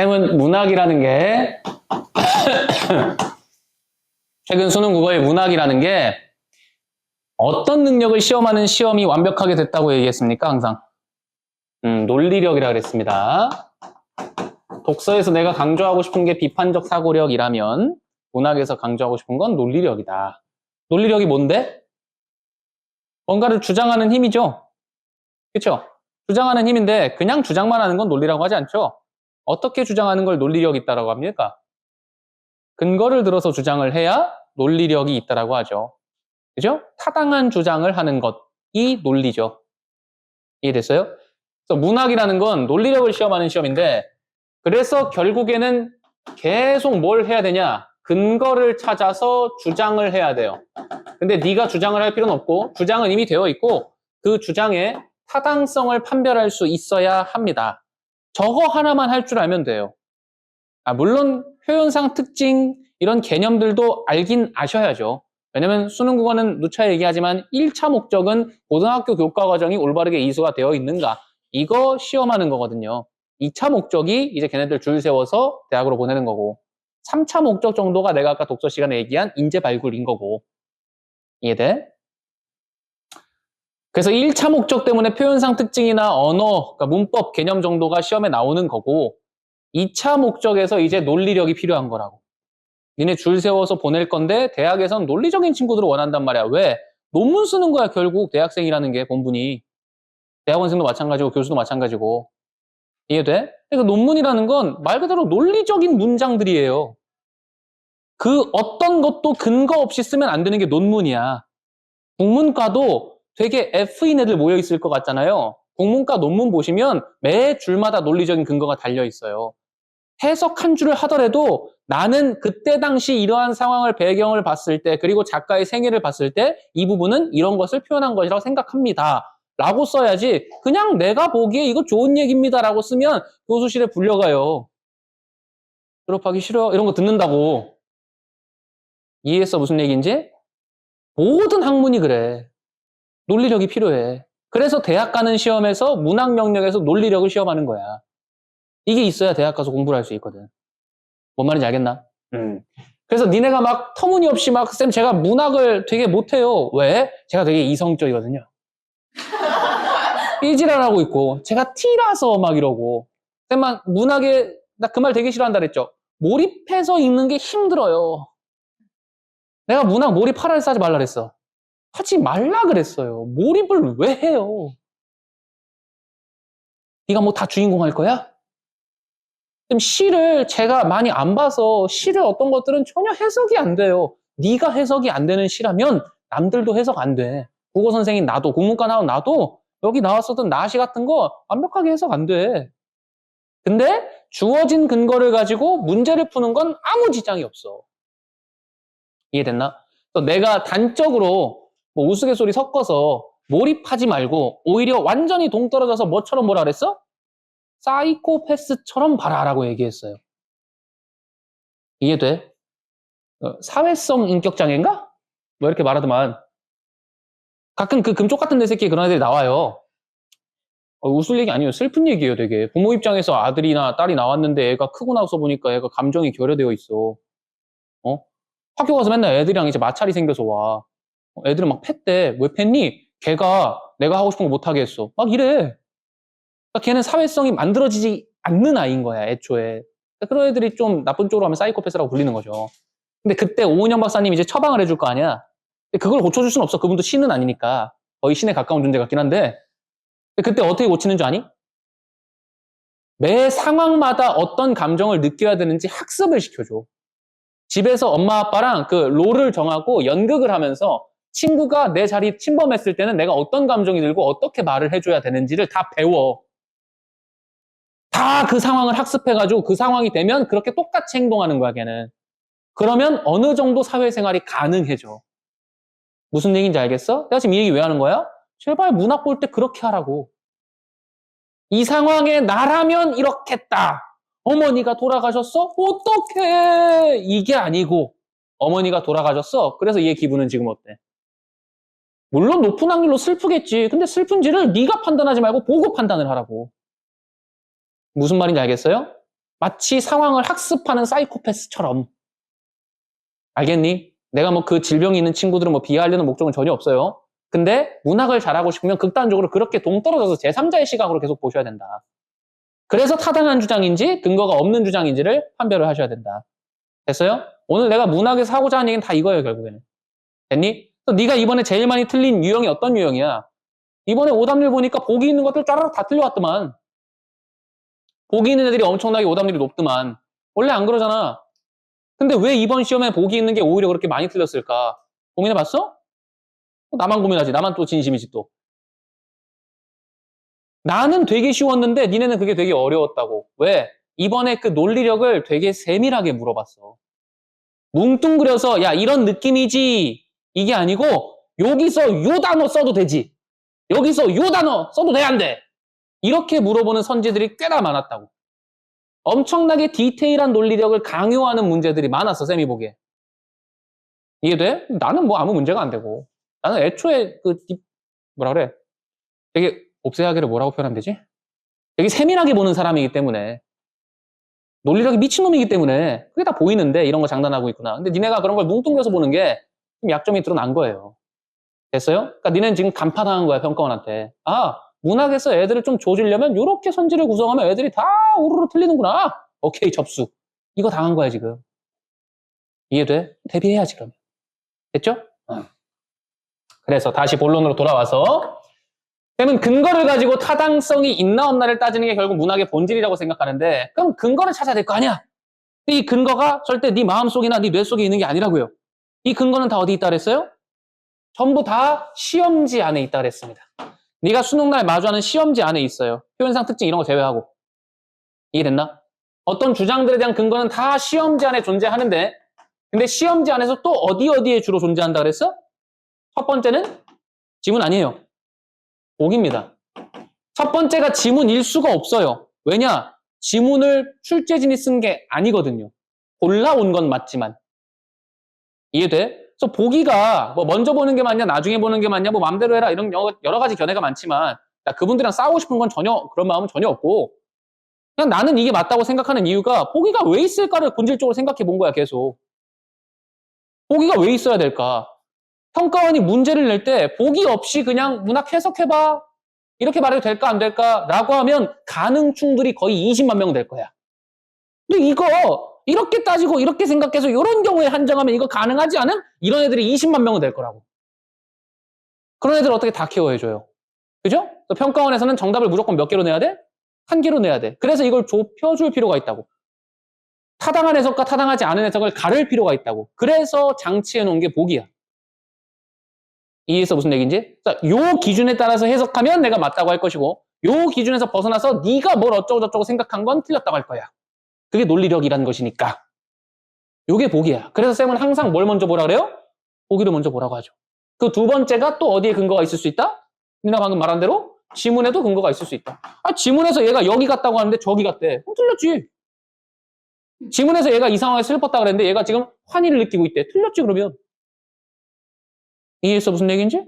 쌤은 문학이라는 게 최근 수능 국어의 문학이라는 게 어떤 능력을 시험하는 시험이 완벽하게 됐다고 얘기했습니까? 항상 논리력이라 그랬습니다. 독서에서 내가 강조하고 싶은 게 비판적 사고력이라면 문학에서 강조하고 싶은 건 논리력이다. 논리력이 뭔데? 뭔가를 주장하는 힘이죠. 그렇죠? 주장하는 힘인데 그냥 주장만 하는 건 논리라고 하지 않죠. 어떻게 주장하는 걸 논리력이 있다라고 합니까? 근거를 들어서 주장을 해야 논리력이 있다라고 하죠. 그죠? 타당한 주장을 하는 것이 논리죠. 이해됐어요? 그래서 문학이라는 건 논리력을 시험하는 시험인데 그래서 결국에는 계속 뭘 해야 되냐? 근거를 찾아서 주장을 해야 돼요. 근데 네가 주장을 할 필요는 없고 주장은 이미 되어 있고 그 주장의 타당성을 판별할 수 있어야 합니다. 저거 하나만 할 줄 알면 돼요. 물론 표현상 특징 이런 개념들도 알긴 아셔야죠. 왜냐면 수능 국어는 누차 얘기하지만 1차 목적은 고등학교 교과 과정이 올바르게 이수가 되어 있는가 이거 시험하는 거거든요. 2차 목적이 이제 걔네들 줄 세워서 대학으로 보내는 거고 3차 목적 정도가 내가 아까 독서 시간에 얘기한 인재 발굴인 거고 이해돼? 그래서 1차 목적 때문에 표현상 특징이나 언어, 그러니까 문법, 개념 정도가 시험에 나오는 거고 2차 목적에서 이제 논리력이 필요한 거라고. 니네 줄 세워서 보낼 건데 대학에선 논리적인 친구들을 원한단 말이야. 왜? 논문 쓰는 거야 결국 대학생이라는 게 본분이. 대학원생도 마찬가지고 교수도 마찬가지고. 이해돼? 그러니까 논문이라는 건 말 그대로 논리적인 문장들이에요. 그 어떤 것도 근거 없이 쓰면 안 되는 게 논문이야. 국문과도 되게 F인 애들 모여 있을 것 같잖아요. 국문과 논문 보시면 매 줄마다 논리적인 근거가 달려 있어요. 해석 한 줄을 하더라도 나는 그때 당시 이러한 상황을 배경을 봤을 때 그리고 작가의 생애를 봤을 때 이 부분은 이런 것을 표현한 것이라고 생각합니다. 라고 써야지 그냥 내가 보기에 이거 좋은 얘기입니다 라고 쓰면 교수실에 불려가요. 졸업하기 싫어 이런 거 듣는다고. 이해했어 무슨 얘기인지? 모든 학문이 그래. 논리력이 필요해. 그래서 대학 가는 시험에서 문학 영역에서 논리력을 시험하는 거야. 이게 있어야 대학 가서 공부를 할 수 있거든. 뭔 말인지 알겠나? 그래서 니네가 막 터무니없이 막 쌤 제가 문학을 되게 못해요. 왜? 제가 되게 이성적이거든요. 삐지랄하고 있고 제가 T라서 막 이러고 쌤만 문학에 나 그 말 되게 싫어한다 그랬죠. 몰입해서 읽는 게 힘들어요. 내가 문학 몰입하라 해서 하지 말라 그랬어. 하지 말라 그랬어요. 몰입을 왜 해요? 네가 뭐 다 주인공 할 거야? 그럼 시를 제가 많이 안 봐서 시를 어떤 것들은 전혀 해석이 안 돼요. 네가 해석이 안 되는 시라면 남들도 해석 안 돼. 국어 선생님 나도 국문과 나온 나도 여기 나왔었던 나시 같은 거 완벽하게 해석 안 돼. 근데 주어진 근거를 가지고 문제를 푸는 건 아무 지장이 없어. 이해됐나? 내가 단적으로 뭐 우스갯소리 섞어서 몰입하지 말고 오히려 완전히 동떨어져서 뭐처럼 뭐라 그랬어? 사이코패스처럼 봐라라고 얘기했어요. 이해돼? 사회성 인격장애인가? 뭐 이렇게 말하더만 가끔 그 금쪽 같은 내 새끼 그런 애들이 나와요. 웃을 얘기 아니에요. 슬픈 얘기예요 되게. 부모 입장에서 아들이나 딸이 나왔는데 애가 크고 나서 보니까 애가 감정이 결여되어 있어. 학교 가서 맨날 애들이랑 이제 마찰이 생겨서 와. 애들은 막 팼대. 왜 팼니? 걔가 내가 하고 싶은 거 못하게 했어. 막 이래. 그러니까 걔는 사회성이 만들어지지 않는 아이인 거야 애초에. 그러니까 그런 애들이 좀 나쁜 쪽으로 하면 사이코패스라고 불리는 거죠. 근데 그때 오은영 박사님이 이제 처방을 해줄 거 아니야. 근데 그걸 고쳐줄 수는 없어. 그분도 신은 아니니까. 거의 신에 가까운 존재 같긴 한데. 근데 그때 어떻게 고치는 줄 아니? 매 상황마다 어떤 감정을 느껴야 되는지 학습을 시켜줘. 집에서 엄마 아빠랑 그 롤을 정하고 연극을 하면서 친구가 내 자리 침범했을 때는 내가 어떤 감정이 들고 어떻게 말을 해줘야 되는지를 다 배워. 다 그 상황을 학습해가지고 그 상황이 되면 그렇게 똑같이 행동하는 거야 걔는. 그러면 어느 정도 사회생활이 가능해져. 무슨 얘기인지 알겠어? 내가 지금 이 얘기 왜 하는 거야? 제발 문학 볼 때 그렇게 하라고. 이 상황에 나라면 이렇게 했다. 어머니가 돌아가셨어? 어떡해. 이게 아니고 어머니가 돌아가셨어. 그래서 얘 기분은 지금 어때? 물론 높은 확률로 슬프겠지. 근데 슬픈지를 네가 판단하지 말고 보고 판단을 하라고. 무슨 말인지 알겠어요? 마치 상황을 학습하는 사이코패스처럼. 알겠니? 내가 뭐 그 질병이 있는 친구들은 뭐 비하하려는 목적은 전혀 없어요. 근데 문학을 잘하고 싶으면 극단적으로 그렇게 동떨어져서 제3자의 시각으로 계속 보셔야 된다. 그래서 타당한 주장인지 근거가 없는 주장인지를 판별을 하셔야 된다. 됐어요? 오늘 내가 문학에서 하고자 하는 얘기는 다 이거예요, 결국에는. 됐니? 또 네가 이번에 제일 많이 틀린 유형이 어떤 유형이야? 이번에 오답률 보니까 보기 있는 것들 짜라락 다 틀려왔더만. 보기 있는 애들이 엄청나게 오답률이 높더만. 원래 안 그러잖아. 근데 왜 이번 시험에 보기 있는 게 오히려 그렇게 많이 틀렸을까? 고민해봤어? 나만 고민하지. 나만 또 진심이지 또. 나는 되게 쉬웠는데 니네는 그게 되게 어려웠다고. 왜? 이번에 그 논리력을 되게 세밀하게 물어봤어. 뭉뚱그려서 야 이런 느낌이지 이게 아니고 여기서 요 단어 써도 되지. 여기서 요 단어 써도 돼 안 돼? 이렇게 물어보는 선지들이 꽤나 많았다고. 엄청나게 디테일한 논리력을 강요하는 문제들이 많았어, 쌤이 보기에. 이해돼? 나는 뭐 아무 문제가 안 되고. 나는 애초에 뭐라 그래? 되게 옵세하게를 뭐라고 표현하면 되지? 되게 세밀하게 보는 사람이기 때문에 논리력이 미친놈이기 때문에 그게 다 보이는데 이런 거 장난하고 있구나. 근데 니네가 그런 걸 뭉뚱그려서 보는 게 좀 약점이 드러난 거예요. 됐어요? 그러니까 니네는 지금 간파당한 거야, 평가원한테. 아, 문학에서 애들을 좀 조지려면 이렇게 선지를 구성하면 애들이 다 우르르 틀리는구나. 오케이, 접수. 이거 당한 거야, 지금. 이해돼? 대비해야지, 그러면. 됐죠? 그래서 다시 본론으로 돌아와서 쌤은 근거를 가지고 타당성이 있나 없나를 따지는 게 결국 문학의 본질이라고 생각하는데 그럼 근거를 찾아야 될 거 아니야? 이 근거가 절대 네 마음속이나 네 뇌 속에 있는 게 아니라고요. 이 근거는 다 어디 있다 그랬어요? 전부 다 시험지 안에 있다 그랬습니다. 네가 수능날 마주하는 시험지 안에 있어요. 표현상 특징 이런 거 제외하고. 이해됐나? 어떤 주장들에 대한 근거는 다 시험지 안에 존재하는데 근데 시험지 안에서 또 어디에 주로 존재한다 그랬어? 첫 번째는 지문 아니에요. 복입니다. 첫 번째가 지문일 수가 없어요. 왜냐? 지문을 출제진이 쓴 게 아니거든요. 골라온 건 맞지만. 이해돼? 그래서 보기가 뭐 먼저 보는 게 맞냐, 나중에 보는 게 맞냐, 뭐 마음대로 해라 이런 여러 가지 견해가 많지만 그분들이랑 싸우고 싶은 건 전혀 그런 마음은 전혀 없고 그냥 나는 이게 맞다고 생각하는 이유가 보기가 왜 있을까를 본질적으로 생각해 본 거야, 계속. 보기가 왜 있어야 될까? 평가원이 문제를 낼 때 보기 없이 그냥 문학 해석해봐. 이렇게 말해도 될까 안 될까? 라고 하면 가능충들이 거의 20만 명 될 거야. 근데 이거 이렇게 따지고 이렇게 생각해서 이런 경우에 한정하면 이거 가능하지 않은? 이런 애들이 20만 명은 될 거라고. 그런 애들 어떻게 다 케어해줘요? 그죠? 평가원에서는 정답을 무조건 몇 개로 내야 돼? 한 개로 내야 돼. 그래서 이걸 좁혀줄 필요가 있다고. 타당한 해석과 타당하지 않은 해석을 가를 필요가 있다고. 그래서 장치해 놓은 게 보기야. 이해했어? 무슨 얘기인지? 요 기준에 따라서 해석하면 내가 맞다고 할 것이고 요 기준에서 벗어나서 네가 뭘 어쩌고 저쩌고 생각한 건 틀렸다고 할 거야. 그게 논리력이라는 것이니까. 요게 보기야. 그래서 쌤은 항상 뭘 먼저 보라 그래요? 보기를 먼저 보라고 하죠. 그 두 번째가 또 어디에 근거가 있을 수 있다? 니나 방금 말한 대로 지문에도 근거가 있을 수 있다. 아, 지문에서 얘가 여기 갔다고 하는데 저기 갔대. 그럼 틀렸지. 지문에서 얘가 이 상황에 슬펐다 그랬는데 얘가 지금 환희를 느끼고 있대. 틀렸지, 그러면. 이해했어? 무슨 얘기인지?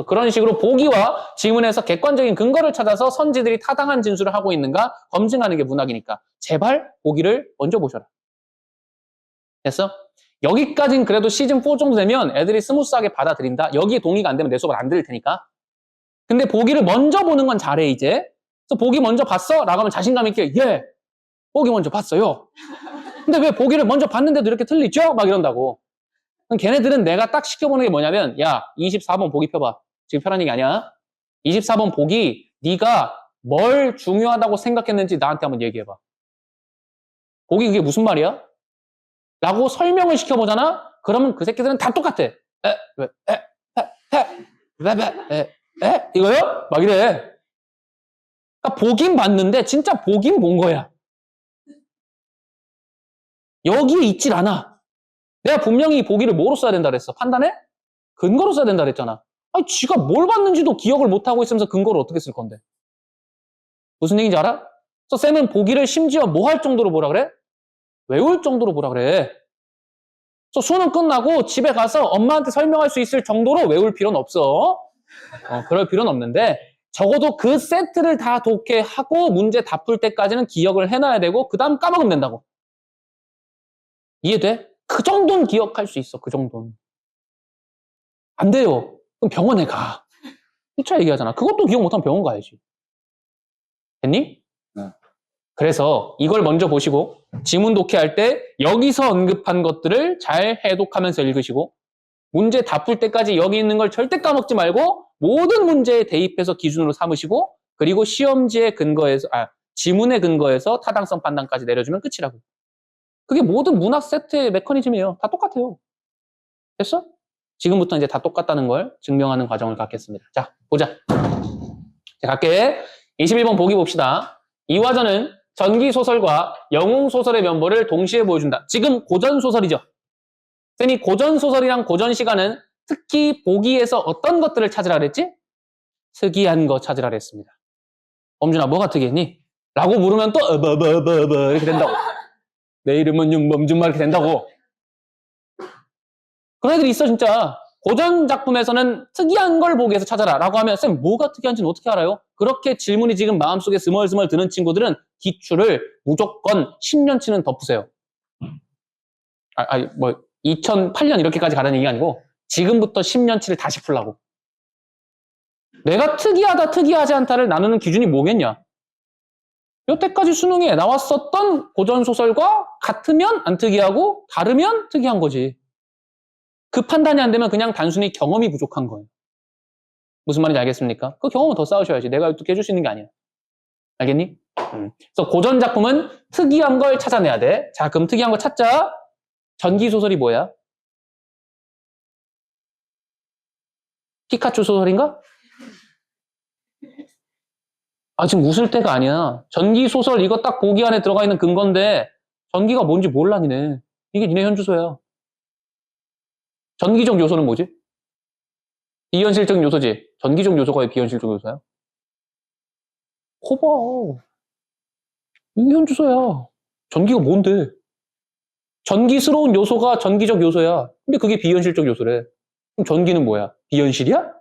그런 식으로 보기와 지문에서 객관적인 근거를 찾아서 선지들이 타당한 진술을 하고 있는가 검증하는 게 문학이니까 제발 보기를 먼저 보셔라. 됐어? 여기까지는 그래도 시즌4 정도 되면 애들이 스무스하게 받아들인다. 여기에 동의가 안 되면 내 수업을 안 들을 테니까. 근데 보기를 먼저 보는 건 잘해, 이제. 그래서 보기 먼저 봤어? 라고 하면 자신감 있게 예, 보기 먼저 봤어요. 근데 왜 보기를 먼저 봤는데도 이렇게 틀리죠? 막 이런다고. 그럼 걔네들은 내가 딱 시켜보는 게 뭐냐면 야, 24번 보기 펴봐. 지금 편한 얘기 아니야. 24번 보기 네가 뭘 중요하다고 생각했는지 나한테 한번 얘기해봐. 보기 그게 무슨 말이야? 라고 설명을 시켜보잖아? 그러면 그 새끼들은 다 똑같아. 이거요? 막 이래. 그러니까 보긴 봤는데 진짜 보긴 본 거야. 여기에 있질 않아. 내가 분명히 이 보기를 뭐로 써야 된다 그랬어? 판단해? 근거로 써야 된다 그랬잖아. 아니, 지가 뭘 봤는지도 기억을 못하고 있으면서 근거를 어떻게 쓸 건데? 무슨 얘기인지 알아? 그래서 쌤은 보기를 심지어 뭐 할 정도로 보라 그래? 외울 정도로 보라 그래. 그래서 수능 끝나고 집에 가서 엄마한테 설명할 수 있을 정도로 외울 필요는 없어. 그럴 필요는 없는데 적어도 그 세트를 다 독해하고 문제 다 풀 때까지는 기억을 해놔야 되고 그 다음 까먹으면 된다고. 이해돼? 그 정도는 기억할 수 있어. 그 정도는. 안 돼요. 그럼 병원에 가. 1차 얘기하잖아. 그것도 기억 못하면 병원 가야지. 됐니? 네. 그래서 이걸 먼저 보시고 지문 독해할 때 여기서 언급한 것들을 잘 해독하면서 읽으시고 문제 다 풀 때까지 여기 있는 걸 절대 까먹지 말고 모든 문제에 대입해서 기준으로 삼으시고 그리고 시험지에 근거해서 지문에 근거해서 타당성 판단까지 내려주면 끝이라고. 그게 모든 문학 세트의 메커니즘이에요. 다 똑같아요. 됐어? 지금부터 이제 다 똑같다는 걸 증명하는 과정을 갖겠습니다. 자, 보자. 자, 갈게. 21번 보기 봅시다. 이화전은 전기소설과 영웅소설의 면모를 동시에 보여준다. 지금 고전소설이죠. 쌤이 고전소설이랑 고전시가는 특히 보기에서 어떤 것들을 찾으라 그랬지? 특이한 거 찾으라 그랬습니다. 범준아, 뭐가 특이했니? 라고 물으면 또 이렇게 된다고. 내 이름은 윤범준 이렇게 된다고. 그런 애들이 있어 진짜. 고전 작품에서는 특이한 걸 보기 위해서 찾아라 라고 하면 쌤 뭐가 특이한지는 어떻게 알아요? 그렇게 질문이 지금 마음속에 스멀스멀 드는 친구들은 기출을 무조건 10년치는 덮으세요. 2008년 이렇게까지 가라는 얘기가 아니고 지금부터 10년치를 다시 풀라고. 내가 특이하다 특이하지 않다를 나누는 기준이 뭐겠냐? 여태까지 수능에 나왔었던 고전소설과 같으면 안 특이하고 다르면 특이한 거지. 그 판단이 안 되면 그냥 단순히 경험이 부족한 거예요. 무슨 말인지 알겠습니까? 그 경험은 더 쌓으셔야지. 내가 어떻게 해줄 수 있는 게 아니야. 알겠니? 그래서 고전 작품은 특이한 걸 찾아내야 돼. 자, 그럼 특이한 거 찾자. 전기소설이 뭐야? 피카츄 소설인가? 지금 웃을 때가 아니야. 전기소설 이거 딱 보기 안에 들어가 있는 근거인데 전기가 뭔지 몰라 니네. 이게 니네 현주소야. 전기적 요소는 뭐지? 비현실적 요소지. 전기적 요소가 왜 비현실적 요소야? 거봐. 이게 현주소야. 전기가 뭔데? 전기스러운 요소가 전기적 요소야. 근데 그게 비현실적 요소래. 그럼 전기는 뭐야? 비현실이야?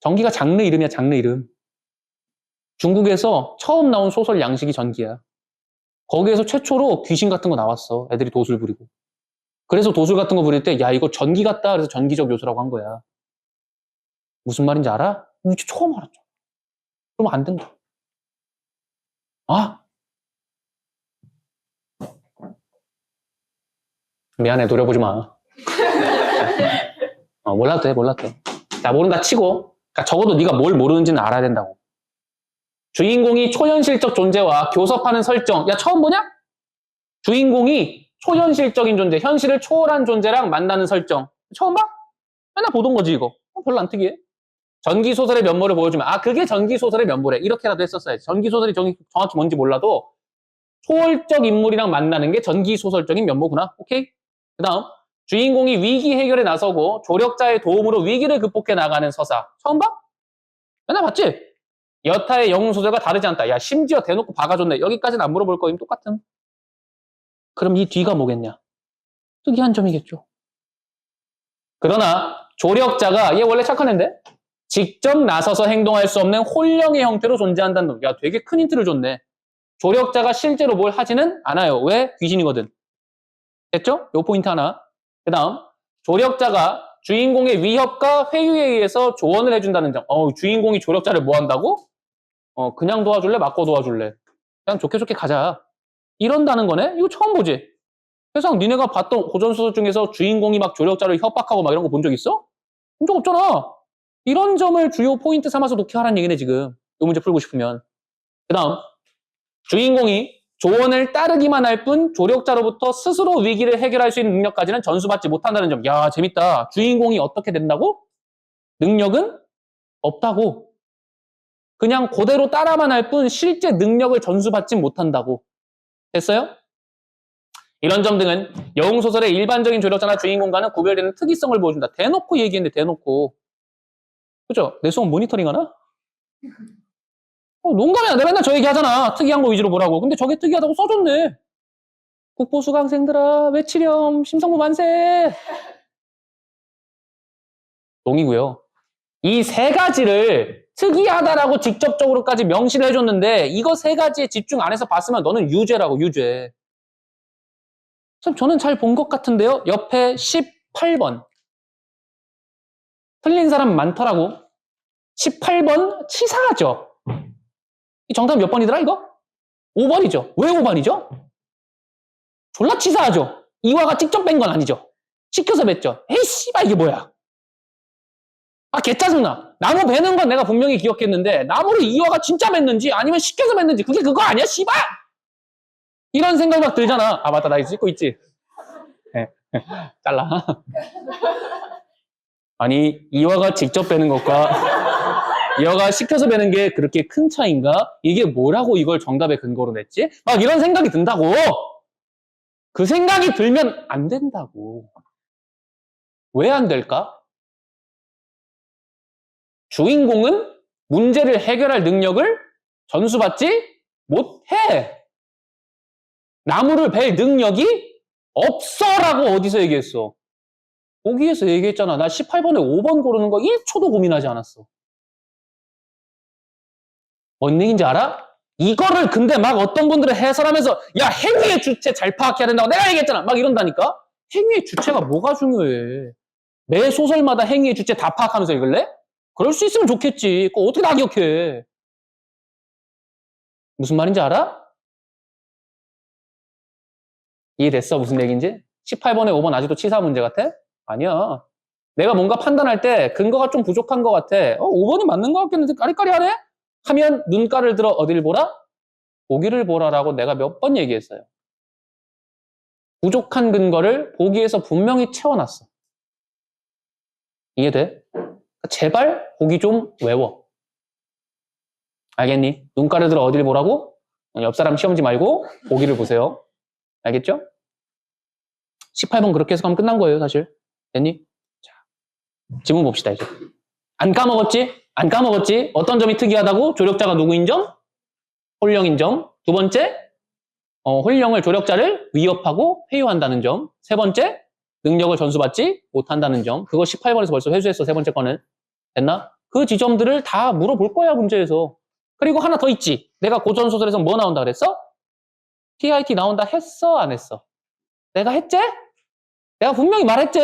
전기가 장르 이름이야, 장르 이름. 중국에서 처음 나온 소설 양식이 전기야. 거기에서 최초로 귀신 같은 거 나왔어. 애들이 도술 부리고. 그래서 도술 같은 거 부릴 때, 야, 이거 전기 같다. 그래서 전기적 요소라고 한 거야. 무슨 말인지 알아? 이거 처음 알았죠. 그럼 안 된다. 미안해, 노려보지 마. 몰라도 돼, 몰라도 돼. 자, 모른다 치고. 그러니까 적어도 네가 뭘 모르는지는 알아야 된다고. 주인공이 초현실적 존재와 교섭하는 설정. 야, 처음 보냐? 주인공이 초현실적인 존재, 현실을 초월한 존재랑 만나는 설정. 처음 봐? 맨날 보던 거지, 이거. 별로 안 특이해. 전기소설의 면모를 보여주면, 그게 전기소설의 면모래. 이렇게라도 했었어야지. 전기소설이 정확히 뭔지 몰라도 초월적 인물이랑 만나는 게 전기소설적인 면모구나. 오케이? 그 다음, 주인공이 위기 해결에 나서고 조력자의 도움으로 위기를 극복해 나가는 서사. 처음 봐? 맨날 봤지? 여타의 영웅소설과 다르지 않다. 야, 심지어 대놓고 박아줬네. 여기까지는 안 물어볼 거임. 똑같음. 그럼 이 뒤가 뭐겠냐? 특이한 점이겠죠. 그러나 조력자가 얘 원래 착한 애인데 직접 나서서 행동할 수 없는 홀령의 형태로 존재한다는 놈. 야, 되게 큰 힌트를 줬네. 조력자가 실제로 뭘 하지는 않아요. 왜? 귀신이거든. 됐죠? 요 포인트 하나. 그 다음, 조력자가 주인공의 위협과 회유에 의해서 조언을 해준다는 점. 주인공이 조력자를 뭐 한다고? 그냥 도와줄래? 맞고 도와줄래? 그냥 좋게 좋게 가자. 이런다는 거네? 이거 처음 보지? 세상 니네가 봤던 고전소설 중에서 주인공이 막 조력자를 협박하고 막 이런 거 본 적 있어? 본 적 없잖아. 이런 점을 주요 포인트 삼아서 독해하라는 얘기네, 지금. 이 문제 풀고 싶으면. 그 다음, 주인공이 조언을 따르기만 할 뿐 조력자로부터 스스로 위기를 해결할 수 있는 능력까지는 전수받지 못한다는 점. 야, 재밌다. 주인공이 어떻게 된다고? 능력은 없다고. 그냥 그대로 따라만 할 뿐 실제 능력을 전수받지 못한다고. 됐어요? 이런 점 등은 영웅소설의 일반적인 조력자나 주인공과는 구별되는 특이성을 보여준다. 대놓고 얘기했는데 대놓고. 그죠? 내 수업 모니터링 하나? 농담이야. 내가 맨날 저 얘기하잖아. 특이한 거 위주로 보라고. 근데 저게 특이하다고 써줬네. 국보수강생들아 외치렴. 심성부 만세. 농이고요. 이 세 가지를 특이하다라고 직접적으로까지 명시를 해줬는데 이거 세 가지에 집중 안 해서 봤으면 너는 유죄라고, 유죄. 참 저는 잘 본 것 같은데요. 옆에 18번. 틀린 사람 많더라고. 18번 치사하죠. 이 정답 몇 번이더라 이거? 5번이죠. 왜 5번이죠? 졸라 치사하죠. 이화가 직접 뺀 건 아니죠. 시켜서 뺐죠. 에이 씨발 이게 뭐야. 아 개짜증나. 나무 베는 건 내가 분명히 기억했는데 나무를 이화가 진짜 뱉는지 아니면 시켜서 뱉는지 그게 그거 아니야 씨발. 이런 생각이 막 들잖아. 아 맞다 나 이거 찍고 있지. 잘라. 아니 이화가 직접 베는 것과 이화가 시켜서 베는 게 그렇게 큰 차이인가? 이게 뭐라고 이걸 정답의 근거로 냈지? 막 이런 생각이 든다고. 그 생각이 들면 안 된다고. 왜 안 될까? 주인공은 문제를 해결할 능력을 전수받지 못해. 나무를 벨 능력이 없어라고 어디서 얘기했어? 거기에서 얘기했잖아. 나 18번에 5번 고르는 거 1초도 고민하지 않았어. 뭔 얘기인지 알아? 이거를 근데 막 어떤 분들은 해설하면서 야 행위의 주체 잘 파악해야 된다고 내가 얘기했잖아. 막 이런다니까? 행위의 주체가 뭐가 중요해? 매 소설마다 행위의 주체 다 파악하면서 읽을래? 그럴 수 있으면 좋겠지. 그거 어떻게 다 기억해? 무슨 말인지 알아? 이해됐어? 무슨 얘기인지? 18번에 5번 아직도 치사 문제 같아? 아니야. 내가 뭔가 판단할 때 근거가 좀 부족한 것 같아. 5번이 맞는 것 같겠는데 까리까리하네? 하면 눈가를 들어 어디를 보라? 보기를 보라라고 내가 몇 번 얘기했어요. 부족한 근거를 보기에서 분명히 채워놨어. 이해돼? 제발 보기 좀 외워. 알겠니? 눈가를 들어 어디를 보라고? 옆 사람 시험지 말고 보기를 보세요. 알겠죠? 18번 그렇게 해서 가면 끝난 거예요, 사실. 됐니? 자, 지문 봅시다, 이제. 안 까먹었지? 안 까먹었지? 어떤 점이 특이하다고? 조력자가 누구인 점? 홀령인 점. 두 번째, 홀령을 조력자를 위협하고 회유한다는 점. 세 번째, 능력을 전수받지 못한다는 점. 그거 18번에서 벌써 회수했어, 세 번째 거는. 됐나? 그 지점들을 다 물어볼 거야, 문제에서. 그리고 하나 더 있지. 내가 고전소설에서 뭐 나온다 그랬어? TIT 나온다 했어, 안 했어? 내가 했지? 내가 분명히 말했지?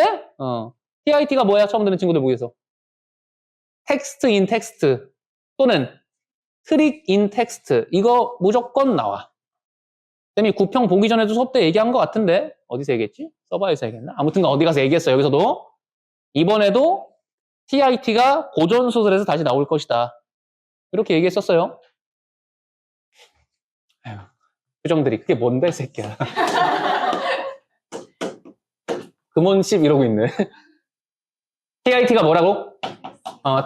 TIT가 뭐야? 처음 듣는 친구들 보기에서. 텍스트 인 텍스트 또는 트릭 인 텍스트. 이거 무조건 나와. 쌤이 구평 보기 전에도 수업 때 얘기한 것 같은데 어디서 얘기했지? 서버에서 얘기했나? 아무튼 어디 가서 얘기했어. 여기서도. 이번에도 TIT가 고전소설에서 다시 나올 것이다. 이렇게 얘기했었어요. 아유, 표정들이 그게 뭔데, 새끼야. 금원씹 이러고 있네. TIT가 뭐라고?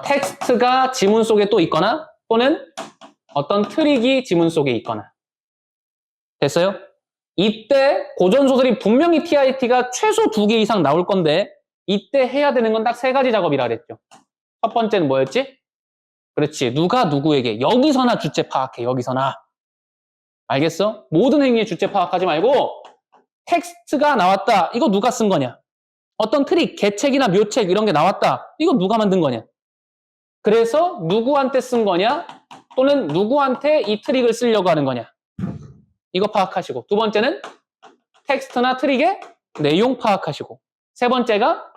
텍스트가 지문 속에 또 있거나 또는 어떤 트릭이 지문 속에 있거나. 됐어요? 이때 고전소설이 분명히 TIT가 최소 2개 이상 나올 건데 이때 해야 되는 건 딱 3가지 작업이라 그랬죠. 첫 번째는 뭐였지? 그렇지. 누가 누구에게 여기서나 주체 파악해. 여기서나. 알겠어? 모든 행위의 주체 파악하지 말고 텍스트가 나왔다. 이거 누가 쓴 거냐? 어떤 트릭, 계책이나 묘책 이런 게 나왔다. 이거 누가 만든 거냐? 그래서 누구한테 쓴 거냐? 또는 누구한테 이 트릭을 쓰려고 하는 거냐? 이거 파악하시고. 두 번째는 텍스트나 트릭의 내용 파악하시고. 세 번째가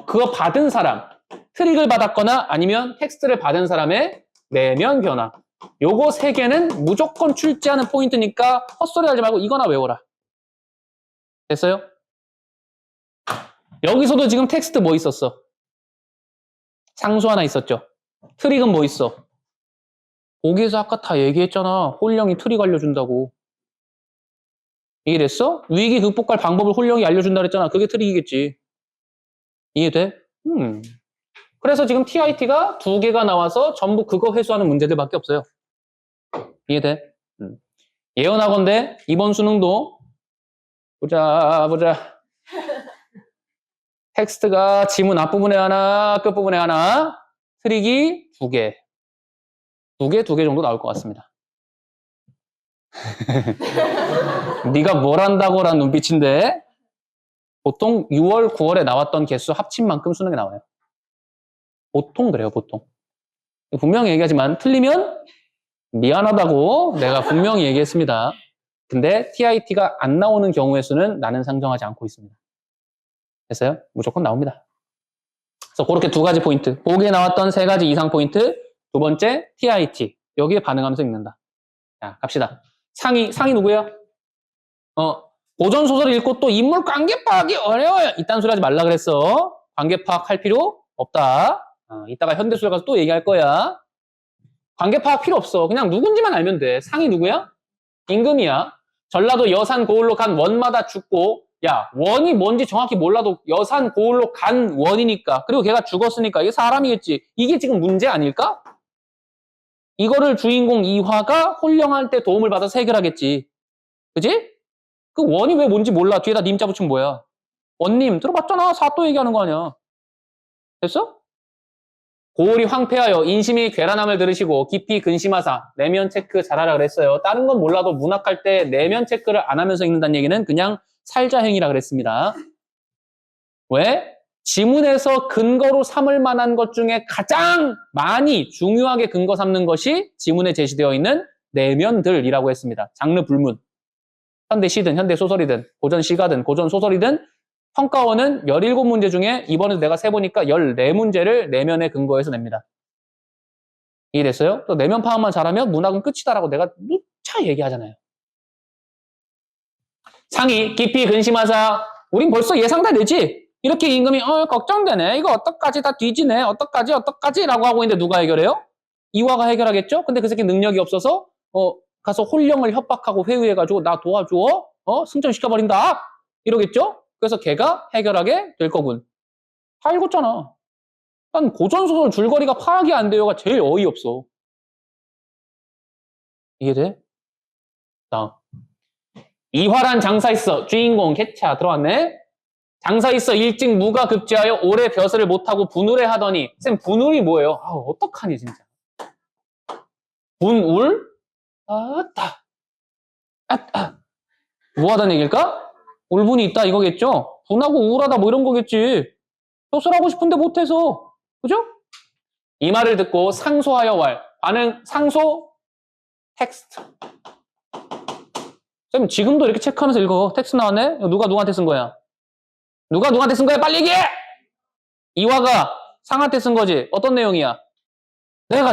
그거 받은 사람, 트릭을 받았거나 아니면 텍스트를 받은 사람의 내면 변화. 요거 3개는 무조건 출제하는 포인트니까 헛소리 하지 말고 이거나 외워라. 됐어요? 여기서도 지금 텍스트 뭐 있었어? 상수 하나 있었죠? 트릭은 뭐 있어? 보기에서 아까 다 얘기했잖아. 홀령이 트릭 알려준다고. 이해됐어? 위기 극복할 방법을 홀령이 알려준다 그랬잖아. 그게 트릭이겠지. 이해돼? 그래서 지금 TIT가 2개가 나와서 전부 그거 회수하는 문제들밖에 없어요. 이해돼? 예언하건대 이번 수능도 보자. 텍스트가 지문 앞부분에 하나, 끝부분에 하나, 트릭이 2개. 2개 정도 나올 것 같습니다. 네가 뭘 한다고라는 눈빛인데 보통 6월, 9월에 나왔던 개수 합친 만큼 수능에 나와요. 보통 그래요, 보통. 분명히 얘기하지만 틀리면 미안하다고 내가 분명히 얘기했습니다. 근데 TIT가 안 나오는 경우의 수는 나는 상정하지 않고 있습니다. 됐어요? 무조건 나옵니다. 그래서 그렇게 두 가지 포인트. 보기에 나왔던 세 가지 이상 포인트. 두 번째, TIT. 여기에 반응하면서 읽는다. 자, 갑시다. 상이 누구예요? 고전 소설을 읽고 또 인물 관계 파악이 어려워요. 이딴 소리 하지 말라 그랬어. 관계 파악할 필요 없다. 이따가 현대소설 가서 또 얘기할 거야. 관계 파악 필요 없어. 그냥 누군지만 알면 돼. 상이 누구야? 임금이야. 전라도 여산 고을로 간 원마다 죽고, 야, 원이 뭔지 정확히 몰라도 여산 고을로 간 원이니까. 그리고 걔가 죽었으니까 이게 사람이겠지. 이게 지금 문제 아닐까? 이거를 주인공 이화가 홀령할 때 도움을 받아서 해결하겠지. 그지? 그 원이 왜 뭔지 몰라. 뒤에다 님자 붙이면 뭐야? 원님 들어봤잖아. 사또 얘기하는 거 아니야. 됐어? 고을이 황폐하여 인심이 괴란함을 들으시고 깊이 근심하사 내면 체크 잘하라 그랬어요. 다른 건 몰라도 문학할 때 내면 체크를 안 하면서 읽는다는 얘기는 그냥 살자행이라 그랬습니다. 왜? 지문에서 근거로 삼을 만한 것 중에 가장 많이 중요하게 근거 삼는 것이 지문에 제시되어 있는 내면들이라고 했습니다. 장르 불문. 현대 시든 현대 소설이든 고전 시가든 고전 소설이든 평가원은 17문제 중에 이번에도 내가 세보니까 14문제를 내면의 근거에서 냅니다. 이해됐어요? 또 내면 파악만 잘하면 문학은 끝이다라고 내가 누차 얘기하잖아요. 상이 깊이 근심하사 우린 벌써 예상 다 되지? 이렇게 임금이 걱정되네. 이거 어떡하지? 다 뒤지네. 어떡하지? 라고 하고 있는데 누가 해결해요? 이화가 해결하겠죠? 근데 그 새끼 능력이 없어서 가서 홀령을 협박하고 회유해가지고 나 도와줘? 승천시켜버린다? 이러겠죠? 그래서 걔가 해결하게 될 거군. 다 읽었잖아. 난 고전소설 줄거리가 파악이 안 돼요가 제일 어이없어. 이해돼? 다음. 이화란 장사 있어. 주인공 개차 들어왔네. 장사 있어 일찍 무가 급제하여 오래 벼슬을 못하고 분울해 하더니 쌤 분울이 뭐예요? 어떡하니 진짜. 분울? 아따. 뭐 하다는 얘기일까? 울분이 있다 이거겠죠? 분하고 우울하다 뭐 이런 거겠지. 벼슬하고 싶은데 못해서. 그죠? 이 말을 듣고 상소하여 왈. 반응 상소 텍스트. 쌤 지금도 이렇게 체크하면서 읽어. 텍스트 나왔네? 누가 누구한테 쓴 거야? 누가 누구한테 쓴 거야? 빨리 얘기해! 이화가 상한테 쓴 거지. 어떤 내용이야? 내가.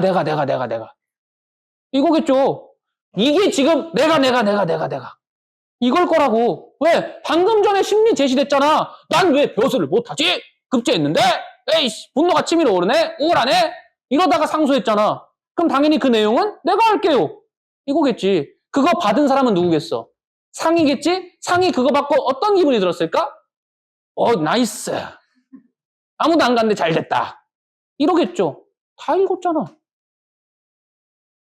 이거겠죠. 이게 지금 내가. 이걸 거라고. 왜? 방금 전에 심리 제시됐잖아. 난 왜 벼슬을 못하지? 급제했는데? 에이씨, 분노가 치밀어 오르네? 우울하네? 이러다가 상소했잖아. 그럼 당연히 그 내용은 내가 할게요. 이거겠지. 그거 받은 사람은 누구겠어? 상이겠지? 상이 그거 받고 어떤 기분이 들었을까? 나이스. 아무도 안 갔는데 잘 됐다. 이러겠죠. 다 읽었잖아.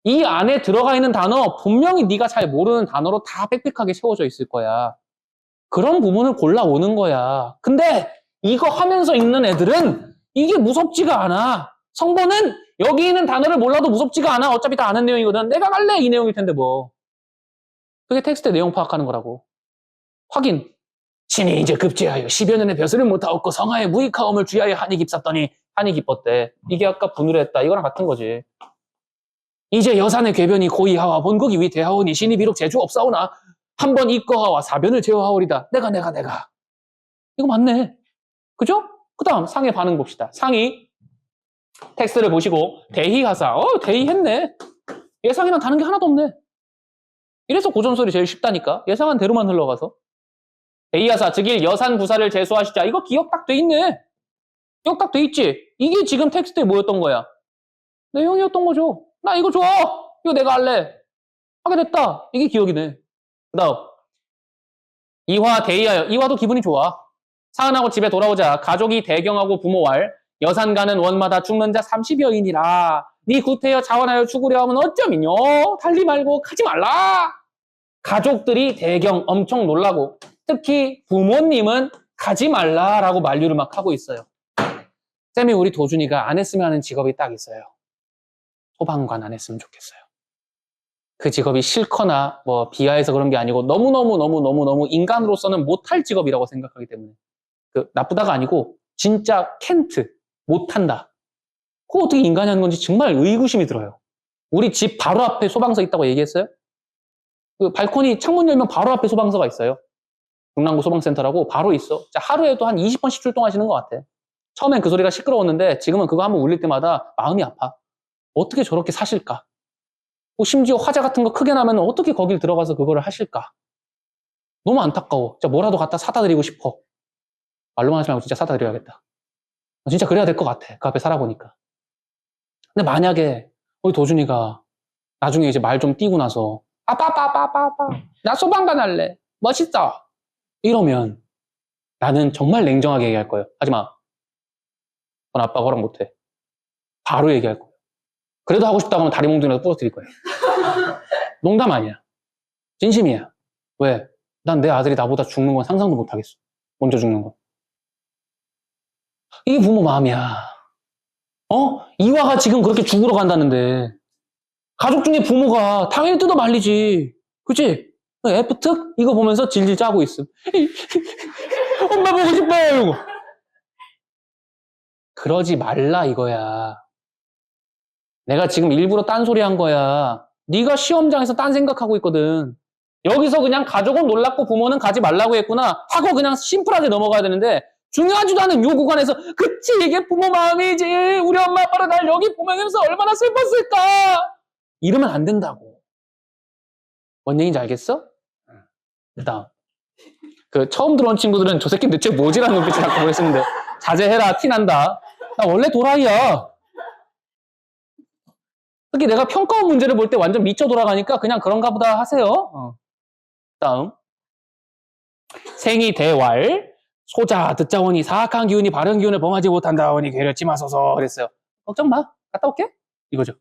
이 안에 들어가 있는 단어 분명히 네가 잘 모르는 단어로 다 빽빽하게 채워져 있을 거야. 그런 부분을 골라오는 거야. 근데 이거 하면서 읽는 애들은 이게 무섭지가 않아. 성보는 여기 있는 단어를 몰라도 무섭지가 않아. 어차피 다 아는 내용이거든. 내가 갈래 이 내용일 텐데 뭐. 그게 텍스트의 내용 파악하는 거라고. 확인. 신이 이제 급제하여 10여 년의 벼슬을 못하었고 성하에 무익하옴을 주의하여 한이 깊었더니 한이 깊었대. 이게 아까 분울했다. 이거랑 같은 거지. 이제 여산의 궤변이 고이하와 본국이 위대하오니 신이 비록 재주 없사오나 한번 이거하와 사변을 제어하오리다. 내가. 이거 맞네. 그죠? 그 다음 상의 반응 봅시다. 상이 텍스트를 보시고 대희하사. 대희했네. 예상이랑 다른 게 하나도 없네. 이래서 고전소리 제일 쉽다니까. 예상한 대로만 흘러가서. 대희하사 즉일 여산 부사를 제수하시자. 이거 기억 딱 돼 있네. 기억 딱 돼 있지. 이게 지금 텍스트에 뭐였던 거야? 내용이었던 거죠. 나 이거 좋아. 이거 내가 할래. 하게 됐다. 이게 기억이네. 그 다음 이화 대희하여. 이화도 기분이 좋아. 사은하고 집에 돌아오자 가족이 대경하고 부모왈. 여산 가는 원마다 죽는 자 30여인이라. 네 구태여 자원하여 죽으려 하면 어쩌미뇨. 달리 말고 가지 말라. 가족들이 대경 엄청 놀라고 특히 부모님은 가지 말라라고 만류를 막 하고 있어요. 쌤이 우리 도준이가 안 했으면 하는 직업이 딱 있어요. 소방관 안 했으면 좋겠어요. 그 직업이 싫거나 뭐 비하해서 그런 게 아니고 너무 인간으로서는 못할 직업이라고 생각하기 때문에. 나쁘다가 아니고 진짜 캔트 못한다. 그거 어떻게 인간이 하는 건지 정말 의구심이 들어요. 우리 집 바로 앞에 소방서 있다고 얘기했어요? 그 발코니 창문 열면 바로 앞에 소방서가 있어요. 중랑구 소방센터라고 바로 있어. 하루에도 한 20번씩 출동하시는 것 같아. 처음엔 그 소리가 시끄러웠는데 지금은 그거 한번 울릴 때마다 마음이 아파. 어떻게 저렇게 사실까? 심지어 화재 같은 거 크게 나면 어떻게 거길 들어가서 그거를 하실까? 너무 안타까워. 진짜 뭐라도 갖다 사다 드리고 싶어. 말로만 하지 말고 진짜 사다 드려야겠다. 진짜 그래야 될 것 같아. 그 앞에 살아보니까. 근데 만약에 우리 도준이가 나중에 이제 말 좀 띄고 나서 아빠 나 소방관 할래. 멋있어. 이러면 나는 정말 냉정하게 얘기할 거예요. 하지마. 넌 아빠가 허락 못해. 바로 얘기할 거예요. 그래도 하고 싶다고 하면 다리 몽둥이라도 부러뜨릴 거예요. 농담 아니야. 진심이야. 왜? 난 내 아들이 나보다 죽는 건 상상도 못하겠어. 먼저 죽는 건. 이게 부모 마음이야. 이화가 지금 그렇게 죽으러 간다는데 가족 중에 부모가 당연히 뜯어 말리지. 그치? F특 이거 보면서 질질 짜고 있음. 엄마 보고 싶어요. 이거. 그러지 말라 이거야. 내가 지금 일부러 딴소리 한 거야. 네가 시험장에서 딴 생각하고 있거든. 여기서 그냥 가족은 놀랐고 부모는 가지 말라고 했구나 하고 그냥 심플하게 넘어가야 되는데 중요하지도 않은 요 구간에서 그치 이게 부모 마음이지. 우리 엄마 아빠를 날 여기 보면서 얼마나 슬펐을까. 이러면 안 된다고. 뭔 얘기인지 알겠어? 일단 처음 들어온 친구들은 저 새끼 대체 뭐지라는 눈빛을 갖고 보냈었는데 자제해라 티난다. 나 원래 도라이야. 특히 내가 평가원 문제를 볼 때 완전 미쳐 돌아가니까 그냥 그런가 보다 하세요. 다음 생이 대왈 소자 듣자오니 사악한 기운이 바른 기운을 범하지 못한다오니 괴력치 마소서 그랬어요. 걱정 마. 갔다 올게. 이거죠.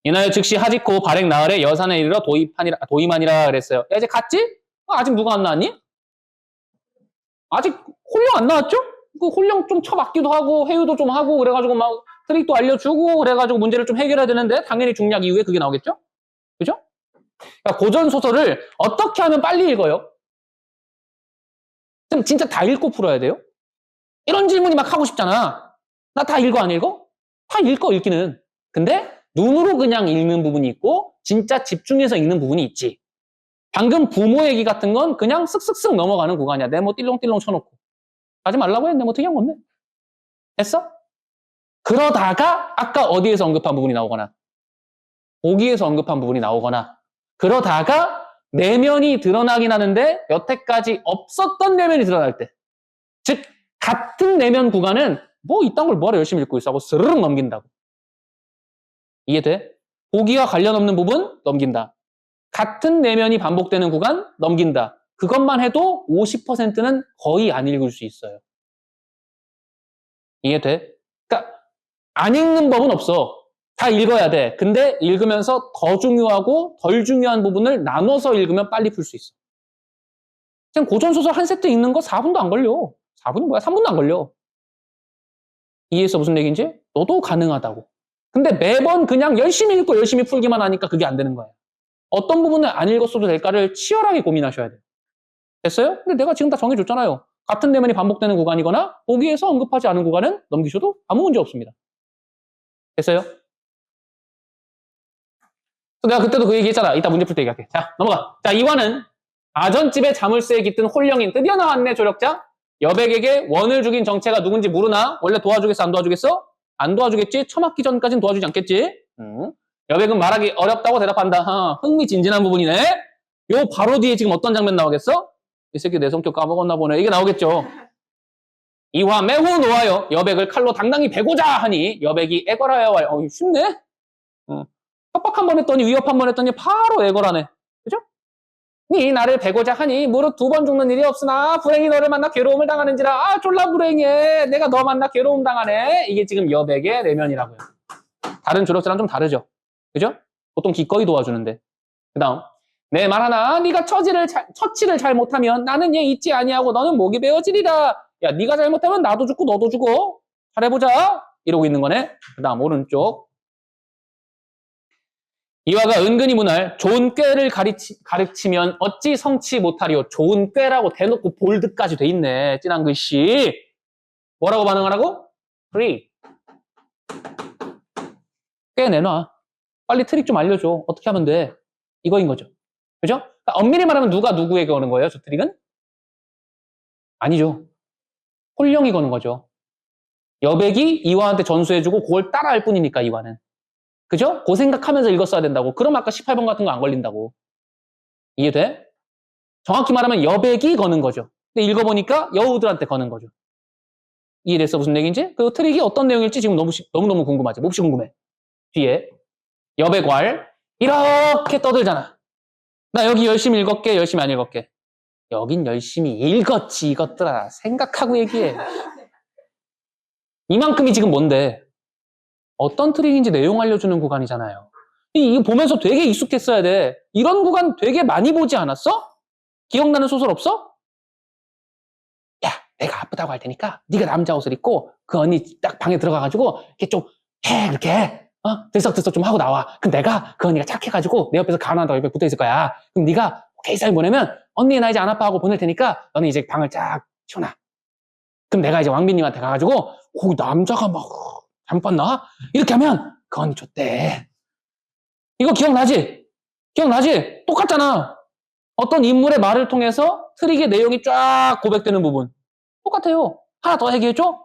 이날 즉시 하직고 발행 나흘에 여산에 이르러 도임하니라 그랬어요. 야, 이제 갔지? 아직 누가 안 나왔니? 아직 홀령 안 나왔죠? 그 홀령 좀 쳐맞기도 하고 회유도 좀 하고 그래가지고 막 트릭도 알려주고 그래가지고 문제를 좀 해결해야 되는데 당연히 중략 이후에 그게 나오겠죠? 그죠? 그러니까 고전 소설을 어떻게 하면 빨리 읽어요? 그럼 진짜 다 읽고 풀어야 돼요? 이런 질문이 막 하고 싶잖아. 나 다 읽어 안 읽어? 다 읽어 읽기는. 근데 눈으로 그냥 읽는 부분이 있고 진짜 집중해서 읽는 부분이 있지. 방금 부모 얘기 같은 건 그냥 쓱쓱쓱 넘어가는 구간이야. 네모 띨렁띨렁 쳐놓고. 하지 말라고 했는데 뭐 특이한 거 없네. 됐어? 그러다가 아까 어디에서 언급한 부분이 나오거나 보기에서 언급한 부분이 나오거나 그러다가 내면이 드러나긴 하는데 여태까지 없었던 내면이 드러날 때 즉 같은 내면 구간은 뭐 이딴 걸 뭐하러 열심히 읽고 있어 하고 스르륵 넘긴다고. 이해돼? 보기와 관련 없는 부분 넘긴다. 같은 내면이 반복되는 구간 넘긴다. 그것만 해도 50%는 거의 안 읽을 수 있어요. 이해돼? 그러니까 안 읽는 법은 없어. 다 읽어야 돼. 근데 읽으면서 더 중요하고 덜 중요한 부분을 나눠서 읽으면 빨리 풀 수 있어. 지금 고전소설 한 세트 읽는 거 4분도 안 걸려. 4분이 뭐야? 3분도 안 걸려. 이해했어? 무슨 얘기인지? 너도 가능하다고. 근데 매번 그냥 열심히 읽고 열심히 풀기만 하니까 그게 안 되는 거야. 어떤 부분을 안 읽었어도 될까를 치열하게 고민하셔야 돼요. 됐어요? 근데 내가 지금 다 정해줬잖아요. 같은 내면이 반복되는 구간이거나 보기에서 언급하지 않은 구간은 넘기셔도 아무 문제 없습니다. 됐어요? 내가 그때도 그 얘기했잖아. 이따 문제 풀 때 얘기할게. 자, 넘어가. 자, 이화는 아전집에 자물쇠에 깃든 홀령인 드디어 나왔네 조력자. 여백에게 원을 죽인 정체가 누군지 모르나? 원래 도와주겠어? 안 도와주겠어? 안 도와주겠지? 처맞기 전까지는 도와주지 않겠지? 여백은 말하기 어렵다고 대답한다. 흥미진진한 부분이네. 요 바로 뒤에 지금 어떤 장면 나오겠어? 이 새끼 내 성격 까먹었나 보네. 이게 나오겠죠. 이화 매우 놓아요. 여백을 칼로 당당히 베고자 하니 여백이 애걸하여 와요. 쉽네? 협박 한 번 했더니 위협 한 번 했더니 바로 애걸하네. 그죠? 니 나를 베고자 하니 무릇 2번 죽는 일이 없으나 불행히 너를 만나 괴로움을 당하는지라. 졸라 불행해. 내가 너 만나 괴로움 당하네. 이게 지금 여백의 내면이라고요. 다른 조력자랑 좀 다르죠. 그죠? 보통 기꺼이 도와주는데. 그 다음 내 말 하나 네가 처치를 잘못하면 나는 얘 잊지 아니하고 너는 목이 베어지리라. 야 네가 잘못하면 나도 죽고 너도 죽어. 잘해보자. 이러고 있는 거네. 그 다음 오른쪽 이화가 은근히 문할 좋은 꾀를 가르치면 어찌 성치 못하리요. 좋은 꾀라고 대놓고 볼드까지 돼 있네. 진한 글씨. 뭐라고 반응하라고? free. 꽤 내놔. 빨리 트릭 좀 알려줘. 어떻게 하면 돼? 이거인 거죠. 그죠? 그러니까 엄밀히 말하면 누가 누구에게 거는 거예요? 저 트릭은? 아니죠. 홀령이 거는 거죠. 여백이 이화한테 전수해주고 그걸 따라할 뿐이니까 이화는. 그죠? 그 생각하면서 읽었어야 된다고. 그럼 아까 18번 같은 거 안 걸린다고. 이해돼? 정확히 말하면 여백이 거는 거죠. 근데 읽어보니까 여우들한테 거는 거죠. 이해됐어? 무슨 얘기인지? 그 트릭이 어떤 내용일지 지금 너무너무 궁금하지. 몹시 궁금해. 뒤에 여백왈 이렇게 떠들잖아. 나 여기 열심히 읽었게, 열심히 안 읽었게. 여긴 열심히 읽었지 이것들아. 생각하고 얘기해. 이만큼이 지금 뭔데? 어떤 트릭인지 내용 알려주는 구간이잖아요. 이거 보면서 되게 익숙했어야 돼. 이런 구간 되게 많이 보지 않았어? 기억나는 소설 없어? 야, 내가 아프다고 할 테니까 네가 남자 옷을 입고 그 언니 딱 방에 들어가가지고 이렇게 좀 해, 그렇게 들썩들썩 좀 하고 나와. 그럼 내가 그 언니가 착해가지고 내 옆에서 간호한다고 옆에 붙어있을 거야. 그럼 네가 오케이 사인 보내면 언니 나 이제 안 아파하고 보낼 테니까 너는 이제 방을 쫙 치워놔. 그럼 내가 이제 왕비님한테 가가지고 남자가 막 잘못 봤나? 이렇게 하면 그 언니 좋대. 이거 기억나지? 기억나지? 똑같잖아. 어떤 인물의 말을 통해서 트릭의 내용이 쫙 고백되는 부분. 똑같아요. 하나 더 얘기해줘?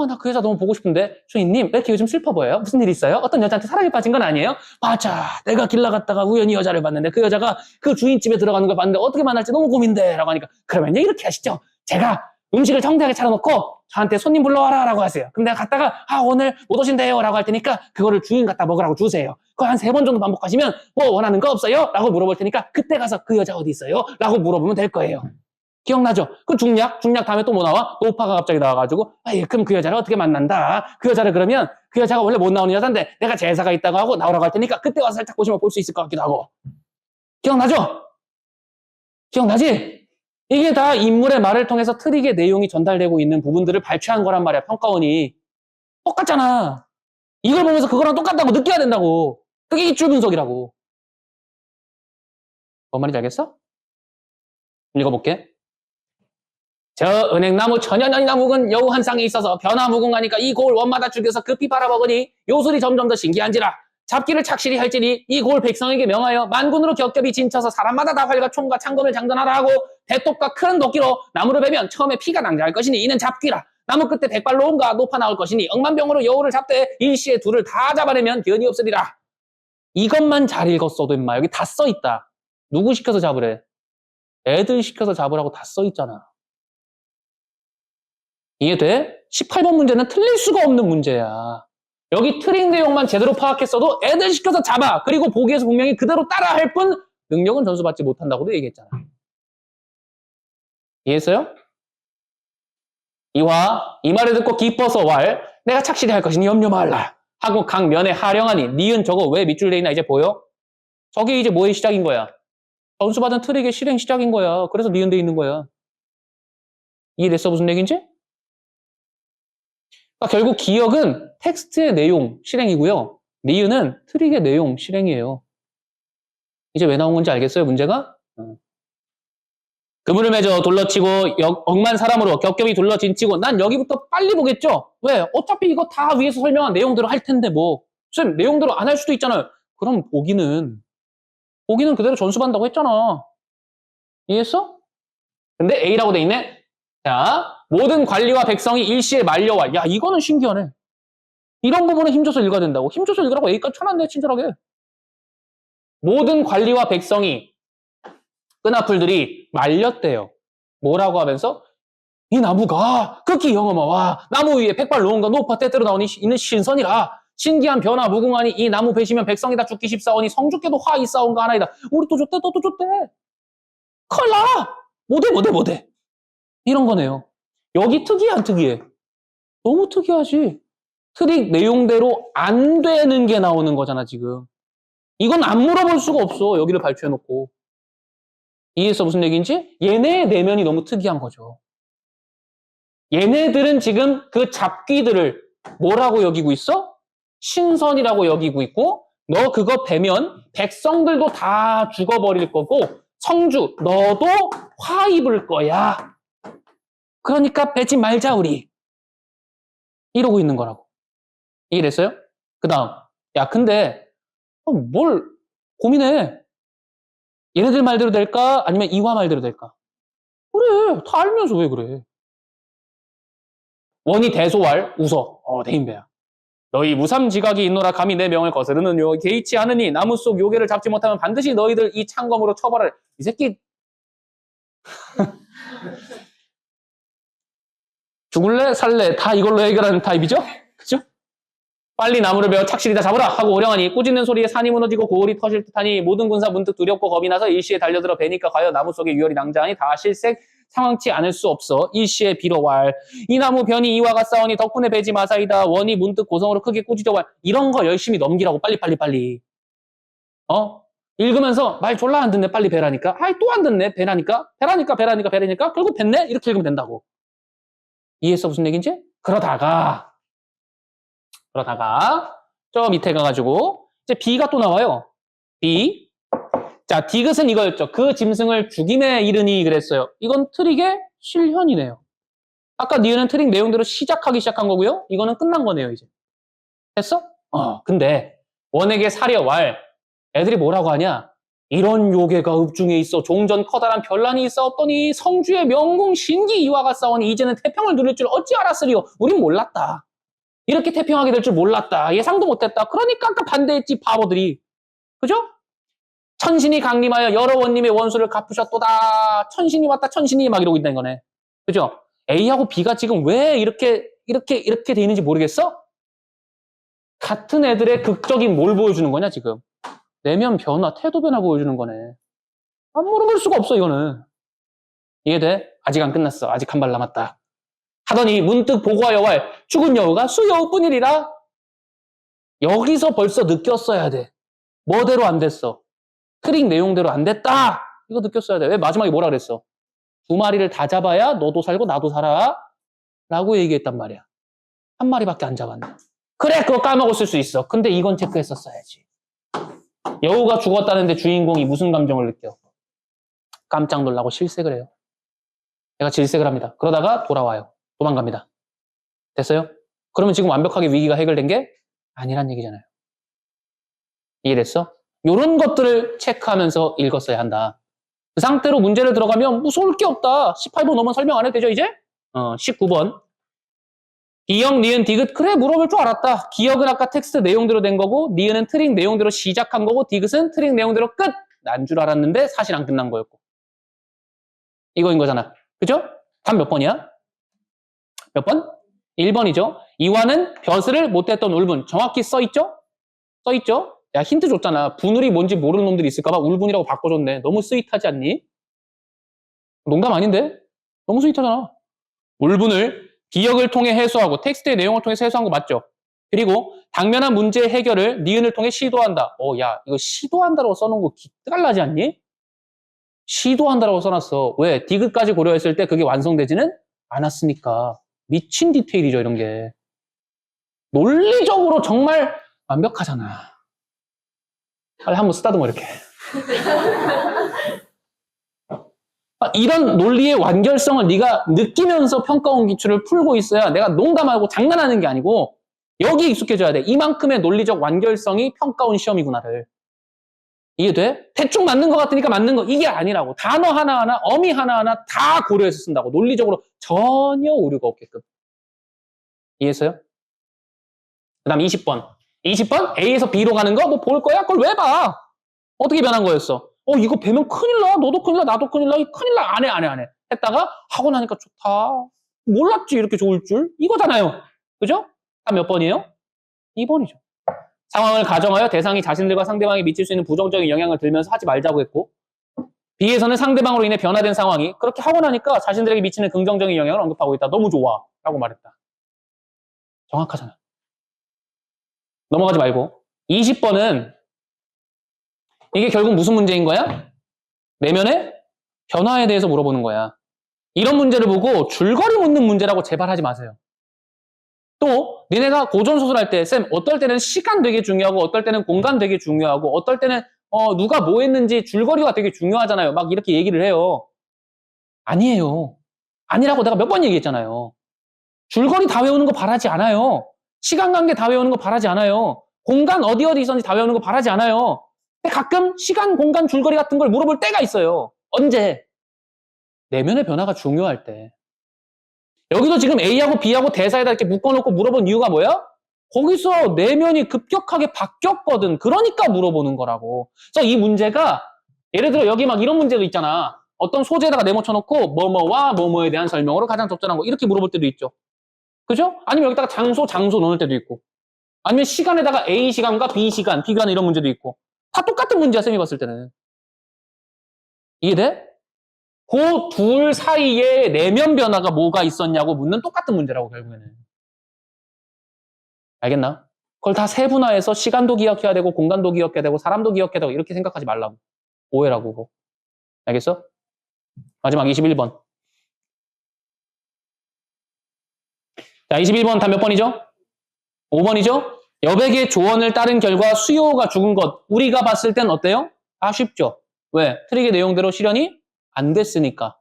나 그 여자 너무 보고 싶은데. 주인님, 왜 이렇게 요즘 슬퍼 보여요? 무슨 일 있어요? 어떤 여자한테 사랑에 빠진 건 아니에요? 맞아. 내가 길 나갔다가 우연히 여자를 봤는데 그 여자가 그 주인집에 들어가는 걸 봤는데 어떻게 만날지 너무 고민돼. 라고 하니까 그러면 이렇게 하시죠. 제가 음식을 정대하게 차려놓고 저한테 손님 불러와라 라고 하세요. 그럼 내가 갔다가 오늘 못 오신대요 라고 할 테니까 그거를 주인 갖다 먹으라고 주세요. 그거 한 3번 정도 반복하시면 뭐 원하는 거 없어요? 라고 물어볼 테니까 그때 가서 그 여자 어디 있어요? 라고 물어보면 될 거예요. 기억나죠? 그 중략 다음에 또 뭐 나와? 노파가 갑자기 나와가지고 그럼 그 여자를 어떻게 만난다? 그 여자를 그러면 그 여자가 원래 못 나오는 여자인데 내가 제사가 있다고 하고 나오라고 할 테니까 그때 와서 살짝 보시면 볼 수 있을 것 같기도 하고. 기억나죠? 기억나지? 이게 다 인물의 말을 통해서 트릭의 내용이 전달되고 있는 부분들을 발췌한 거란 말이야, 평가원이. 똑같잖아. 이걸 보면서 그거랑 똑같다고 느껴야 된다고. 그게 입줄 분석이라고. 뭔 말인지 알겠어? 읽어볼게. 저 은행나무 천연연이나 묵은 여우 한 쌍이 있어서 변화무궁하니까 이 고을 원마다 죽여서 급히 팔아먹으니 요술이 점점 더 신기한지라. 잡기를 착실히 할지니 이 고을 백성에게 명하여 만군으로 겹겹이 진쳐서 사람마다 다 활과 총과 창검을 장전하라 하고 대똑과 큰 도끼로 나무를 베면 처음에 피가 낭자할 것이니 이는 잡기라. 나무 끝에 백발로움과 노파 나올 것이니 억만병으로 여우를 잡되 일시에 둘을 다 잡아내면 변이 없으리라. 이것만 잘 읽었어도 임마 여기 다 써있다. 누구 시켜서 잡으래? 애들 시켜서 잡으라고 다 써있잖아. 이해돼? 18번 문제는 틀릴 수가 없는 문제야. 여기 트릭 내용만 제대로 파악했어도 애들 시켜서 잡아. 그리고 보기에서 분명히 그대로 따라할 뿐 능력은 전수받지 못한다고도 얘기했잖아. 이해했어요? 이화 이 말을 듣고 기뻐서 왈 내가 착실히 할 것이니 염려 말라 하고 강면에 하령하니 니은 저거 왜 밑줄 돼 있나 이제 보여? 저게 이제 뭐의 시작인 거야? 전수받은 트릭의 실행 시작인 거야. 그래서 니은 돼 있는 거야. 이해됐어? 무슨 얘기인지? 그러니까 결국 기억은 텍스트의 내용 실행이고요. 니은은 트릭의 내용 실행이에요. 이제 왜 나온 건지 알겠어요? 문제가? 그물을 맺어 둘러치고 억만 사람으로 겹겹이 둘러진치고 난 여기부터 빨리 보겠죠? 왜? 어차피 이거 다 위에서 설명한 내용대로 할 텐데 뭐. 쌤 내용대로 안 할 수도 있잖아요. 그럼 보기는 그대로 전수받는다고 했잖아. 이해했어? 근데 A라고 돼 있네. 자, 모든 관리와 백성이 일시에 말려와. 야, 이거는 신기하네. 이런 부분은 힘줘서 읽어야 된다고. 힘줘서 읽으라고 A까지 쳐놨네, 친절하게. 모든 관리와 백성이 끈아풀들이 말렸대요. 뭐라고 하면서? 이 나무가 극히 영험하와 나무 위에 백발로움과 노파 때때로 나오니 있는 신선이라 신기한 변화 무궁하니 이 나무 베시면 백성이 다 죽기 쉽사오니 성죽께도 화 있사온가 하나이다. 우리 또 줬대 또 줬대. 큰일 나. 못해. 이런 거네요. 여기 특이해 안 특이해? 너무 특이하지. 트릭 내용대로 안 되는 게 나오는 거잖아 지금. 이건 안 물어볼 수가 없어. 여기를 발표해놓고. 이해했어 무슨 얘기인지? 얘네의 내면이 너무 특이한 거죠. 얘네들은 지금 그 잡귀들을 뭐라고 여기고 있어? 신선이라고 여기고 있고 너 그거 베면 백성들도 다 죽어버릴 거고 성주 너도 화 입을 거야. 그러니까 베지 말자 우리. 이러고 있는 거라고. 이해됐어요? 그 다음 야, 근데 뭘 고민해? 얘네들 말대로 될까? 아니면 이화 말대로 될까? 그래, 다 알면서 왜 그래? 원이 대소왈 웃어. 대인배야. 너희 무삼지각이 있노라 감히 내 명을 거스르느뇨. 개의치 않으니 나무 속 요괴를 잡지 못하면 반드시 너희들 이 창검으로 처벌할. 이 새끼 죽을래 살래 다 이걸로 해결하는 타입이죠? 그죠? 빨리 나무를 베어 착실히 다 잡으라 하고 오령하니 꾸짖는 소리에 산이 무너지고 고을이 터질 듯하니 모든 군사 문득 두렵고 겁이 나서 일시에 달려들어 베니까 과연 나무 속에 유혈이 낭자하니 다 실색 상황치 않을 수 없어 일시에 빌어왈 이 나무 변이 이와가 싸우니 덕분에 베지 마사이다 원이 문득 고성으로 크게 꾸짖어왈 이런 거 열심히 넘기라고 빨리 읽으면서 말 졸라 안 듣네 빨리 베라니까 아이 또 안 듣네 베라니까 결국 뱉네 이렇게 읽으면 된다고 이해했어 무슨 얘기인지? 그러다가 저 밑에 가가지고 이제 B가 또 나와요. B. 자, 디귿은 이거였죠. 그 짐승을 죽임에 이르니 그랬어요. 이건 트릭의 실현이네요. 아까 니은은 트릭 내용대로 시작하기 시작한 거고요. 이거는 끝난 거네요, 이제. 됐어? 근데 원에게 사려왈 애들이 뭐라고 하냐? 이런 요괴가 읍중에 있어 종전 커다란 변란이 있어 없더니 성주의 명궁 신기 이화가 싸우니 이제는 태평을 누릴 줄 어찌 알았으리요? 우린 몰랐다. 이렇게 태평하게 될 줄 몰랐다. 예상도 못했다. 그러니까 아까 반대했지 바보들이. 그죠? 천신이 강림하여 여러 원님의 원수를 갚으셨도다. 천신이 왔다. 천신이 막 이러고 있다는 거네. 그죠? A하고 B가 지금 왜 이렇게 돼 있는지 모르겠어? 같은 애들의 극적인 뭘 보여주는 거냐 지금. 내면 변화, 태도 변화 보여주는 거네. 안 물어볼 수가 없어 이거는. 이해돼? 아직 안 끝났어. 아직 한 발 남았다. 하더니 문득 보고하여 왈 죽은 여우가 수여우뿐이리라. 여기서 벌써 느꼈어야 돼. 뭐대로 안 됐어? 트릭 내용대로 안 됐다. 이거 느꼈어야 돼. 왜 마지막에 뭐라 그랬어? 두 마리를 다 잡아야 너도 살고 나도 살아. 라고 얘기했단 말이야. 한 마리밖에 안 잡았네. 그래 그거 까먹었을 수 있어. 근데 이건 체크했었어야지. 여우가 죽었다는데 주인공이 무슨 감정을 느껴? 깜짝 놀라고 실색을 해요. 얘가 질색을 합니다. 그러다가 돌아와요. 도망갑니다. 됐어요? 그러면 지금 완벽하게 위기가 해결된 게 아니란 얘기잖아요. 이해됐어? 이런 것들을 체크하면서 읽었어야 한다. 그 상태로 문제를 들어가면 무서울 게 없다. 18번 넘으면 설명 안 해도 되죠 이제? 19번. 기역, 니은, 디귿. 그래 물어볼 줄 알았다. 기역은 아까 텍스트 내용대로 된 거고 니은은 트릭 내용대로 시작한 거고 디귿은 트릭 내용대로 끝! 난 줄 알았는데 사실 안 끝난 거였고. 이거인 거잖아. 그죠? 답 몇 번이야? 몇 번? 1번이죠. 이화는 벼슬을 못했던 울분. 정확히 써있죠? 써있죠? 야 힌트 줬잖아. 분울이 뭔지 모르는 놈들이 있을까봐 울분이라고 바꿔줬네. 너무 스윗하지 않니? 농담 아닌데? 너무 스윗하잖아. 울분을 기역을 통해 해소하고 텍스트의 내용을 통해서 해소한 거 맞죠? 그리고 당면한 문제 해결을 니은을 통해 시도한다. 야 이거 시도한다라고 써놓은 거 기특할나지 않니? 시도한다라고 써놨어. 왜? 디귿까지 고려했을 때 그게 완성되지는 않았으니까. 미친 디테일이죠 이런 게. 논리적으로 정말 완벽하잖아. 빨리 한번 쓰다듬어 이렇게. 이런 논리의 완결성을 네가 느끼면서 평가원 기출을 풀고 있어야 내가 농담하고 장난하는 게 아니고 여기에 익숙해져야 돼. 이만큼의 논리적 완결성이 평가원 시험이구나를. 이해돼? 대충 맞는 것 같으니까 맞는 거 이게 아니라고. 단어 하나하나 어미 하나하나 다 고려해서 쓴다고. 논리적으로 전혀 오류가 없게끔. 이해했어요? 그 다음 20번. 20번? A에서 B로 가는 거? 뭐 볼 거야? 그걸 왜 봐? 어떻게 변한 거였어? 이거 배면 큰일 나. 너도 큰일 나. 나도 큰일 나. 큰일 나. 안 해. 했다가 하고 나니까 좋다. 몰랐지. 이렇게 좋을 줄. 이거잖아요. 그죠? 다 몇 번이에요? 2번이죠. 상황을 가정하여 대상이 자신들과 상대방이 미칠 수 있는 부정적인 영향을 들면서 하지 말자고 했고 B에서는 상대방으로 인해 변화된 상황이 그렇게 하고 나니까 자신들에게 미치는 긍정적인 영향을 언급하고 있다. 너무 좋아. 라고 말했다. 정확하잖아. 넘어가지 말고 20번은 이게 결국 무슨 문제인 거야? 내면의 변화에 대해서 물어보는 거야. 이런 문제를 보고 줄거리 묻는 문제라고 제발 하지 마세요. 또 니네가 고전소설할 때 쌤 어떨 때는 시간 되게 중요하고 어떨 때는 공간 되게 중요하고 어떨 때는 누가 뭐 했는지 줄거리가 되게 중요하잖아요. 막 이렇게 얘기를 해요. 아니에요. 아니라고 내가 몇 번 얘기했잖아요. 줄거리 다 외우는 거 바라지 않아요. 시간 관계 다 외우는 거 바라지 않아요. 공간 어디 있었는지 다 외우는 거 바라지 않아요. 근데 가끔 시간, 공간, 줄거리 같은 걸 물어볼 때가 있어요. 언제? 내면의 변화가 중요할 때. 여기도 지금 A하고 B하고 대사에다 이렇게 묶어놓고 물어본 이유가 뭐야? 거기서 내면이 급격하게 바뀌었거든. 그러니까 물어보는 거라고. 그래서 이 문제가 예를 들어 여기 막 이런 문제도 있잖아. 어떤 소재에다가 네모쳐놓고 뭐뭐와 뭐뭐에 대한 설명으로 가장 적절한 거 이렇게 물어볼 때도 있죠. 그죠? 아니면 여기다가 장소 넣을 때도 있고. 아니면 시간에다가 A 시간과 B 시간 비교하는 이런 문제도 있고. 다 똑같은 문제야, 쌤이 봤을 때는. 이해돼? 그 둘 사이에 내면 변화가 뭐가 있었냐고 묻는 똑같은 문제라고, 결국에는. 알겠나? 그걸 다 세분화해서 시간도 기억해야 되고, 공간도 기억해야 되고, 사람도 기억해야 되고, 이렇게 생각하지 말라고. 오해라고, 그거. 알겠어? 마지막 21번. 자, 21번 다 몇 번이죠? 5번이죠? 여백의 조언을 따른 결과 수요가 죽은 것. 우리가 봤을 땐 어때요? 아쉽죠? 왜? 트릭의 내용대로 실현이 안 됐으니까.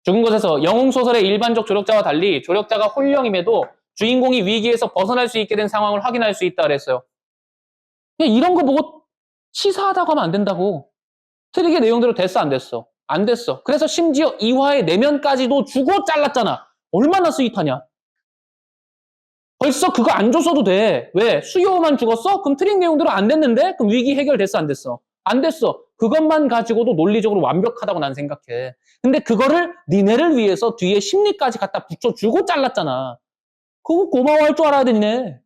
죽은 것에서 영웅소설의 일반적 조력자와 달리 조력자가 홀령임에도 주인공이 위기에서 벗어날 수 있게 된 상황을 확인할 수 있다 그랬어요. 그냥 이런 거 보고 치사하다고 하면 안 된다고. 트릭의 내용대로 됐어, 안 됐어? 안 됐어. 그래서 심지어 이화의 내면까지도 주고 잘랐잖아. 얼마나 스윗하냐. 벌써 그거 안 줬어도 돼. 왜? 수요만 죽었어? 그럼 트릭 내용대로 안 됐는데? 그럼 위기 해결됐어, 안 됐어? 안 됐어. 그것만 가지고도 논리적으로 완벽하다고 난 생각해. 근데 그거를 니네를 위해서 뒤에 심리까지 갖다 붙여주고 잘랐잖아. 그거 고마워할 줄 알아야 돼, 니네.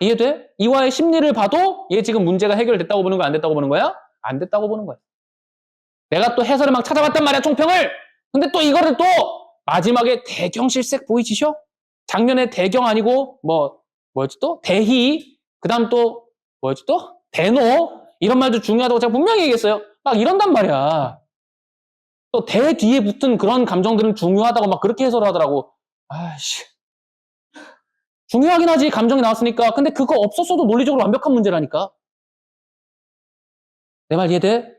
이해돼? 이화의 심리를 봐도 얘 지금 문제가 해결됐다고 보는 거야, 안 됐다고 보는 거야? 안 됐다고 보는 거야. 내가 또 해설을 막 찾아봤단 말이야, 총평을. 근데 또 이거를 또 마지막에 대경실색 보이시죠? 작년에 대경 아니고 뭐였지 또? 대희, 그 다음 또 뭐였지 또? 대노, 이런 말도 중요하다고 제가 분명히 얘기했어요. 막 이런단 말이야. 또 대 뒤에 붙은 그런 감정들은 중요하다고 막 그렇게 해석을 하더라고. 아이씨. 중요하긴 하지, 감정이 나왔으니까. 근데 그거 없었어도 논리적으로 완벽한 문제라니까. 내 말 이해돼?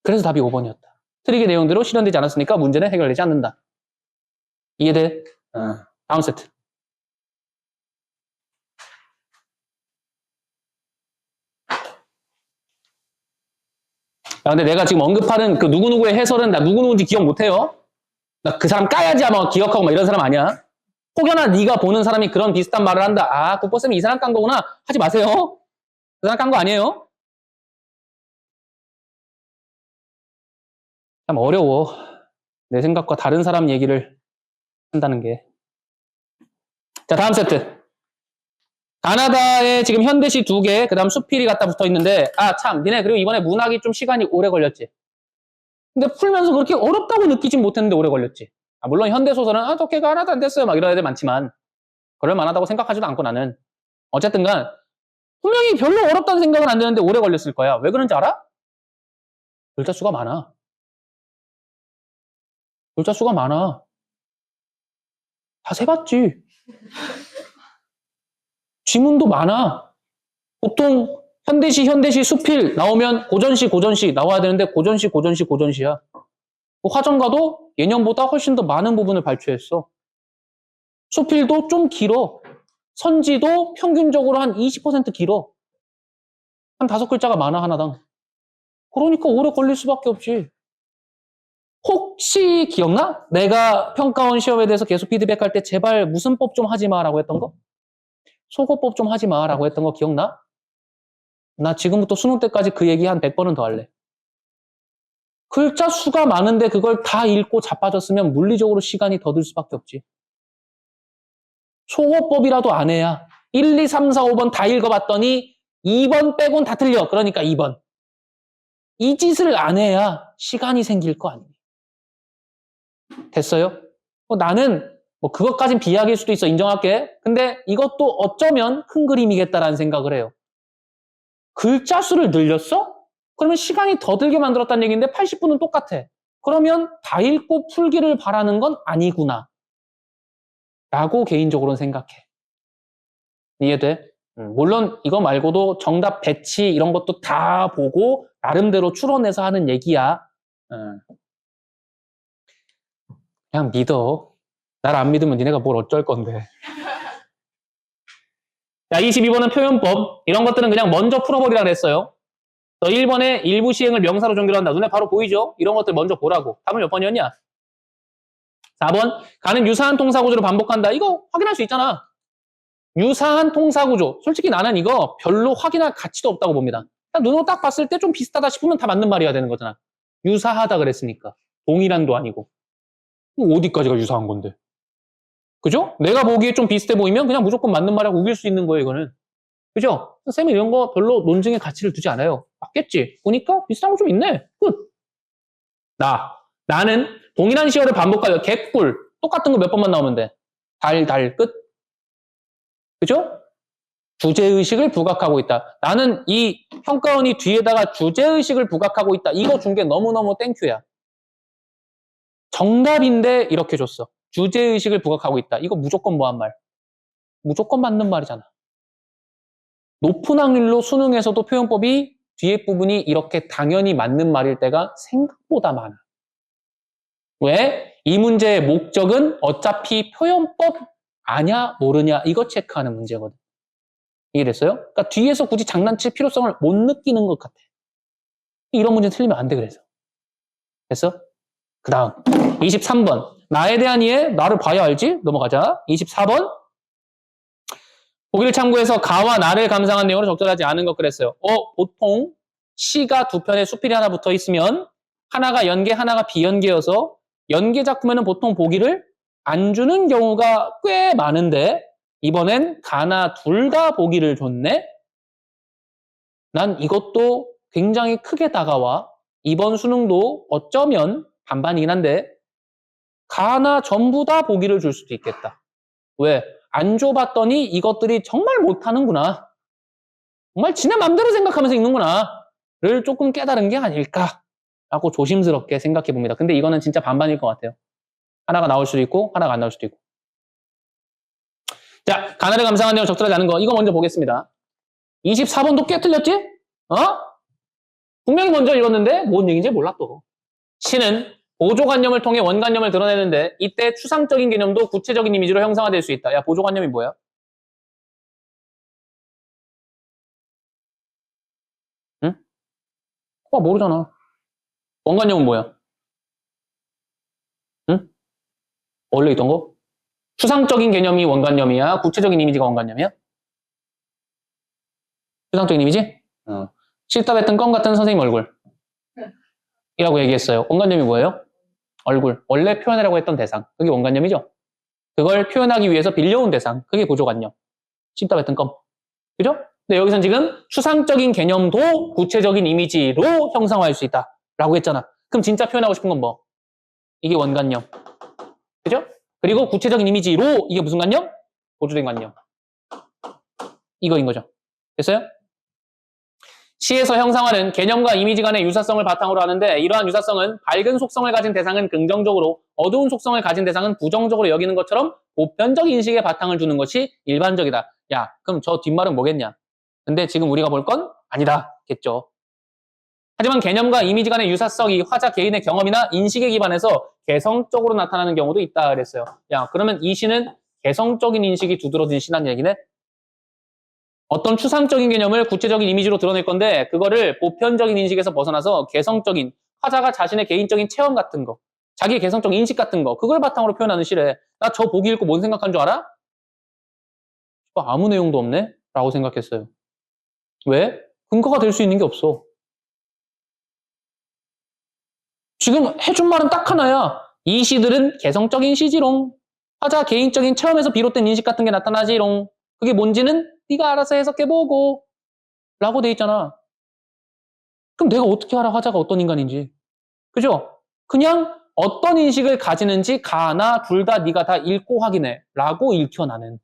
그래서 답이 5번이었다. 트릭의 내용대로 실현되지 않았으니까 문제는 해결되지 않는다. 이해돼? 다음 세트. 야, 근데 내가 지금 언급하는 그 누구누구의 해설은 나 누구누구인지 기억 못해요. 나 그 사람 까야지 아마 기억하고 막 이런 사람 아니야. 혹여나 네가 보는 사람이 그런 비슷한 말을 한다. 아, 국보쌤이 이 사람 깐 거구나. 하지 마세요. 그 사람 깐 거 아니에요. 참 어려워. 내 생각과 다른 사람 얘기를 한다는 게. 자, 다음 세트. 가나다에 지금 현대시 2개, 그 다음 수필이 갖다 붙어 있는데, 아, 참, 니네, 그리고 이번에 문학이 좀 시간이 오래 걸렸지. 근데 풀면서 그렇게 어렵다고 느끼진 못했는데 오래 걸렸지. 아, 물론 현대소설은, 아, 독해가 하나도 안 됐어요. 막 이런 애들 많지만, 그럴 만하다고 생각하지도 않고 나는. 어쨌든 간, 분명히 별로 어렵다는 생각은 안 드는데 오래 걸렸을 거야. 왜 그런지 알아? 글자 수가 많아. 글자 수가 많아. 다 세봤지. 지문도 많아. 보통 현대시, 수필 나오면 고전시 나와야 되는데 고전시야. 화정가도 예년보다 훨씬 더 많은 부분을 발췌했어. 수필도 좀 길어. 선지도 평균적으로 한 20% 길어. 한 5글자가 많아, 하나당. 그러니까 오래 걸릴 수밖에 없지. 혹시 기억나? 내가 평가원 시험에 대해서 계속 피드백할 때 제발 무슨 법 좀 하지 마라고 했던 거? 속어법 좀 하지 마라고 했던 거 기억나? 나 지금부터 수능 때까지 그 얘기 한 100번은 더 할래. 글자 수가 많은데 그걸 다 읽고 자빠졌으면 물리적으로 시간이 더 들 수밖에 없지. 속어법이라도 안 해야 1, 2, 3, 4, 5번 다 읽어봤더니 2번 빼곤 다 틀려. 그러니까 2번. 이 짓을 안 해야 시간이 생길 거 아니에요. 됐어요? 나는 그것까진 비약일 수도 있어. 인정할게. 근데 이것도 어쩌면 큰 그림이겠다라는 생각을 해요. 글자 수를 늘렸어? 그러면 시간이 더 들게 만들었다는 얘기인데 80분은 똑같아. 그러면 다 읽고 풀기를 바라는 건 아니구나. 라고 개인적으로는 생각해. 이해돼? 물론 이거 말고도 정답 배치 이런 것도 다 보고 나름대로 추론해서 하는 얘기야. 그냥 믿어. 날 안 믿으면 니네가 뭘 어쩔 건데. 자, 22번은 표현법. 이런 것들은 그냥 먼저 풀어버리라 그랬어요. 1번에 일부 시행을 명사로 종결한다. 눈에 바로 보이죠? 이런 것들 먼저 보라고. 답은 몇 번이었냐? 4번. 가는 유사한 동사구조를 반복한다. 이거 확인할 수 있잖아. 유사한 동사구조. 솔직히 나는 이거 별로 확인할 가치도 없다고 봅니다. 눈으로 딱 봤을 때 좀 비슷하다 싶으면 다 맞는 말이어야 되는 거잖아. 유사하다 그랬으니까. 동일한도 아니고. 어디까지가 유사한 건데. 그죠? 내가 보기에 좀 비슷해 보이면 그냥 무조건 맞는 말이라고 우길 수 있는 거예요, 이거는. 그죠? 쌤은 이런 거 별로 논증의 가치를 두지 않아요. 맞겠지? 보니까 비슷한 거 좀 있네. 끝. 나는 동일한 시어를 반복하여 개꿀. 똑같은 거 몇 번만 나오면 돼. 달, 끝. 그죠? 주제의식을 부각하고 있다. 나는 이 평가원이 뒤에다가 주제의식을 부각하고 있다. 이거 준 게 너무너무 땡큐야. 정답인데 이렇게 줬어. 주제의식을 부각하고 있다. 이거 무조건 뭐한 말. 무조건 맞는 말이잖아. 높은 확률로 수능에서도 표현법이 뒤에 부분이 이렇게 당연히 맞는 말일 때가 생각보다 많아. 왜? 이 문제의 목적은 어차피 표현법 아냐 모르냐 이거 체크하는 문제거든. 이해됐어요? 그러니까 뒤에서 굳이 장난칠 필요성을 못 느끼는 것 같아. 이런 문제 틀리면 안 돼 그래서. 됐어? 그 다음 23번 나에 대한 이해 나를 봐야 알지? 넘어가자. 24번 보기를 참고해서 가와 나를 감상한 내용으로 적절하지 않은 것 그랬어요. 보통 시가 두 편에 수필이 하나 붙어 있으면 하나가 연계 하나가 비연계여서 연계 작품에는 보통 보기를 안 주는 경우가 꽤 많은데 이번엔 가나 둘 다 보기를 줬네? 난 이것도 굉장히 크게 다가와. 이번 수능도 어쩌면 반반이긴 한데 가나 전부 다 보기를 줄 수도 있겠다. 왜? 안 줘봤더니 이것들이 정말 못하는구나. 정말 지네 맘대로 생각하면서 읽는구나. 를 조금 깨달은 게 아닐까. 라고 조심스럽게 생각해 봅니다. 근데 이거는 진짜 반반일 것 같아요. 하나가 나올 수도 있고 하나가 안 나올 수도 있고. 자, 가나를 감상한 내용 적절하지 않은 거 이거 먼저 보겠습니다. 24번도 꽤 틀렸지? 분명히 먼저 읽었는데 뭔 얘기인지 몰라 또. 시는 보조관념을 통해 원관념을 드러내는데 이때 추상적인 개념도 구체적인 이미지로 형상화될 수 있다. 야, 보조관념이 뭐야? 응? 모르잖아. 원관념은 뭐야? 응? 원래 있던 거? 추상적인 개념이 원관념이야? 구체적인 이미지가 원관념이야? 추상적인 이미지? 싫다 했던 껌 같은 선생님 얼굴. 이라고 얘기했어요. 원관념이 뭐예요? 얼굴. 원래 표현하려고 했던 대상. 그게 원관념이죠? 그걸 표현하기 위해서 빌려온 대상. 그게 보조관념. 싫다 했던 껌. 그죠? 근데 여기선 지금 추상적인 개념도 구체적인 이미지로 형상화할 수 있다. 라고 했잖아. 그럼 진짜 표현하고 싶은 건 뭐? 이게 원관념. 그죠? 그리고 구체적인 이미지로 이게 무슨 관념? 보조된 관념. 이거인 거죠. 됐어요? 시에서 형상화는 개념과 이미지 간의 유사성을 바탕으로 하는데 이러한 유사성은 밝은 속성을 가진 대상은 긍정적으로 어두운 속성을 가진 대상은 부정적으로 여기는 것처럼 보편적 인식에 바탕을 두는 것이 일반적이다. 야, 그럼 저 뒷말은 뭐겠냐? 근데 지금 우리가 볼 건 아니다. 겠죠. 하지만 개념과 이미지 간의 유사성이 화자 개인의 경험이나 인식에 기반해서 개성적으로 나타나는 경우도 있다 그랬어요. 야, 그러면 이 시는 개성적인 인식이 두드러진 시란 얘기네? 어떤 추상적인 개념을 구체적인 이미지로 드러낼 건데 그거를 보편적인 인식에서 벗어나서 개성적인 화자가 자신의 개인적인 체험 같은 거 자기의 개성적 인식 같은 거 그걸 바탕으로 표현하는 시래. 나 저 보기 읽고 뭔 생각한 줄 알아? 아무 내용도 없네? 라고 생각했어요. 왜? 근거가 될 수 있는 게 없어. 지금 해준 말은 딱 하나야. 이 시들은 개성적인 시지롱. 화자 개인적인 체험에서 비롯된 인식 같은 게 나타나지롱. 그게 뭔지는 네가 알아서 해석해보고 라고 돼 있잖아. 그럼 내가 어떻게 알아 화자가 어떤 인간인지. 그죠? 그냥 어떤 인식을 가지는지 가나 둘 다 네가 다 읽고 확인해 라고 읽혀 나는.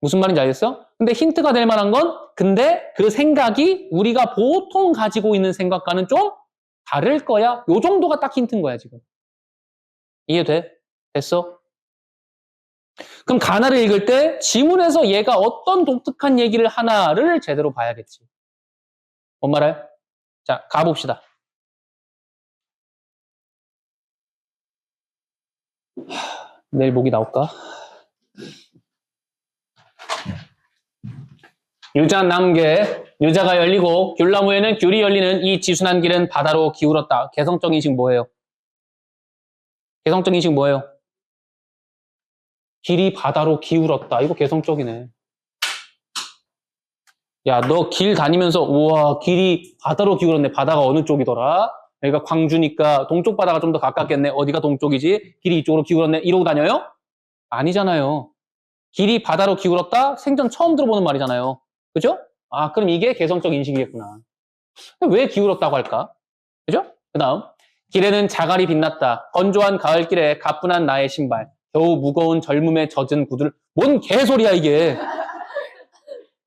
무슨 말인지 알겠어? 근데 힌트가 될 만한 건 근데 그 생각이 우리가 보통 가지고 있는 생각과는 좀 다를 거야. 요 정도가 딱 힌트인 거야 지금. 이해돼? 됐어? 그럼 가나를 읽을 때 지문에서 얘가 어떤 독특한 얘기를 하나를 제대로 봐야겠지. 뭔 말해? 자, 가봅시다. 내일 목이 나올까? 유자 남계, 유자가 열리고 귤나무에는 귤이 열리는 이 지순한 길은 바다로 기울었다. 개성적 인식 뭐예요? 개성적 인식 뭐예요? 길이 바다로 기울었다. 이거 개성적이네. 야, 너 길 다니면서 우와 길이 바다로 기울었네. 바다가 어느 쪽이더라? 여기가 광주니까 동쪽 바다가 좀 더 가깝겠네. 어디가 동쪽이지? 길이 이쪽으로 기울었네. 이러고 다녀요? 아니잖아요. 길이 바다로 기울었다? 생전 처음 들어보는 말이잖아요. 그죠? 아, 그럼 이게 개성적 인식이겠구나. 왜 기울었다고 할까? 그죠? 그 다음. 길에는 자갈이 빛났다. 건조한 가을길에 가뿐한 나의 신발. 겨우 무거운 젊음에 젖은 구두를. 뭔 개소리야, 이게.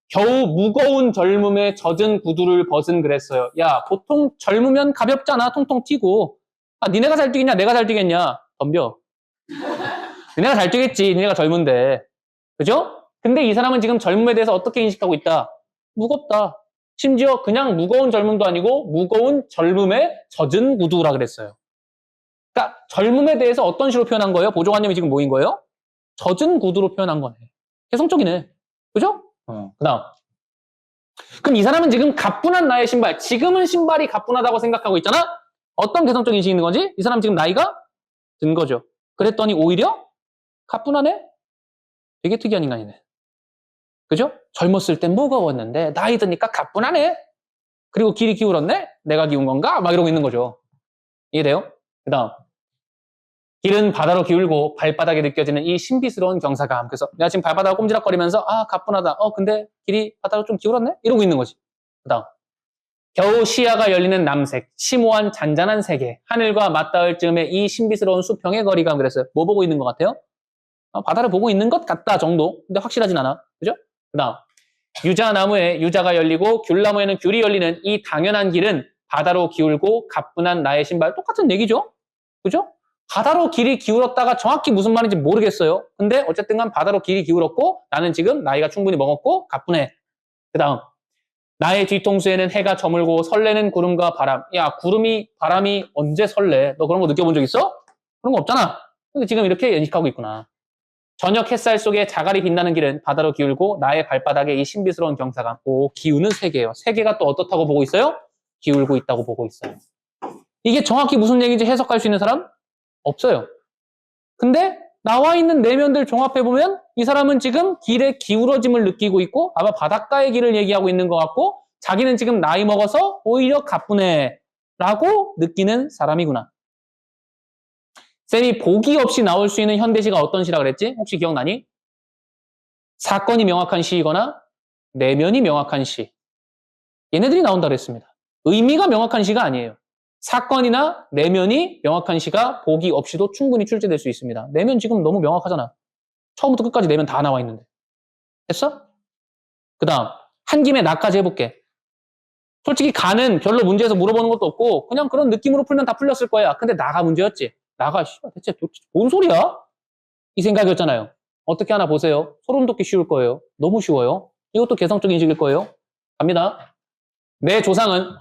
겨우 무거운 젊음에 젖은 구두를 벗은 그랬어요. 야, 보통 젊으면 가볍잖아. 통통 튀고. 아, 니네가 잘 뛰겠냐? 내가 잘 뛰겠냐? 덤벼. 니네가 잘 뛰겠지. 니네가 젊은데. 그죠? 근데 이 사람은 지금 젊음에 대해서 어떻게 인식하고 있다? 무겁다. 심지어 그냥 무거운 젊음도 아니고 무거운 젊음에 젖은 구두라 그랬어요. 그러니까 젊음에 대해서 어떤 식으로 표현한 거예요? 보조관념이 지금 뭐인 거예요? 젖은 구두로 표현한 거네. 개성적이네. 그죠? 그 다음. 그럼 이 사람은 지금 가뿐한 나의 신발, 지금은 신발이 가뿐하다고 생각하고 있잖아? 어떤 개성적인 인식이 있는 거지? 이 사람 지금 나이가 든 거죠. 그랬더니 오히려 가뿐하네? 되게 특이한 인간이네. 그죠? 젊었을 땐 무거웠는데 나이 드니까 가뿐하네? 그리고 길이 기울었네? 내가 기운 건가? 막 이러고 있는 거죠. 이해돼요? 그 다음. 길은 바다로 기울고 발바닥에 느껴지는 이 신비스러운 경사감. 그래서 내가 지금 발바닥을 꼼지락거리면서 아 가뿐하다. 근데 길이 바다로 좀 기울었네? 이러고 있는 거지. 그 다음. 겨우 시야가 열리는 남색, 심오한 잔잔한 세계, 하늘과 맞닿을 즈음에 이 신비스러운 수평의 거리감. 그랬어요. 뭐 보고 있는 것 같아요? 바다를 보고 있는 것 같다 정도. 근데 확실하진 않아. 그죠? 그 다음. 유자나무에 유자가 열리고 귤나무에는 귤이 열리는 이 당연한 길은 바다로 기울고 가뿐한 나의 신발. 똑같은 얘기죠? 그죠? 바다로 길이 기울었다가 정확히 무슨 말인지 모르겠어요. 근데 어쨌든 간 바다로 길이 기울었고 나는 지금 나이가 충분히 먹었고 가뿐해. 그 다음. 나의 뒤통수에는 해가 저물고 설레는 구름과 바람. 야, 구름이 바람이 언제 설레? 너 그런 거 느껴본 적 있어? 그런 거 없잖아. 근데 지금 이렇게 인식하고 있구나. 저녁 햇살 속에 자갈이 빛나는 길은 바다로 기울고 나의 발바닥에 이 신비스러운 경사감. 오, 기우는 세계예요. 세계가 또 어떻다고 보고 있어요? 기울고 있다고 보고 있어요. 이게 정확히 무슨 얘기인지 해석할 수 있는 사람? 없어요. 근데 나와 있는 내면들 종합해보면 이 사람은 지금 길의 기울어짐을 느끼고 있고 아마 바닷가의 길을 얘기하고 있는 것 같고 자기는 지금 나이 먹어서 오히려 가뿐해 라고 느끼는 사람이구나. 쌤이 보기 없이 나올 수 있는 현대시가 어떤 시라 그랬지? 혹시 기억나니? 사건이 명확한 시이거나 내면이 명확한 시. 얘네들이 나온다 그랬습니다. 의미가 명확한 시가 아니에요. 사건이나 내면이 명확한 시가 보기 없이도 충분히 출제될 수 있습니다. 내면 지금 너무 명확하잖아. 처음부터 끝까지 내면 다 나와 있는데. 됐어? 그 다음 한 김에 나까지 해볼게. 솔직히 가는 별로 문제에서 물어보는 것도 없고 그냥 그런 느낌으로 풀면 다 풀렸을 거야. 근데 나가 문제였지. 나가 대체 뭔 소리야? 이 생각이었잖아요. 어떻게 하나 보세요. 소름 돋기 쉬울 거예요. 너무 쉬워요. 이것도 개성적 인식일 거예요. 갑니다. 내 조상은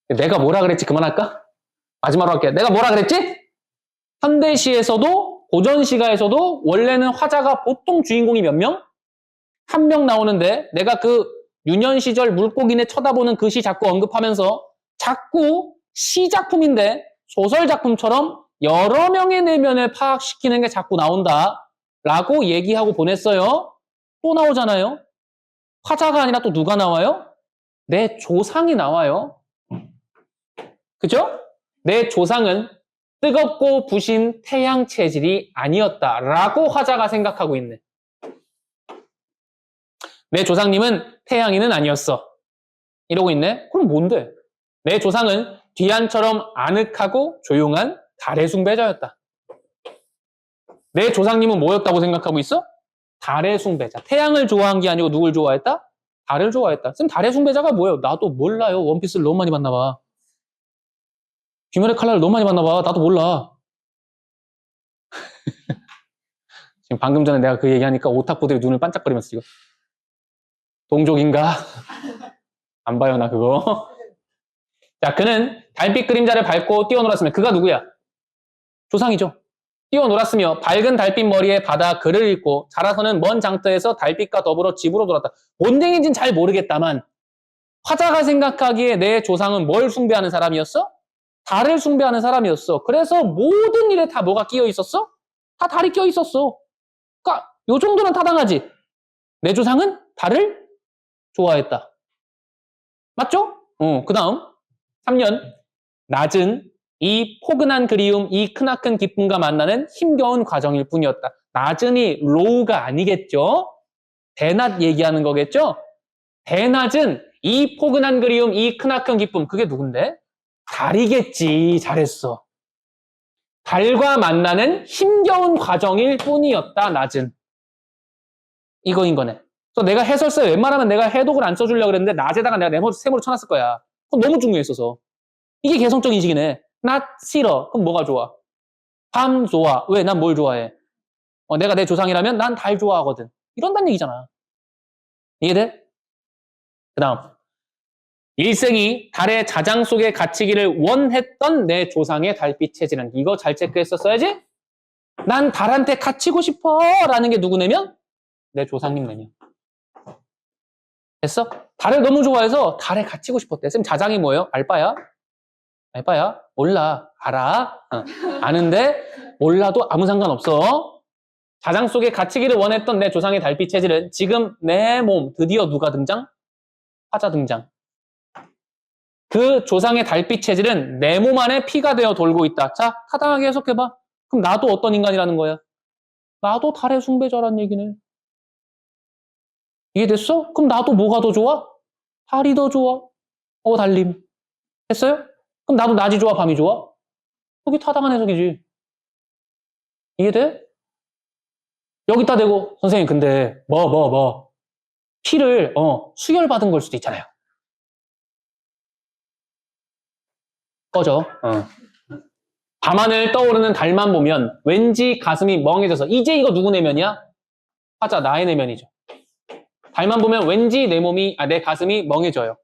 내가 뭐라 그랬지? 그만할까? 마지막으로 할게. 내가 뭐라 그랬지? 현대시에서도 고전시가에서도 원래는 화자가 보통 주인공이 몇 명? 한 명 나오는데 내가 그 유년 시절 물고기네 쳐다보는 그 시 자꾸 언급하면서 자꾸 시작품인데 소설작품처럼 여러 명의 내면을 파악시키는 게 자꾸 나온다 라고 얘기하고 보냈어요. 또 나오잖아요. 화자가 아니라 또 누가 나와요? 내 조상이 나와요. 그죠? 내 조상은 뜨겁고 부신 태양 체질이 아니었다라고 화자가 생각하고 있네. 내 조상님은 태양인은 아니었어. 이러고 있네. 그럼 뭔데? 내 조상은 뒤안처럼 아늑하고 조용한 달의 숭배자였다. 내 조상님은 뭐였다고 생각하고 있어? 달의 숭배자. 태양을 좋아한 게 아니고 누굴 좋아했다? 달을 좋아했다. 쌤 달의 숭배자가 뭐예요? 나도 몰라요. 원피스를 너무 많이 봤나 봐. 귀멸의 칼날을 너무 많이 봤나 봐. 나도 몰라. 지금 방금 전에 내가 그 얘기하니까 오타쿠들이 눈을 반짝거리면서 지금 동족인가? 안 봐요 나 그거. 자, 그는 달빛 그림자를 밟고 뛰어놀았으면 그가 누구야? 조상이죠. 뛰어놀았으며 밝은 달빛 머리에 바다 글을 읽고 자라서는 먼 장터에서 달빛과 더불어 집으로 돌았다. 뭔 얘기인지는 잘 모르겠다만 화자가 생각하기에 내 조상은 뭘 숭배하는 사람이었어? 달을 숭배하는 사람이었어. 그래서 모든 일에 다 뭐가 끼어 있었어? 다 달이 끼어 있었어. 그러니까 요 정도는 타당하지. 내 조상은 달을 좋아했다. 맞죠? 그 다음 3년 낮은 이 포근한 그리움, 이 크나큰 기쁨과 만나는 힘겨운 과정일 뿐이었다. 낮은이 로우가 아니겠죠? 대낮 얘기하는 거겠죠? 대낮은 이 포근한 그리움, 이 크나큰 기쁨, 그게 누군데? 달이겠지. 잘했어. 달과 만나는 힘겨운 과정일 뿐이었다. 낮은. 이거인 거네. 그래서 내가 해설서에 웬만하면 내가 해독을 안 써주려고 그랬는데 낮에다가 내가 세모로 쳐놨을 거야. 그건 너무 중요했어서. 이게 개성적 인식이네. 낮 싫어. 그럼 뭐가 좋아? 밤 좋아. 왜? 난 뭘 좋아해? 내가 내 조상이라면 난 달 좋아하거든. 이런다는 얘기잖아. 이해돼? 그 다음. 일생이 달의 자장 속에 갇히기를 원했던 내 조상의 달빛 체질은. 이거 잘 체크했었어야지? 난 달한테 갇히고 싶어 라는 게 누구냐면 내 조상님 내면. 됐어? 달을 너무 좋아해서 달에 갇히고 싶었대. 쌤 자장이 뭐예요? 알바야? 알바야? 몰라. 알아. 아는데 몰라도 아무 상관없어. 자장 속에 갇히기를 원했던 내 조상의 달빛 체질은 지금 내 몸, 드디어 누가 등장? 화자 등장. 그 조상의 달빛 체질은 내 몸 안에 피가 되어 돌고 있다. 자, 타당하게 해석해봐. 그럼 나도 어떤 인간이라는 거야? 나도 달의 숭배자란 얘기네. 이해됐어? 그럼 나도 뭐가 더 좋아? 달이 더 좋아. 달림. 됐어요? 그럼 나도 낮이 좋아, 밤이 좋아? 그게 타당한 해석이지. 이해돼? 여기다 대고 선생님 근데 피를 수혈받은 걸 수도 있잖아요. 꺼져. 밤하늘 떠오르는 달만 보면 왠지 가슴이 멍해져서 이제 이거 누구 내면이야? 화자 나의 내면이죠. 달만 보면 왠지 내 가슴이 멍해져요.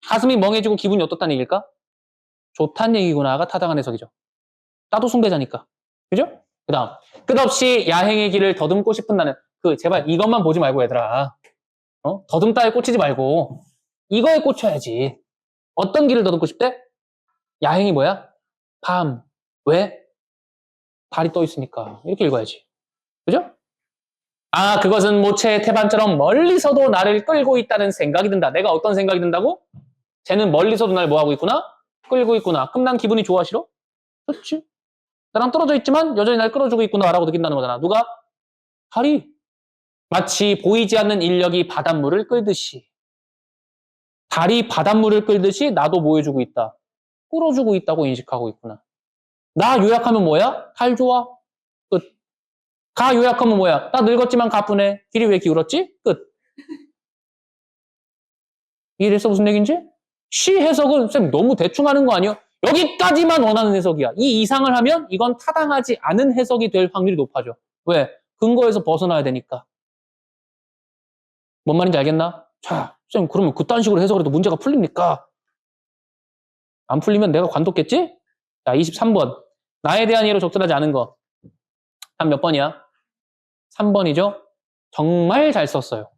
가슴이 멍해지고 기분이 어떻다는 얘기일까? 좋다는 얘기구나가 타당한 해석이죠. 나도 숭배자니까. 그죠? 그 다음 끝없이 야행의 길을 더듬고 싶은 나는 제발 이것만 보지 말고 얘들아. 더듬다에 꽂히지 말고 이거에 꽂혀야지. 어떤 길을 더듬고 싶대? 야행이 뭐야? 밤. 왜? 달이 떠 있으니까. 이렇게 읽어야지. 그죠? 그것은 모체의 태반처럼 멀리서도 나를 끌고 있다는 생각이 든다. 내가 어떤 생각이 든다고? 쟤는 멀리서도 날 뭐하고 있구나? 끌고 있구나. 그럼 난 기분이 좋아, 싫어? 그렇지. 나랑 떨어져 있지만 여전히 날 끌어주고 있구나 라고 느낀다는 거잖아. 누가? 달이. 마치 보이지 않는 인력이 바닷물을 끌듯이. 달이 바닷물을 끌듯이 나도 뭐 해주고 있다. 끌어주고 있다고 인식하고 있구나. 나 요약하면 뭐야? 달 좋아. 끝. 가 요약하면 뭐야? 나 늙었지만 가뿐해. 길이 왜 기울었지? 끝. 이해됐어? 무슨 얘기인지? 시 해석은 쌤 너무 대충 하는 거 아니야? 여기까지만 원하는 해석이야. 이 이상을 하면 이건 타당하지 않은 해석이 될 확률이 높아져. 왜? 근거에서 벗어나야 되니까. 뭔 말인지 알겠나? 자, 쌤 그러면 그딴 식으로 해석을 해도 문제가 풀립니까? 안 풀리면 내가 관뒀겠지? 자, 23번. 나에 대한 이해로 적절하지 않은 거. 한 몇 번이야? 3번이죠? 정말 잘 썼어요.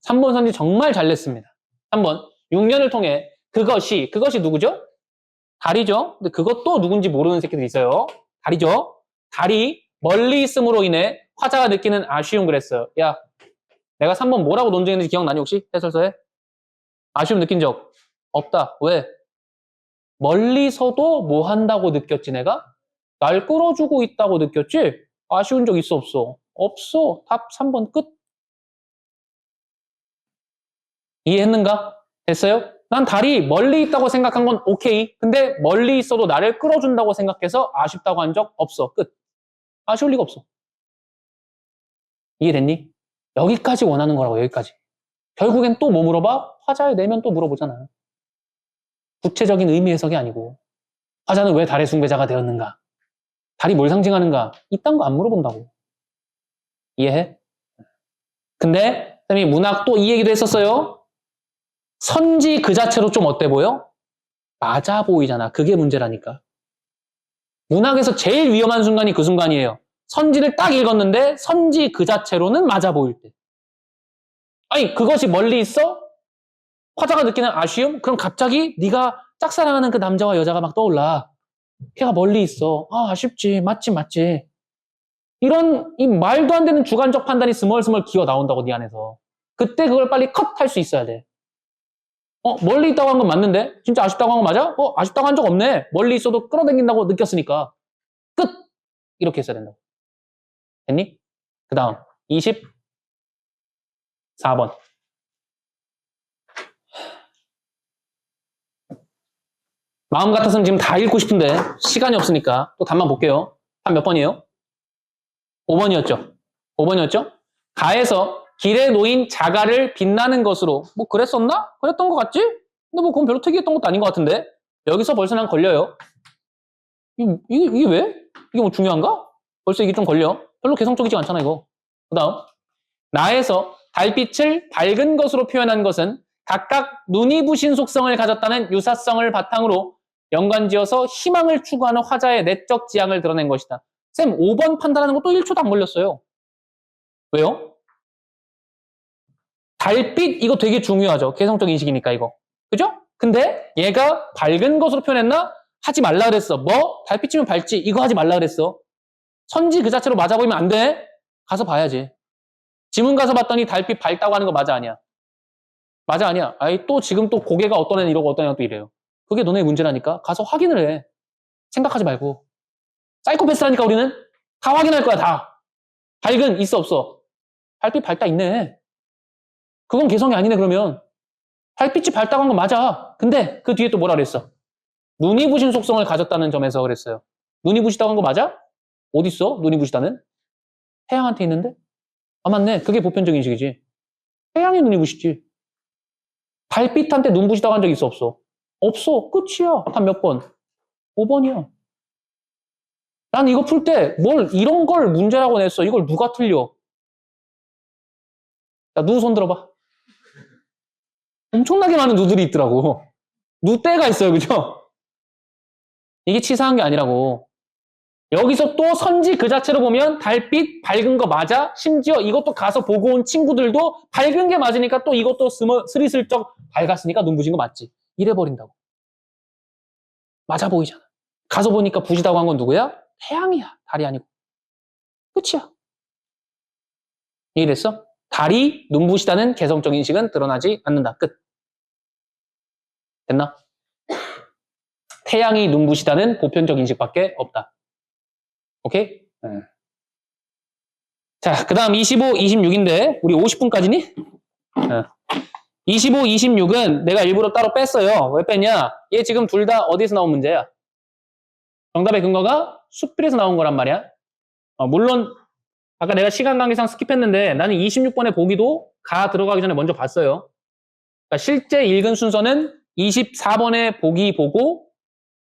3번 선지 정말 잘 냈습니다. 3번. 6년을 통해 그것이 누구죠? 달이죠? 근데 그것도 누군지 모르는 새끼들이 있어요. 달이죠? 달이 멀리 있음으로 인해 화자가 느끼는 아쉬움 그랬어요. 야, 내가 3번 뭐라고 논쟁했는지 기억나니 혹시? 해설서에? 아쉬움 느낀 적 없다. 왜? 멀리서도 뭐 한다고 느꼈지 내가? 날 끌어주고 있다고 느꼈지? 아쉬운 적 있어 없어? 없어. 답 3번 끝. 이해했는가? 됐어요? 난 달이 멀리 있다고 생각한 건 오케이. 근데 멀리 있어도 나를 끌어준다고 생각해서 아쉽다고 한 적 없어. 끝. 아쉬울 리가 없어. 이해됐니? 여기까지 원하는 거라고, 여기까지. 결국엔 또 뭐 물어봐? 화자의 내면 또 물어보잖아. 구체적인 의미 해석이 아니고. 화자는 왜 달의 숭배자가 되었는가? 달이 뭘 상징하는가? 이딴 거 안 물어본다고. 이해해? 근데 쌤이 문학 또 이 얘기도 했었어요. 선지 그 자체로 좀 어때 보여? 맞아 보이잖아. 그게 문제라니까. 문학에서 제일 위험한 순간이 그 순간이에요. 선지를 딱 읽었는데 선지 그 자체로는 맞아 보일 때. 아니 그것이 멀리 있어? 화자가 느끼는 아쉬움? 그럼 갑자기 네가 짝사랑하는 그 남자와 여자가 막 떠올라. 걔가 멀리 있어. 아 아쉽지. 맞지. 이런 이 말도 안 되는 주관적 판단이 스멀스멀 기어 나온다고 네 안에서. 그때 그걸 빨리 컷할 수 있어야 돼. 멀리 있다고 한 건 맞는데? 진짜 아쉽다고 한 거 맞아? 아쉽다고 한 적 없네. 멀리 있어도 끌어당긴다고 느꼈으니까. 끝! 이렇게 했어야 된다고. 됐니? 그 다음 24번. 마음 같아서는 지금 다 읽고 싶은데 시간이 없으니까 또 답만 볼게요. 한 몇 번이에요? 5번이었죠. 5번이었죠? 가에서 길에 놓인 자갈을 빛나는 것으로 뭐 그랬었나? 그랬던 것 같지? 근데 뭐 그건 별로 특이했던 것도 아닌 것 같은데 여기서 벌써 난 걸려요. 이게 왜? 이게 뭐 중요한가? 벌써 이게 좀 걸려. 별로 개성적이지 않잖아 이거. 그 다음 나에서 달빛을 밝은 것으로 표현한 것은 각각 눈이 부신 속성을 가졌다는 유사성을 바탕으로 연관지어서 희망을 추구하는 화자의 내적 지향을 드러낸 것이다. 쌤 5번 판단하는 것도 1초도 안 걸렸어요. 왜요? 달빛 이거 되게 중요하죠. 개성적 인식이니까 이거. 그죠? 근데 얘가 밝은 것으로 표현했나? 하지 말라 그랬어. 뭐? 달빛이면 밝지. 이거 하지 말라 그랬어. 선지 그 자체로 맞아 보이면 안 돼. 가서 봐야지. 지문 가서 봤더니 달빛 밝다고 하는 거 맞아 아니야? 맞아 아니야? 아이 또 지금 또 고개가 어떤 애는 이러고 어떤 애는 또 이래요. 그게 너네 문제라니까. 가서 확인을 해. 생각하지 말고. 사이코패스라니까 우리는. 다 확인할 거야 다. 밝은 있어 없어? 달빛 밝다 있네. 그건 개성이 아니네 그러면. 달빛이 밝다고 한 건 맞아. 근데 그 뒤에 또 뭐라 그랬어? 눈이 부신 속성을 가졌다는 점에서 그랬어요. 눈이 부시다고 한 거 맞아? 어딨어? 눈이 부시다는? 태양한테 있는데? 아 맞네. 그게 보편적인 인식이지. 태양이 눈이 부시지. 달빛한테 눈 부시다고 한 적 있어 없어? 없어. 끝이야. 단 몇 번? 5번이야. 난 이거 풀 때 뭘 이런 걸 문제라고 냈어. 이걸 누가 틀려? 야, 누구 손 들어봐. 엄청나게 많은 누들이 있더라고. 누대가 있어요. 그죠? 이게 치사한 게 아니라고. 여기서 또 선지 그 자체로 보면 달빛 밝은 거 맞아? 심지어 이것도 가서 보고 온 친구들도 밝은 게 맞으니까 또 이것도 스리슬쩍 밝았으니까 눈 부신 거 맞지? 이래버린다고. 맞아 보이잖아. 가서 보니까 부시다고 한 건 누구야? 태양이야. 달이 아니고. 끝이야. 이해됐어? 달이 눈부시다는 개성적 인식은 드러나지 않는다. 끝. 됐나? 태양이 눈부시다는 보편적 인식밖에 없다. 오케이? 네. 자, 그 다음 25, 26인데 우리 50분까지니? 25, 26은 내가 일부러 따로 뺐어요. 왜 뺐냐? 얘 지금 둘 다 어디서 나온 문제야? 정답의 근거가 수필에서 나온 거란 말이야. 물론 아까 내가 시간 관계상 스킵했는데 나는 26번의 보기도 가 들어가기 전에 먼저 봤어요. 그러니까 실제 읽은 순서는 24번의 보기 보고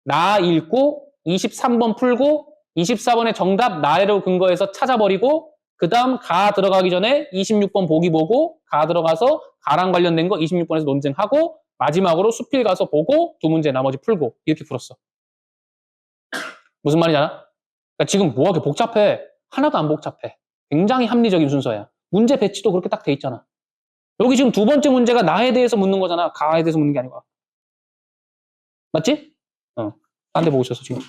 나 읽고 23번 풀고 24번의 정답 나로 근거해서 찾아버리고 그 다음 가 들어가기 전에 26번 보기 보고 가 들어가서 가랑 관련된 거 26번에서 논증하고 마지막으로 수필 가서 보고 두 문제 나머지 풀고 이렇게 풀었어. 무슨 말이냐? 그러니까 지금 뭐하게 복잡해? 하나도 안 복잡해. 굉장히 합리적인 순서야. 문제 배치도 그렇게 딱 돼 있잖아. 여기 지금 두 번째 문제가 나에 대해서 묻는 거잖아. 가에 대해서 묻는 게 아니고. 맞지? 딴 데 보고 있었어 지금.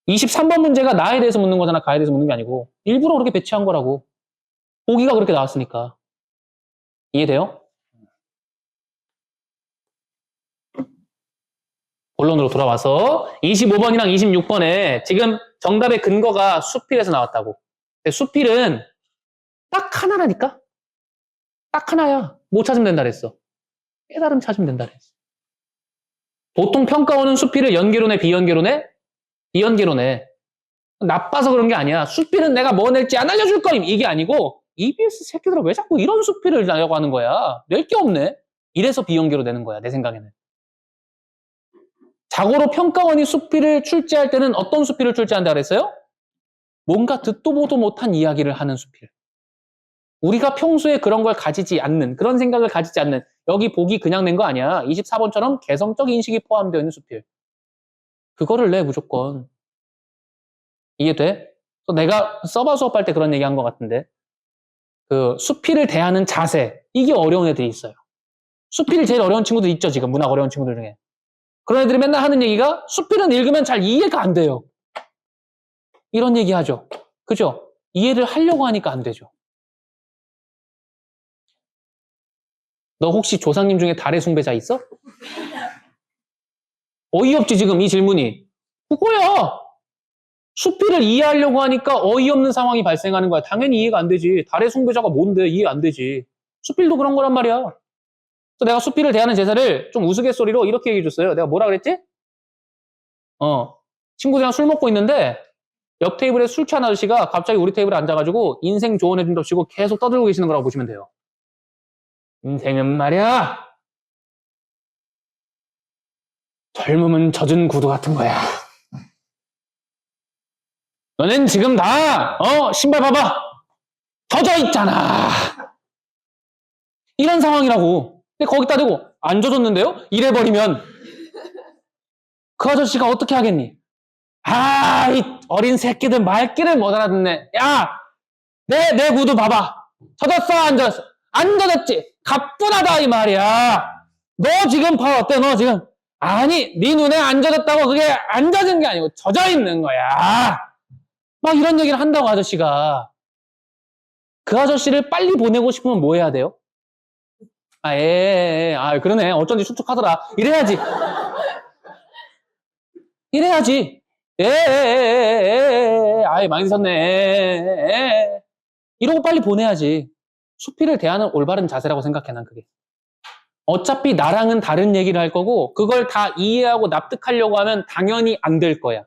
23번 문제가 나에 대해서 묻는 거잖아. 가에 대해서 묻는 게 아니고. 일부러 그렇게 배치한 거라고. 보기가 그렇게 나왔으니까. 이해돼요? 본론으로 돌아와서 25번이랑 26번에 지금 정답의 근거가 수필에서 나왔다고. 근데 수필은 딱 하나라니까? 딱 하나야. 뭐 찾으면 된다 그랬어? 깨달음 찾으면 된다 그랬어. 보통 평가원은 수필을 연계론에 비연계론에? 비연계론에. 나빠서 그런 게 아니야. 수필은 내가 뭐 낼지 안 알려줄 거임. 이게 아니고 EBS 새끼들아 왜 자꾸 이런 수필을 내려고 하는 거야. 낼 게 없네. 이래서 비연계로 내는 거야. 내 생각에는. 자고로 평가원이 수필을 출제할 때는 어떤 수필을 출제한다 그랬어요? 뭔가 듣도 보도 못한 이야기를 하는 수필. 우리가 평소에 그런 걸 가지지 않는, 그런 생각을 가지지 않는, 여기 보기 그냥 낸 거 아니야. 24번처럼 개성적 인식이 포함되어 있는 수필. 그거를 내 무조건. 이해돼? 또 내가 서바 수업할 때 그런 얘기한 것 같은데 그 수필을 대하는 자세 이게 어려운 애들이 있어요. 수필이 제일 어려운 친구들 있죠 지금 문학 어려운 친구들 중에. 그런 애들이 맨날 하는 얘기가 수필은 읽으면 잘 이해가 안 돼요. 이런 얘기 하죠. 그죠? 이해를 하려고 하니까 안 되죠. 너 혹시 조상님 중에 달의 숭배자 있어? 어이없지 지금 이 질문이. 그거야. 수필을 이해하려고 하니까 어이없는 상황이 발생하는 거야. 당연히 이해가 안 되지. 달의 숭배자가 뭔데 이해 안 되지. 수필도 그런 거란 말이야. 그래서 내가 수필을 대하는 제사를 좀 우스갯소리로 이렇게 얘기해 줬어요. 내가 뭐라 그랬지? 친구들이랑 술 먹고 있는데 옆 테이블에 술 취한 아저씨가 갑자기 우리 테이블에 앉아가지고 인생 조언해 준답시고 계속 떠들고 계시는 거라고 보시면 돼요. 인생은 말이야. 젊음은 젖은 구두 같은 거야. 너는 지금 신발 봐봐. 젖어 있잖아. 이런 상황이라고. 근데 거기다 대고 안 젖었는데요? 이래버리면 그 아저씨가 어떻게 하겠니? 이 어린 새끼들 말귀를 못 알아듣네. 야, 내 구두 봐봐. 젖었어, 안 젖었어? 안 젖었지? 가뿐하다 이 말이야. 너 지금 봐 어때? 너 지금 아니 네 눈에 안 젖었다고 그게 안 젖은 게 아니고 젖어 있는 거야. 막 이런 얘기를 한다고 아저씨가. 그 아저씨를 빨리 보내고 싶으면 뭐 해야 돼요? 그러네. 어쩐지 축축하더라. 이래야지. 이래야지. 많이 드셨네. 이러고 빨리 보내야지. 수필을 대하는 올바른 자세라고 생각해, 난 그게. 어차피 나랑은 다른 얘기를 할 거고, 그걸 다 이해하고 납득하려고 하면 당연히 안 될 거야.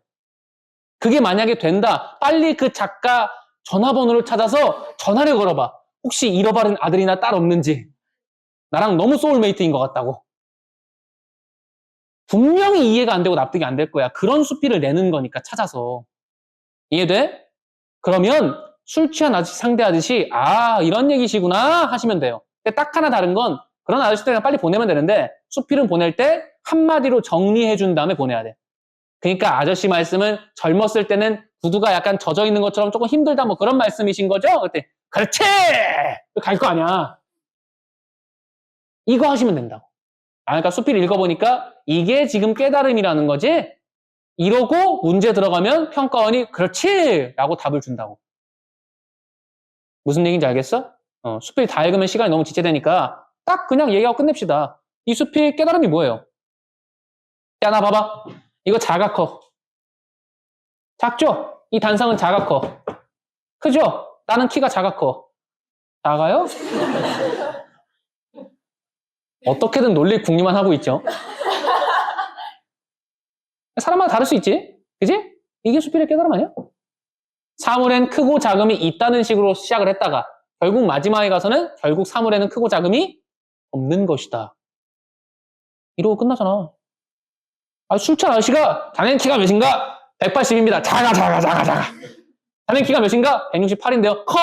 그게 만약에 된다, 빨리 그 작가 전화번호를 찾아서 전화를 걸어봐. 혹시 잃어버린 아들이나 딸 없는지. 나랑 너무 소울메이트인 것 같다고. 분명히 이해가 안 되고 납득이 안 될 거야. 그런 수필을 내는 거니까 찾아서. 이해돼? 그러면 술 취한 아저씨 상대하듯이 이런 얘기시구나 하시면 돼요. 근데 딱 하나 다른 건 그런 아저씨들 그냥 빨리 보내면 되는데 수필은 보낼 때 한마디로 정리해 준 다음에 보내야 돼. 그러니까 아저씨 말씀은 젊었을 때는 구두가 약간 젖어 있는 것처럼 조금 힘들다 뭐 그런 말씀이신 거죠? 그때 그렇지! 갈 거 아니야. 이거 하시면 된다고. 그러니까 수필 읽어보니까 이게 지금 깨달음이라는 거지? 이러고 문제 들어가면 평가원이 그렇지! 라고 답을 준다고. 무슨 얘기인지 알겠어? 수필 다 읽으면 시간이 너무 지체되니까 딱 그냥 얘기하고 끝냅시다. 이 수필 깨달음이 뭐예요? 야, 나 봐봐. 이거 작아 커. 작죠? 이 단상은 작아 커. 크죠? 나는 키가 작아 커. 작아요? 어떻게든 놀릴 궁리만 하고 있죠. 사람마다 다를 수 있지? 그지? 이게 수필의 깨달음 아니야? 사물엔 크고 작음이 있다는 식으로 시작을 했다가 결국 마지막에 가서는 결국 사물에는 크고 작음이 없는 것이다. 이러고 끝나잖아. 술 취한 아저씨가 자네 키가 몇인가? 180입니다. 작아. 자네 키가 몇인가? 168인데요. 커.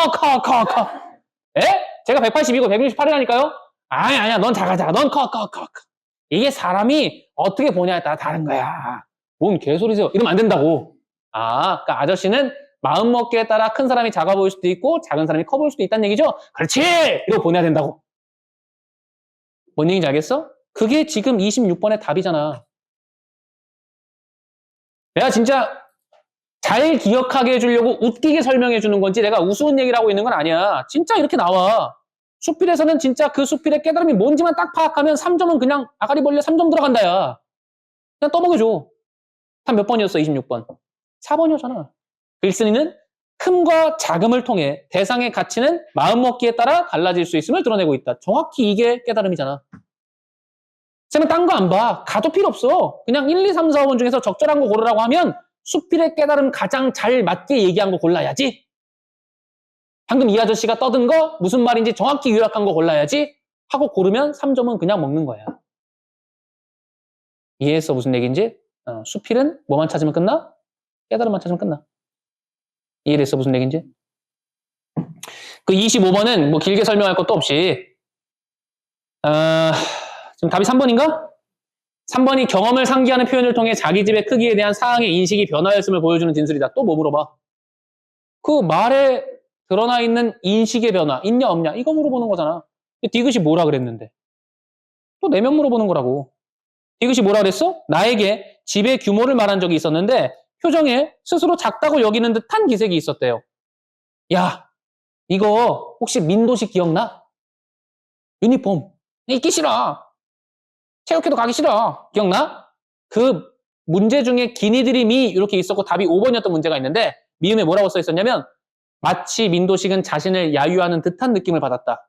에? 제가 180이고 168이라니까요? 아니야. 넌 작아. 넌 커. 이게 사람이 어떻게 보냐에 따라 다른 거야. 뭔 개소리세요. 이러면 안 된다고. 그러니까 아저씨는 마음먹기에 따라 큰 사람이 작아 보일 수도 있고 작은 사람이 커 보일 수도 있다는 얘기죠? 그렇지! 이러고 보내야 된다고. 뭔 얘기인지 알겠어? 그게 지금 26번의 답이잖아. 내가 진짜 잘 기억하게 해주려고 웃기게 설명해 주는 건지 내가 우스운 얘기를 하고 있는 건 아니야. 진짜 이렇게 나와. 수필에서는 진짜 그 수필의 깨달음이 뭔지만 딱 파악하면 3점은 그냥 아가리 벌려 3점 들어간다 야. 그냥 떠먹여줘. 한 몇 번이었어 26번? 4번이었잖아. 글쓴이는 큼과 작음을 통해 대상의 가치는 마음먹기에 따라 달라질 수 있음을 드러내고 있다. 정확히 이게 깨달음이잖아. 쌤은 딴 거 안 봐. 가도 필요 없어. 그냥 1, 2, 3, 4, 5번 중에서 적절한 거 고르라고 하면 수필의 깨달음 가장 잘 맞게 얘기한 거 골라야지. 방금 이 아저씨가 떠든 거 무슨 말인지 정확히 요약한 거 골라야지 하고 고르면 3점은 그냥 먹는 거야. 이해했어 무슨 얘기인지? 수필은 뭐만 찾으면 끝나? 깨달음만 찾으면 끝나. 이해됐어 무슨 얘기인지? 그 25번은 뭐 길게 설명할 것도 없이 지금 답이 3번인가? 3번이 경험을 상기하는 표현을 통해 자기 집의 크기에 대한 사항의 인식이 변화했음을 보여주는 진술이다. 또 뭐 물어봐? 그 말에 드러나 있는 인식의 변화, 있냐 없냐 이거 물어보는 거잖아. 디귿이 뭐라 그랬는데? 또 내면 물어보는 거라고. 디귿이 뭐라 그랬어? 나에게 집의 규모를 말한 적이 있었는데 표정에 스스로 작다고 여기는 듯한 기색이 있었대요. 야, 이거 혹시 민도식 기억나? 유니폼. 읽기 싫어. 체육회도 가기 싫어. 기억나? 그 문제 중에 기니들이 미 이렇게 있었고 답이 5번이었던 문제가 있는데 미음에 뭐라고 써 있었냐면 마치 민도식은 자신을 야유하는 듯한 느낌을 받았다.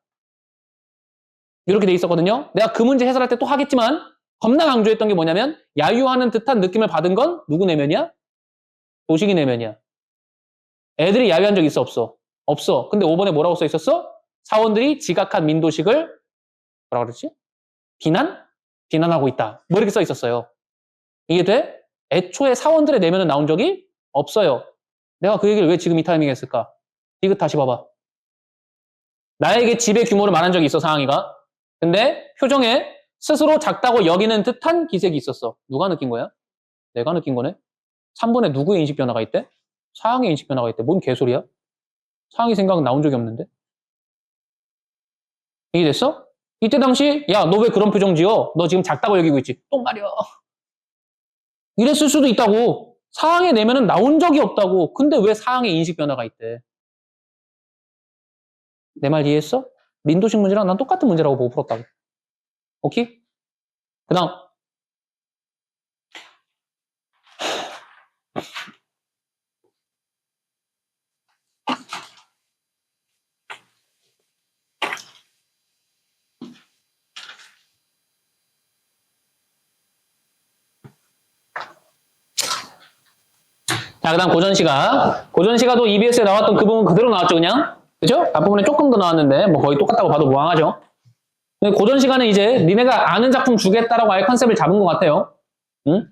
이렇게 돼 있었거든요. 내가 그 문제 해설할 때 또 하겠지만 겁나 강조했던 게 뭐냐면 야유하는 듯한 느낌을 받은 건 누구 내면이야? 도식이 내면이야. 애들이 야유한 적 있어 없어? 없어. 근데 5번에 뭐라고 써 있었어? 사원들이 지각한 민도식을 뭐라 그러지? 비난하고 있다. 뭐 이렇게 써 있었어요. 이게 돼? 애초에 사원들의 내면은 나온 적이 없어요. 내가 그 얘기를 왜 지금 이 타이밍에 했을까? 이거 다시 봐봐. 나에게 집의 규모를 말한 적이 있어, 상황이가. 근데 표정에 스스로 작다고 여기는 듯한 기색이 있었어. 누가 느낀 거야? 내가 느낀 거네. 3번에 누구의 인식 변화가 있대? 상황의 인식 변화가 있대. 뭔 개소리야? 상황이 생각은 나온 적이 없는데. 이해됐어? 이때 당시 야, 너 왜 그런 표정 지어? 너 지금 작다고 여기고 있지. 똥 말이야. 이랬을 수도 있다고. 상황의 내면은 나온 적이 없다고. 근데 왜 상황의 인식 변화가 있대? 내 말 이해했어? 민도식 문제랑 난 똑같은 문제라고 보고 풀었다고. 오케이? 그 다음. 자, 그 다음 고전시가. 고전시가도 EBS에 나왔던 그 부분 그대로 나왔죠, 그냥? 그죠? 앞부분에 조금 더 나왔는데, 뭐 거의 똑같다고 봐도 무방하죠. 근데 고전시가는 이제 니네가 아는 작품 주겠다라고 아예 컨셉을 잡은 것 같아요. 응?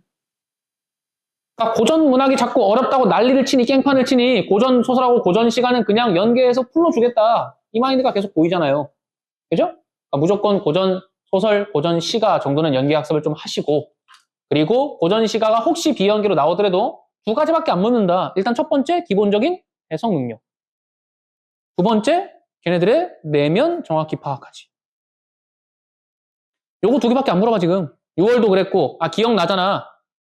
그러니까 고전 문학이 자꾸 어렵다고 난리를 치니, 깽판을 치니, 고전 소설하고 고전 시간은 그냥 연계해서 풀어주겠다. 이 마인드가 계속 보이잖아요. 그죠? 그러니까 무조건 고전 소설, 고전 시가 정도는 연계 학습을 좀 하시고, 그리고 고전 시가가 혹시 비연계로 나오더라도 두 가지밖에 안 묻는다. 일단 첫 번째, 기본적인 해석 능력. 두 번째, 걔네들의 내면 정확히 파악하지. 요거 두 개밖에 안 물어봐, 지금. 6월도 그랬고, 아, 기억나잖아.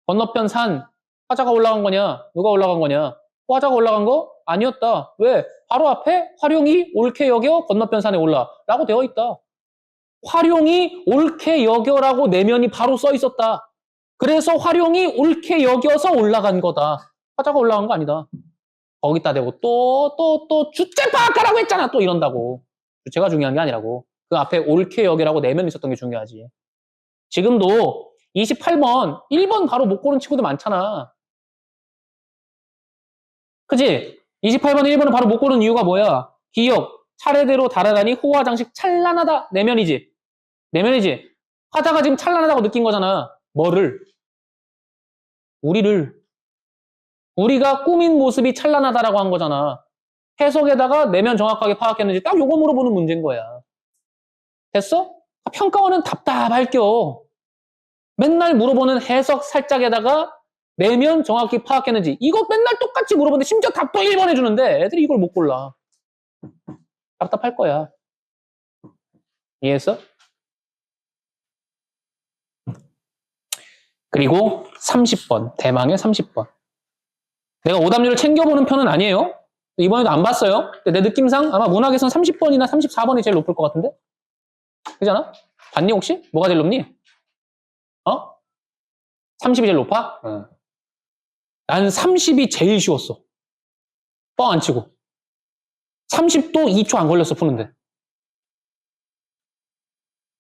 건너편 산, 화자가 올라간 거냐? 누가 올라간 거냐? 화자가 올라간 거? 아니었다. 왜? 바로 앞에 활용이 옳게 여겨 건너편 산에 올라. 라고 되어 있다. 활용이 옳게 여겨라고 내면이 바로 써 있었다. 그래서 활용이 옳게 여겨서 올라간 거다. 화자가 올라간 거 아니다. 거기다 대고 또 주체 파악하라고 했잖아. 또 이런다고. 주체가 중요한 게 아니라고. 그 앞에 옳게 여겨라고 내면이 있었던 게 중요하지. 지금도 28번, 1번 바로 못 고른 친구들 많잖아. 그지? 28번, 1번을 바로 못 고른 이유가 뭐야? 기억, 차례대로 달아다니 호화 장식 찬란하다. 내면이지. 내면이지. 화자가 지금 찬란하다고 느낀 거잖아. 뭐를? 우리를. 우리가 꾸민 모습이 찬란하다라고 한 거잖아. 해석에다가 내면 정확하게 파악했는지 딱 요거 물어보는 문제인 거야. 됐어? 평가원은 답답할 겨. 맨날 물어보는 해석 살짝에다가 내면 정확히 파악했는지 이거 맨날 똑같이 물어보는데 심지어 답도 1번 해주는데 애들이 이걸 못 골라. 답답할 거야. 이해했어? 그리고 30번. 대망의 30번. 내가 오답률을 챙겨보는 편은 아니에요. 이번에도 안 봤어요. 근데 내 느낌상 아마 문학에서는 30번이나 34번이 제일 높을 것 같은데? 그잖아? 봤니 혹시? 뭐가 제일 높니? 30이 제일 높아? 난 30이 제일 쉬웠어. 뻥 안 치고. 30도 2초 안 걸렸어, 푸는데.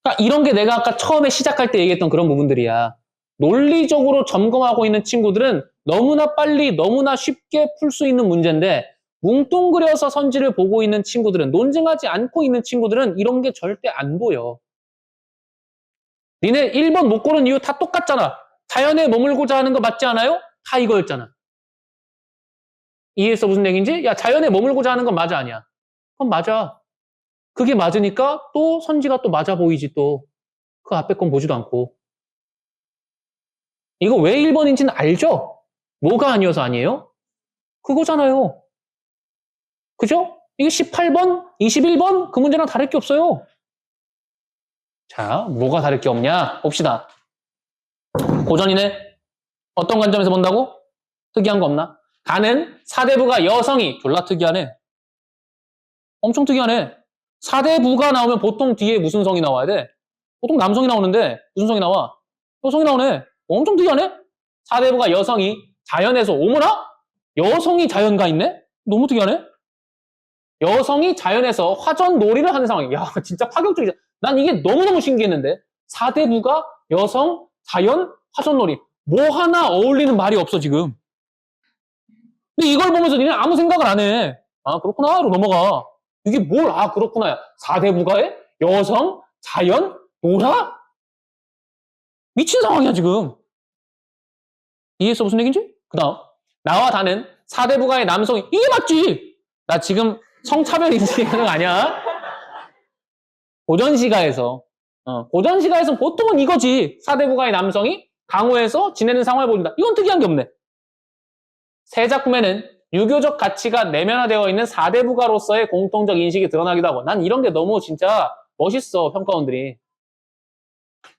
그러니까 이런 게 내가 아까 처음에 시작할 때 얘기했던 그런 부분들이야. 논리적으로 점검하고 있는 친구들은 너무나 빨리, 너무나 쉽게 풀 수 있는 문제인데 뭉뚱그려서 선지를 보고 있는 친구들은, 논증하지 않고 있는 친구들은 이런 게 절대 안 보여. 니네 1번 못 고른 이유 다 똑같잖아. 자연에 머물고자 하는 거 맞지 않아요? 다 이거였잖아. 이해했어 무슨 얘기인지? 야, 자연에 머물고자 하는 건 맞아 아니야? 그건 맞아. 그게 맞으니까 또 선지가 또 맞아 보이지 또. 그 앞에 건 보지도 않고. 이거 왜 1번인지는 알죠? 뭐가 아니어서 아니에요? 그거잖아요. 그죠? 이게 18번, 21번 그 문제랑 다를 게 없어요. 자, 뭐가 다를 게 없냐? 봅시다. 고전이네. 어떤 관점에서 본다고? 특이한 거 없나? 가는 사대부가 여성이 졸라 특이하네. 엄청 특이하네. 사대부가 나오면 보통 뒤에 무슨 성이 나와야 돼? 보통 남성이 나오는데 무슨 성이 나와? 여성이 나오네. 엄청 특이하네. 사대부가 여성이 자연에서 오므라? 여성이 자연가 있네? 너무 특이하네. 여성이 자연에서 화전 놀이를 하는 상황. 야, 진짜 파격적이죠. 난 이게 너무너무 신기했는데. 사대부가 여성, 자연, 화전 놀이. 뭐 하나 어울리는 말이 없어, 지금. 근데 이걸 보면서 니네 아무 생각을 안 해. 아, 그렇구나. 로 넘어가. 이게 뭘, 아, 그렇구나. 사대부가에 여성, 자연, 놀아? 미친 상황이야, 지금. 이해했어? 무슨 얘기인지? 그 다음. 나와 다는 사대부가의 남성이, 이게 맞지? 나 지금 성차별 인식하는 거 아니야? 고전시가에서 보통은 이거지. 사대부가의 남성이 강호에서 지내는 상황을 보여준다. 이건 특이한 게 없네. 새 작품에는 유교적 가치가 내면화되어 있는 사대부가로서의 공통적 인식이 드러나기도 하고, 난 이런 게 너무 진짜 멋있어, 평가원들이.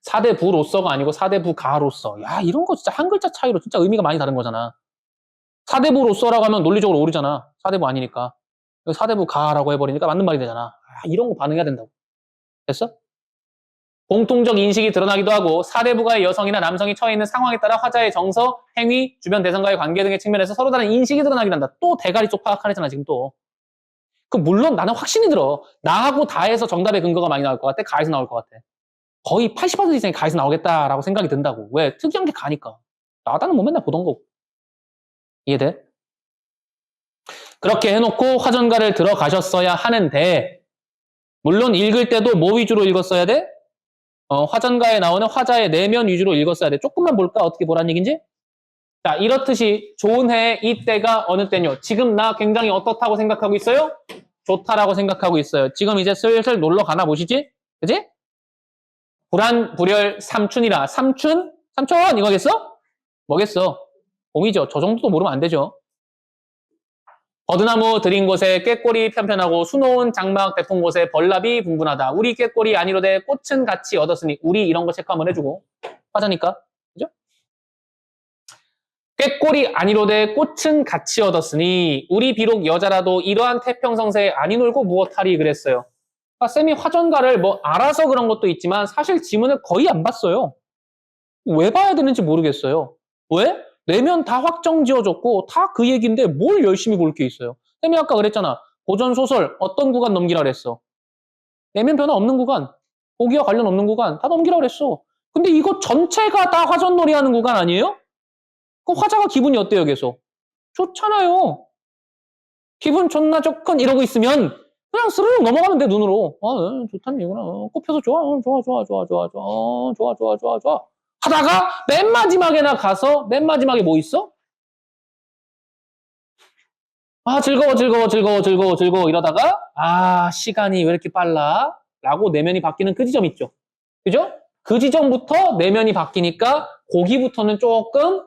사대부로서가 아니고 사대부가로서. 야, 이런 거 진짜 한 글자 차이로 진짜 의미가 많이 다른 거잖아. 사대부로서라고 하면 논리적으로 오르잖아. 사대부 아니니까. 사대부가라고 해버리니까 맞는 말이 되잖아. 아, 이런 거 반응해야 된다고. 됐어? 공통적 인식이 드러나기도 하고 사대부가의 여성이나 남성이 처해 있는 상황에 따라 화자의 정서, 행위, 주변 대상과의 관계 등의 측면에서 서로 다른 인식이 드러나기도 한다. 또 대가리 쪽 파악하랬잖아, 지금 또. 물론 나는 확신이 들어. 나하고 다에서 정답의 근거가 많이 나올 것 같아? 가에서 나올 것 같아? 거의 80% 이상이 가에서 나오겠다라고 생각이 든다고. 왜? 특이한 게 가니까. 나다는 뭐 맨날 보던 거고. 이해돼? 그렇게 해놓고 화전가를 들어가셨어야 하는데, 물론 읽을 때도 뭐 위주로 읽었어야 돼? 화전가에 나오는 화자의 내면 위주로 읽었어야 돼. 조금만 볼까? 어떻게 보란 얘기인지? 자, 이렇듯이 좋은 해의 이때가 어느 때뇨? 지금 나 굉장히 어떻다고 생각하고 있어요? 좋다라고 생각하고 있어요. 지금 이제 슬슬 놀러 가나 보시지? 그지? 불안, 불열, 삼춘이라. 삼춘? 삼촌! 이거겠어? 뭐겠어? 봄이죠. 저 정도도 모르면 안 되죠. 버드나무 들인 곳에 꾀꼬리 편편하고 수놓은 장막 대풍 곳에 벌납이 분분하다. 우리 꾀꼬리 아니로되 꽃은 같이 얻었으니. 우리 이런 거 체크 한번 해주고. 화자니까. 그죠? 꾀꼬리 아니로되 꽃은 같이 얻었으니 우리 비록 여자라도 이러한 태평성세에 아니 놀고 무엇하리 그랬어요. 그러니까 쌤이 화전가를 뭐 알아서 그런 것도 있지만 사실 지문을 거의 안 봤어요. 왜 봐야 되는지 모르겠어요. 왜? 내면 다 확정 지어졌고 다 그 얘기인데 뭘 열심히 볼 게 있어요. 쌤이 아까 그랬잖아. 고전 소설 어떤 구간 넘기라 그랬어. 내면 변화 없는 구간, 보기와 관련 없는 구간 다 넘기라 그랬어. 근데 이거 전체가 다 화전놀이 하는 구간 아니에요? 그 화자가 기분이 어때요, 계속? 좋잖아요. 기분 존나 좋건 이러고 있으면 그냥 스르륵 넘어가면 돼, 눈으로. 아, 좋다는 얘기구나. 꼽혀서 좋아. 좋아, 좋아, 좋아, 좋아, 좋아. 좋아, 좋아, 좋아, 좋아. 하다가 맨 마지막에나 가서 맨 마지막에 뭐 있어? 아, 즐거워, 즐거워, 즐거워, 즐거워, 즐거워 이러다가 아, 시간이 왜 이렇게 빨라? 라고 내면이 바뀌는 그 지점 있죠. 그죠? 그 지점부터 내면이 바뀌니까 거기부터는 조금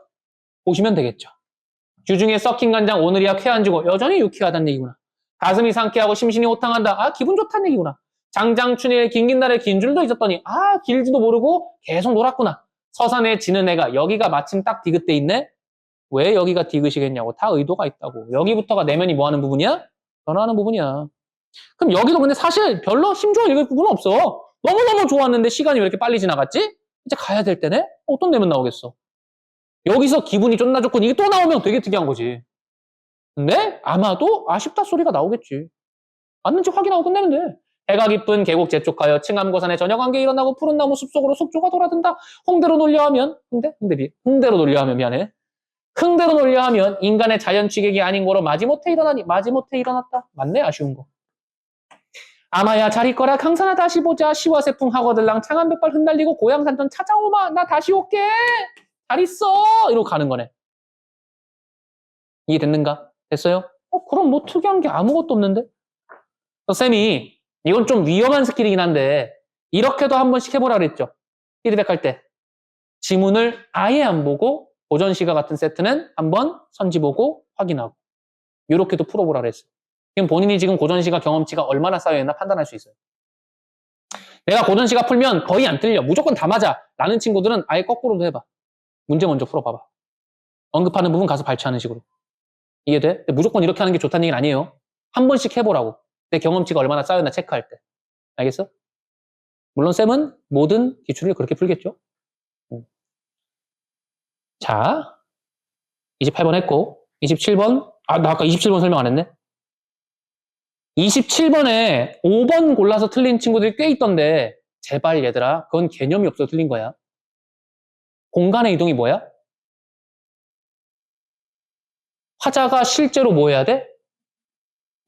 보시면 되겠죠. 주중에 썩힌 간장 오늘이야 쾌 안 주고 여전히 유쾌하다는 얘기구나. 가슴이 상쾌하고 심신이 호탕한다. 아, 기분 좋다는 얘기구나. 장장춘일 긴긴 날에 긴 줄도 있었더니 아, 길지도 모르고 계속 놀았구나. 서산에 지는 애가 여기가 마침 딱 디귿대 있네? 왜 여기가 디귿이겠냐고. 다 의도가 있다고. 여기부터가 내면이 뭐 하는 부분이야? 변화하는 부분이야. 그럼 여기도 근데 사실 별로 심주어 읽을 부분은 없어. 너무너무 좋았는데 시간이 왜 이렇게 빨리 지나갔지? 이제 가야 될 때네? 어떤 내면 나오겠어? 여기서 기분이 좀 나좋고 이게 또 나오면 되게 특이한 거지. 근데 아마도 아쉽다 소리가 나오겠지. 맞는지 확인하고 끝내면 돼. 해가 깊은 계곡 재촉하여 층암고산에 저녁안개 일어나고 푸른 나무 숲속으로 속조가 돌아든다. 홍대로 놀려하면 흥대로 놀려하면 미안해. 흥대로 놀려하면 인간의 자연 취객이 아닌 거로 마지못해 일어나니 마지못해 일어났다. 맞네, 아쉬운 거. 아마야 잘 있거라 강산아 다시 보자. 시와세풍 하거들랑 창암백발 흩날리고 고향산천 찾아오마. 나 다시 올게. 잘 있어. 이러고 가는 거네. 이해됐는가? 됐어요? 그럼 뭐 특이한 게 아무것도 없는데? 쌤이 이건 좀 위험한 스킬이긴 한데 이렇게도 한 번씩 해보라 그랬죠. 피드백할 때. 지문을 아예 안 보고 고전 시가 같은 세트는 한번 선지 보고 확인하고 이렇게도 풀어보라 그랬어. 지금 본인이 지금 고전시가 경험치가 얼마나 쌓여있나 판단할 수 있어요. 내가 고전시가 풀면 거의 안 틀려. 무조건 다 맞아. 라는 친구들은 아예 거꾸로도 해봐. 문제 먼저 풀어봐봐. 언급하는 부분 가서 발췌하는 식으로. 이해돼? 근데 무조건 이렇게 하는 게 좋다는 얘기는 아니에요. 한 번씩 해보라고. 내 경험치가 얼마나 쌓였나 체크할 때. 알겠어? 물론 쌤은 모든 기출을 그렇게 풀겠죠. 자, 28번 했고 27번 나 아까 27번 설명 안 했네. 27번에 5번 골라서 틀린 친구들이 꽤 있던데 제발 얘들아 그건 개념이 없어 틀린 거야. 공간의 이동이 뭐야? 화자가 실제로 뭐 해야 돼?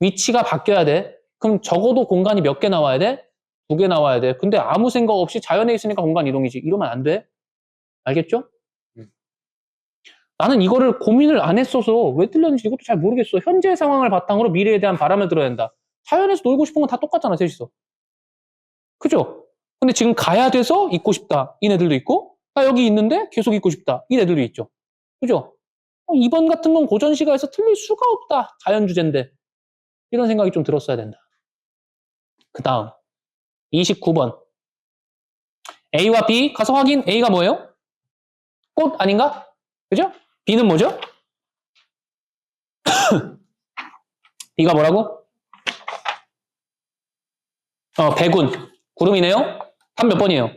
위치가 바뀌어야 돼. 그럼 적어도 공간이 몇 개 나와야 돼? 2개 나와야 돼. 근데 아무 생각 없이 자연에 있으니까 공간 이동이지. 이러면 안 돼. 알겠죠? 나는 이거를 고민을 안 했어서 왜 틀렸는지 이것도 잘 모르겠어. 현재 상황을 바탕으로 미래에 대한 바람을 들어야 된다. 자연에서 놀고 싶은 건 다 똑같잖아, 셋이서. 그죠? 근데 지금 가야 돼서 있고 싶다. 이 애들도 있고, 나 여기 있는데 계속 있고 싶다. 이 애들도 있죠. 그죠? 2번 같은 건 고전시가에서 틀릴 수가 없다. 자연 주제인데. 이런 생각이 좀 들었어야 된다. 그 다음 29번 A와 B 가서 확인. A가 뭐예요? 꽃 아닌가? 그죠? B는 뭐죠? B가 뭐라고? 백운. 구름이네요? 답 몇 번이에요?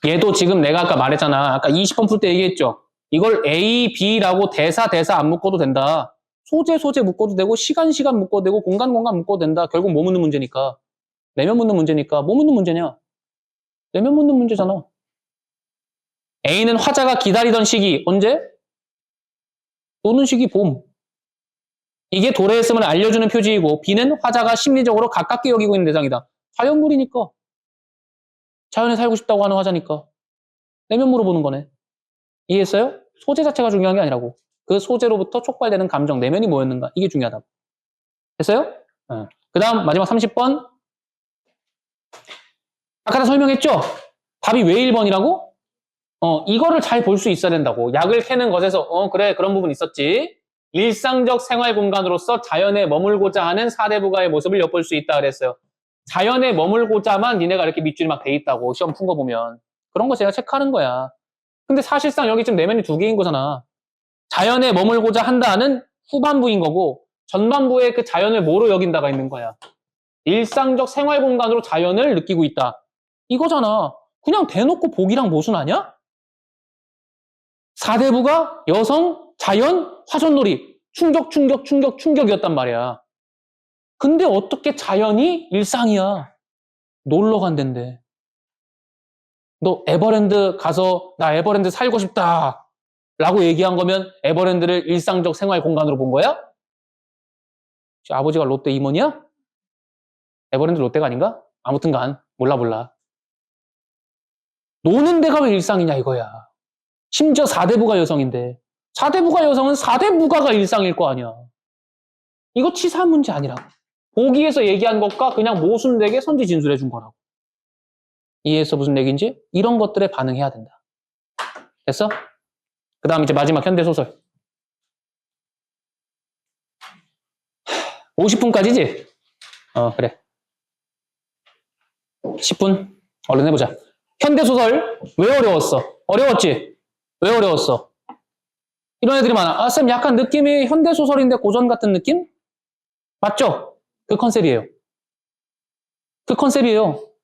얘도 지금 내가 아까 말했잖아. 아까 20번 풀 때 얘기했죠. 이걸 A, B라고 대사 안 묶어도 된다. 소재 묶어도 되고 시간 묶어도 되고 공간 묶어도 된다. 결국 뭐 묻는 문제니까. 내면 묻는 문제니까. 뭐 묻는 문제냐? 내면 묻는 문제잖아. A는 화자가 기다리던 시기 언제? 노는 시기 봄. 이게 도래했음을 알려주는 표지이고 B는 화자가 심리적으로 가깝게 여기고 있는 대상이다. 자연물이니까. 자연에 살고 싶다고 하는 화자니까. 내면물을 보는 거네. 이해했어요? 소재 자체가 중요한 게 아니라고. 그 소재로부터 촉발되는 감정, 내면이 뭐였는가. 이게 중요하다고. 됐어요? 그 다음 마지막 30번. 아까 다 설명했죠? 답이 왜 1번이라고? 이거를 잘 볼 수 있어야 된다고. 약을 캐는 것에서 그래 그런 부분 있었지. 일상적 생활 공간으로서 자연에 머물고자 하는 사대부가의 모습을 엿볼 수 있다 그랬어요. 자연에 머물고자만 니네가 이렇게 밑줄이 막 돼 있다고 시험 푼 거 보면. 그런 거 제가 체크하는 거야. 근데 사실상 여기 지금 내면이 2개인 거잖아. 자연에 머물고자 한다는 후반부인 거고 전반부에 그 자연을 뭐로 여긴다가 있는 거야. 일상적 생활 공간으로 자연을 느끼고 있다. 이거잖아. 그냥 대놓고 복이랑 모순 아니야? 사대부가 여성, 자연, 화전놀이 충격이었단 말이야. 근데 어떻게 자연이 일상이야? 놀러 간댄데. 너 에버랜드 가서 나 에버랜드 살고 싶다 라고 얘기한 거면 에버랜드를 일상적 생활 공간으로 본 거야? 아버지가 롯데 임원이야? 에버랜드 롯데가 아닌가? 아무튼간 몰라. 노는 데가 왜 일상이냐 이거야. 심지어 4대부가 여성인데 4대부가 여성은 4대부가가 일상일 거 아니야. 이거 치사 문제 아니라고. 보기에서 얘기한 것과 그냥 모순되게 선지 진술해 준 거라고. 이해했어 무슨 얘기인지? 이런 것들에 반응해야 된다. 됐어? 그 다음 이제 마지막 현대소설 50분까지지? 그래 10분 얼른 해보자. 현대소설 왜 어려웠어? 어려웠지? 왜 어려웠어? 이런 애들이 많아. 쌤 약간 느낌이 현대소설인데 고전 같은 느낌? 맞죠? 그 컨셉이에요.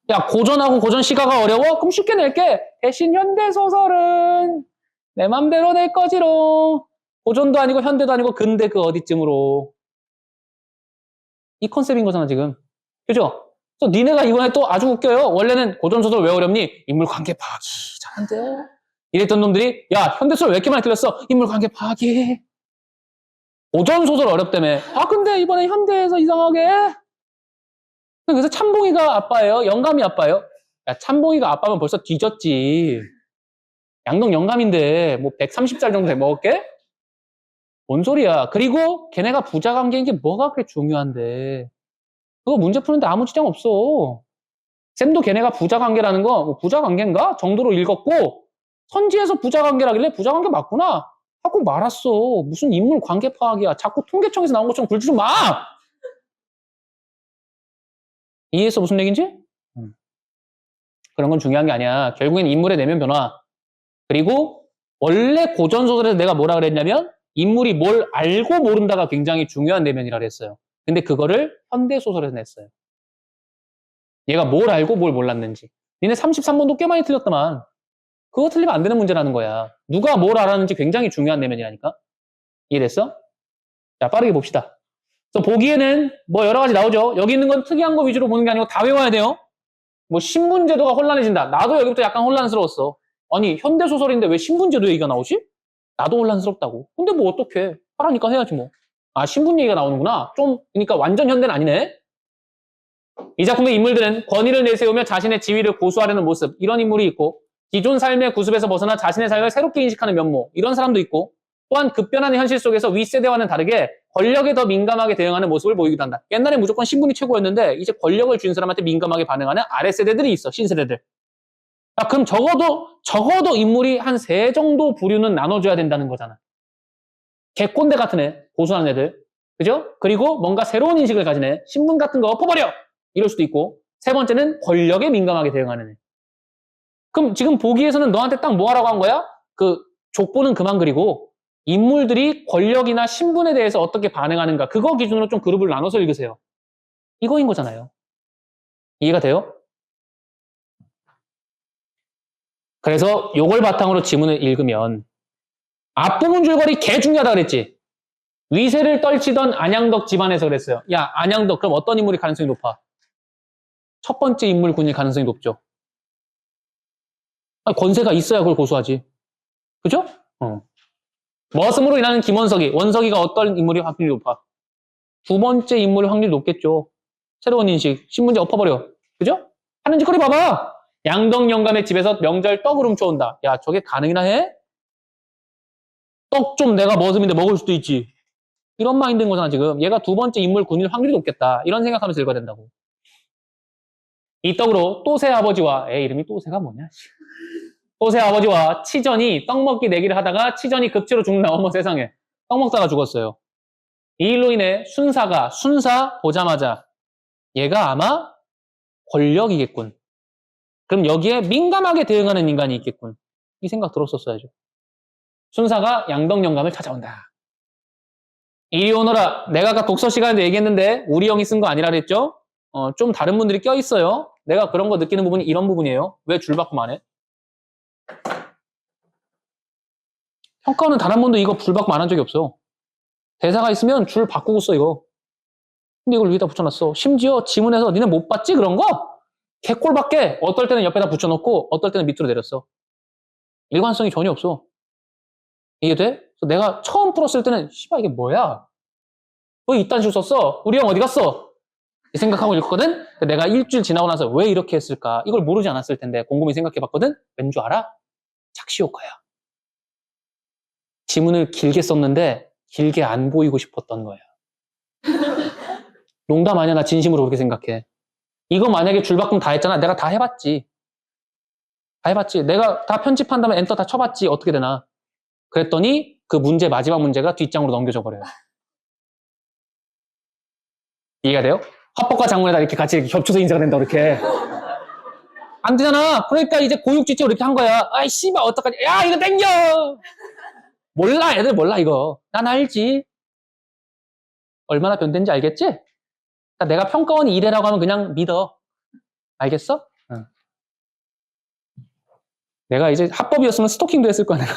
야 고전하고 고전 시가가 어려워? 그럼 쉽게 낼게. 대신 현대소설은 내 맘대로 낼 거지롱. 고전도 아니고 현대도 아니고 근대 그 어디쯤으로. 이 컨셉인 거잖아 지금. 그죠? 그래서 니네가 이번에 또 아주 웃겨요. 원래는 고전소설 왜 어렵니? 인물관계 파악이 잘한데. 이랬던 놈들이 야 현대소설 왜 이렇게 많이 틀렸어? 인물관계 파악이. 고전소설 어렵다며. 근데 이번에 현대에서 이상하게. 그래서 참봉이가 아빠예요? 영감이 아빠예요? 야 참봉이가 아빠면 벌써 뒤졌지. 양동 영감인데 뭐 130살 정도 먹을게? 뭔 소리야. 그리고 걔네가 부자 관계인 게 뭐가 그렇게 중요한데. 그거 문제 푸는데 아무 지장 없어. 쌤도 걔네가 부자 관계라는 거 부자 관계인가? 정도로 읽었고 선지에서 부자 관계라길래 부자 관계 맞구나 자꾸 말았어. 무슨 인물 관계 파악이야. 자꾸 통계청에서 나온 것처럼 굴지 좀 마! 이해했어? 무슨 얘기인지? 그런 건 중요한 게 아니야. 결국엔 인물의 내면 변화. 그리고 원래 고전소설에서 내가 뭐라 그랬냐면 인물이 뭘 알고 모른다가 굉장히 중요한 내면이라 그랬어요. 근데 그거를 현대소설에서 냈어요. 얘가 뭘 알고 뭘 몰랐는지. 니네 33번도 꽤 많이 틀렸더만. 그거 틀리면 안 되는 문제라는 거야. 누가 뭘 알았는지 굉장히 중요한 내면이라니까. 이해됐어? 자, 빠르게 봅시다. 그래서 보기에는 뭐 여러 가지 나오죠. 여기 있는 건 특이한 거 위주로 보는 게 아니고 다 외워야 돼요. 뭐 신분제도가 혼란해진다. 나도 여기부터 약간 혼란스러웠어. 아니 현대소설인데 왜 신분제도 얘기가 나오지? 나도 혼란스럽다고. 근데 뭐 어떡해. 하라니까 해야지 뭐. 아 신분 얘기가 나오는구나. 좀 그러니까 완전 현대는 아니네. 이 작품의 인물들은 권위를 내세우며 자신의 지위를 고수하려는 모습, 이런 인물이 있고, 기존 삶의 구습에서 벗어나 자신의 삶을 새롭게 인식하는 면모, 이런 사람도 있고, 또한 급변하는 현실 속에서 윗세대와는 다르게 권력에 더 민감하게 대응하는 모습을 보이기도 한다. 옛날에 무조건 신분이 최고였는데 이제 권력을 쥔 사람한테 민감하게 반응하는 아랫세대들이 있어. 신세대들. 아, 그럼 적어도 인물이 한 3 정도 부류는 나눠줘야 된다는 거잖아. 개꼰대 같은 애, 고수하는 애들. 그죠? 그리고 뭔가 새로운 인식을 가진 애, 신분 같은 거 엎어버려! 이럴 수도 있고, 3번째는 권력에 민감하게 대응하는 애. 그럼 지금 보기에서는 너한테 딱 뭐 하라고 한 거야? 그 족보는 그만 그리고 인물들이 권력이나 신분에 대해서 어떻게 반응하는가, 그거 기준으로 좀 그룹을 나눠서 읽으세요. 이거인 거잖아요. 이해가 돼요? 그래서 요걸 바탕으로 지문을 읽으면 앞부분 줄거리 개 중요하다 그랬지? 위세를 떨치던 안양덕 집안에서 그랬어요. 야, 안양덕 그럼 어떤 인물이 가능성이 높아? 첫 번째 인물군일 가능성이 높죠. 아니, 권세가 있어야 그걸 고수하지. 그죠? 머슴으로 일하는 김원석이, 원석이가 어떤 인물이 확률이 높아? 2번째 인물이 확률이 높겠죠. 새로운 인식, 신문제 엎어버려. 그죠? 하는 짓거리 봐봐. 양덕 영감의 집에서 명절 떡을 훔쳐온다. 야, 저게 가능이나 해? 떡 좀 내가 머슴인데 먹을 수도 있지. 이런 마인드인 거잖아, 지금. 얘가 2번째 인물군일 확률이 높겠다. 이런 생각하면서 읽어야 된다고. 이 떡으로 또새 아버지와, 이름이 또새가 뭐냐? 또새 아버지와 치전이 떡 먹기 내기를 하다가 치전이 급체로 죽는다. 어머 세상에. 떡 먹다가 죽었어요. 이 일로 인해 순사 보자마자 얘가 아마 권력이겠군. 그럼 여기에 민감하게 대응하는 인간이 있겠군. 이 생각 들었었어야죠. 순사가 양덕 영감을 찾아온다. 이리 오너라. 내가 아까 독서 시간에도 얘기했는데 우리 형이 쓴 거 아니라 그랬죠? 좀 다른 분들이 껴있어요. 내가 그런 거 느끼는 부분이 이런 부분이에요. 왜 줄 바꿈 안 해? 평가원은 단 한 번도 이거 줄 바꿈 안 한 적이 없어. 대사가 있으면 줄 바꾸고 써 이거. 근데 이걸 위에다 붙여놨어. 심지어 지문에서 니네 못 봤지 그런 거? 개꼴밖에 어떨 때는 옆에다 붙여놓고 어떨 때는 밑으로 내렸어. 일관성이 전혀 없어. 이해돼? 그래서 내가 처음 풀었을 때는 씨발 이게 뭐야? 왜 이딴 식으로 썼어? 우리 형 어디 갔어? 이 생각하고 읽거든? 내가 일주일 지나고 나서 왜 이렇게 했을까? 이걸 모르지 않았을 텐데 곰곰이 생각해봤거든? 왠 줄 알아? 착시 효과야. 지문을 길게 썼는데 길게 안 보이고 싶었던 거야. 농담 아니야. 나 진심으로 그렇게 생각해. 이거 만약에 줄바꿈 다 했잖아. 내가 다 해봤지. 다 해봤지. 내가 다 편집한 다음에 엔터 다 쳐봤지. 어떻게 되나. 그랬더니 그 문제, 마지막 문제가 뒷장으로 넘겨져 버려요. 이해가 돼요? 화법과 장문에다 이렇게 같이 이렇게 겹쳐서 인사가 된다, 이렇게. 안 되잖아. 그러니까 이제 고육지책으로 이렇게 한 거야. 아이, 씨발, 어떡하지? 야, 이거 땡겨! 몰라, 애들 몰라, 이거. 난 알지. 얼마나 변된지 알겠지? 그러니까 내가 평가원이 이래라고 하면 그냥 믿어. 알겠어? 응. 내가 이제 합법이었으면 스토킹도 했을 거야, 내가.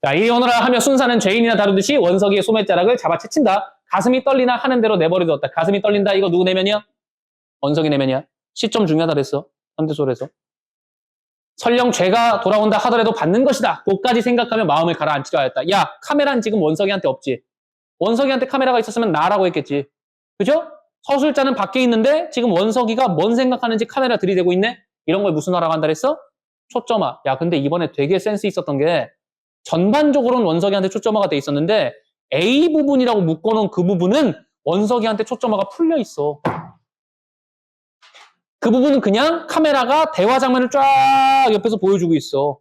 자, 이리 오너라 하며 순사는 죄인이나 다루듯이 원석이의 소매자락을 잡아 채친다. 가슴이 떨리나 하는 대로 내버려두었다. 가슴이 떨린다. 이거 누구 내면이야? 원석이 내면이야. 시점 중요하다 그랬어. 현대소설에서. 설령 죄가 돌아온다 하더라도 받는 것이다. 그것까지 생각하며 마음을 가라앉히려 하였다. 야, 카메라는 지금 원석이한테 없지. 원석이한테 카메라가 있었으면 나라고 했겠지. 그죠? 서술자는 밖에 있는데 지금 원석이가 뭔 생각하는지 카메라 들이대고 있네? 이런 걸 무슨 하라고 한다 그랬어? 초점화. 야, 근데 이번에 되게 센스 있었던 게 전반적으로는 원석이한테 초점화가 돼 있었는데 A 부분이라고 묶어놓은 그 부분은 원석이한테 초점화가 풀려 있어. 그 부분은 그냥 카메라가 대화 장면을 쫙 옆에서 보여주고 있어.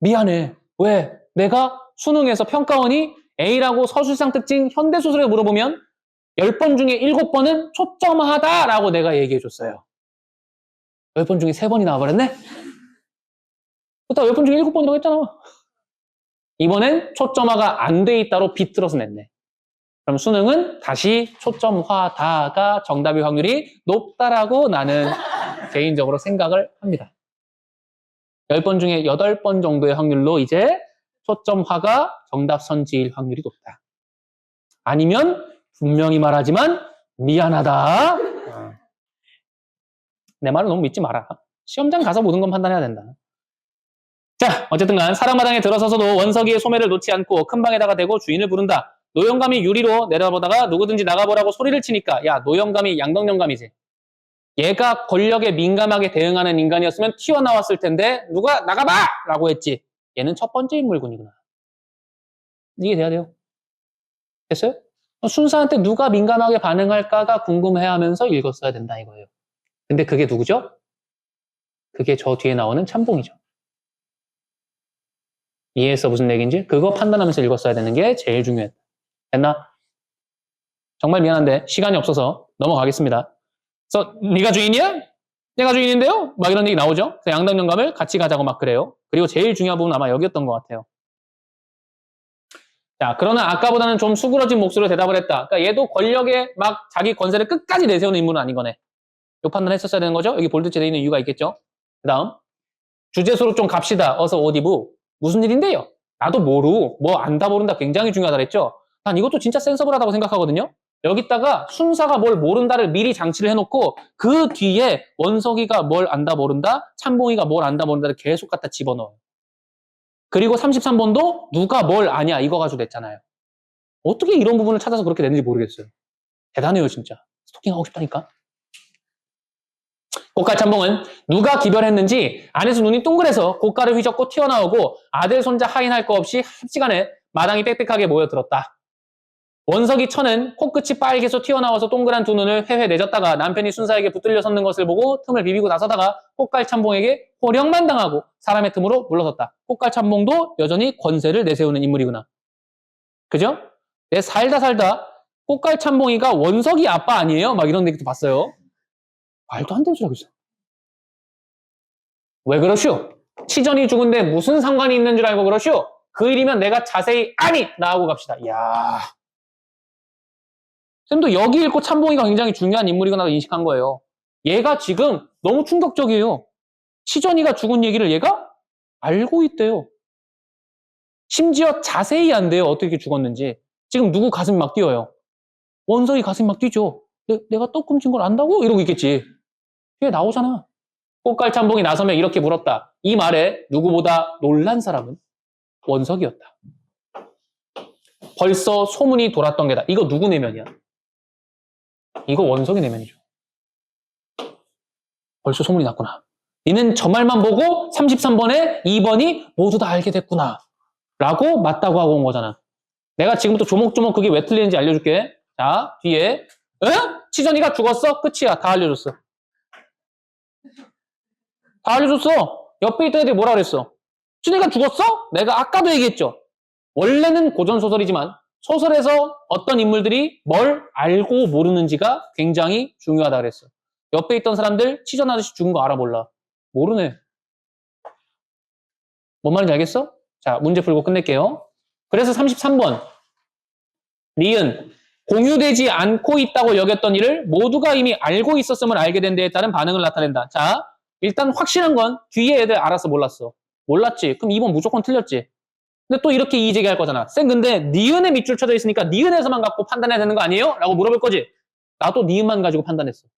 미안해. 왜? 내가 수능에서 평가원이 A라고 서술상 특징 현대소설에 물어보면 10번 중에 7번은 초점하다라고 내가 얘기해줬어요. 10번 중에 3번이 나와버렸네? 그렇다고 10번 중에 7번이라고 했잖아. 이번엔 초점화가 안 돼 있다로 비틀어서 냈네. 그럼 수능은 다시 초점화다가 정답일 확률이 높다라고 나는 개인적으로 생각을 합니다. 10번 중에 8번 정도의 확률로 이제 초점화가 정답 선지일 확률이 높다. 아니면 분명히 말하지만 미안하다. 내 말을 너무 믿지 마라. 시험장 가서 모든 건 판단해야 된다. 자, 어쨌든 간 사랑마당에 들어서서도 원석이의 소매를 놓지 않고 큰 방에다가 대고 주인을 부른다. 노영감이 유리로 내려보다가 누구든지 나가보라고 소리를 치니까 야, 노영감이 양덕영감이지. 얘가 권력에 민감하게 대응하는 인간이었으면 튀어나왔을 텐데 누가 나가봐! 라고 했지. 얘는 첫 번째 인물군이구나. 이게 돼야 돼요. 됐어요? 순사한테 누가 민감하게 반응할까가 궁금해하면서 읽었어야 된다 이거예요. 근데 그게 누구죠? 그게 저 뒤에 나오는 참봉이죠. 이해했어 무슨 얘기인지? 그거 판단하면서 읽었어야 되는 게 제일 중요했다. 됐나? 정말 미안한데 시간이 없어서 넘어가겠습니다. 그래서 네가 주인이야? 내가 주인인데요? 막 이런 얘기 나오죠. 그래서 양덕영감을 같이 가자고 막 그래요. 그리고 제일 중요한 부분은 아마 여기였던 것 같아요. 자, 그러나 아까보다는 좀 수그러진 목소리로 대답을 했다. 그러니까 얘도 권력에 막 자기 권세를 끝까지 내세우는 인물은 아닌 거네. 이 판단을 했었어야 되는 거죠. 여기 볼드체 되어 있는 이유가 있겠죠. 그 다음 주제소로 좀 갑시다. 어서 어디부. 무슨 일인데요? 나도 모르. 뭐 안다 모른다 굉장히 중요하다 그랬죠. 난 이것도 진짜 센서블하다고 생각하거든요. 여기다가 순사가 뭘 모른다를 미리 장치를 해놓고 그 뒤에 원석이가 뭘 안다 모른다, 참봉이가 뭘 안다 모른다를 계속 갖다 집어넣어요. 그리고 33번도 누가 뭘 아냐 이거 가지고 냈잖아요. 어떻게 이런 부분을 찾아서 그렇게 냈는지 모르겠어요. 대단해요 진짜. 스토킹하고 싶다니까. 고가 참봉은 누가 기별했는지 안에서 눈이 동그래서 고가를 휘젓고 튀어나오고 아들 손자 하인할 거 없이 합시간에 마당이 빽빽하게 모여들었다. 원석이 처는 코끝이 빨개서 튀어나와서 동그란 두 눈을 회회 내졌다가 남편이 순사에게 붙들려 섰는 것을 보고 틈을 비비고 나서다가 꽃갈 참봉에게 호령만 당하고 사람의 틈으로 물러섰다. 꽃갈 참봉도 여전히 권세를 내세우는 인물이구나. 그죠? 내 살다 꽃갈 참봉이가 원석이 아빠 아니에요? 막 이런 얘기도 봤어요. 말도 안 되는 소리 하고 있어. 왜 그러시오? 치전이 죽은데 무슨 상관이 있는 줄 알고 그러시오? 그 일이면 내가 자세히 아니! 나하고 갑시다. 이야. 쌤도 여기 읽고 참봉이가 굉장히 중요한 인물이구나 인식한 거예요. 얘가 지금 너무 충격적이에요. 치전이가 죽은 얘기를 얘가 알고 있대요. 심지어 자세히 안돼요. 어떻게 죽었는지. 지금 누구 가슴이 막 뛰어요. 원석이 가슴이 막 뛰죠. 내가 떡 훔친 걸 안다고? 이러고 있겠지. 뒤에 나오잖아. 꽃갈 참봉이 나서며 이렇게 물었다. 이 말에 누구보다 놀란 사람은 원석이었다. 벌써 소문이 돌았던 게다. 이거 누구 내면이야? 이거 원석이 내면이죠. 벌써 소문이 났구나. 니는 저 말만 보고 33번에 2번이 모두 다 알게 됐구나. 라고 맞다고 하고 온 거잖아. 내가 지금부터 조목조목 그게 왜 틀리는지 알려줄게. 자, 뒤에 치전이가 죽었어? 끝이야. 다 알려줬어. 다 알려줬어. 옆에 있던 애들이 뭐라 그랬어? 치전이가 죽었어? 내가 아까도 얘기했죠. 원래는 고전소설이지만 소설에서 어떤 인물들이 뭘 알고 모르는지가 굉장히 중요하다 그랬어. 옆에 있던 사람들 치전 아저씨 죽은 거 알아 몰라? 모르네. 뭔 말인지 알겠어? 자, 문제 풀고 끝낼게요. 그래서 33번. 니은 공유되지 않고 있다고 여겼던 일을 모두가 이미 알고 있었음을 알게 된 데에 따른 반응을 나타낸다. 자, 일단 확실한 건 뒤에 애들 알아서 몰랐어. 몰랐지? 그럼 2번 무조건 틀렸지? 근데 또 이렇게 이의 제기할 거잖아. 쌤 근데 니은에 밑줄 쳐져 있으니까 니은에서만 갖고 판단해야 되는 거 아니에요? 라고 물어볼 거지. 나도 니은만 가지고 판단했어.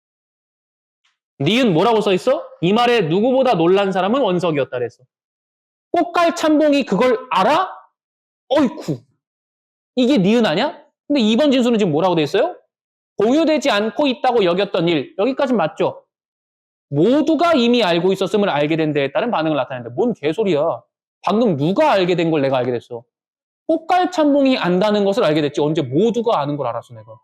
니은 뭐라고 써있어? 이 말에 누구보다 놀란 사람은 원석이었다 그랬어. 꽃갈 참봉이 그걸 알아? 어이쿠. 이게 니은 아니야? 근데 2번 진수는 지금 뭐라고 돼 있어요? 공유되지 않고 있다고 여겼던 일. 여기까진 맞죠? 모두가 이미 알고 있었음을 알게 된 데에 따른 반응을 나타낸다. 뭔 개소리야. 방금 누가 알게 된 걸 내가 알게 됐어. 꽃갈 참봉이 안다는 것을 알게 됐지. 언제 모두가 아는 걸 알았어 내가.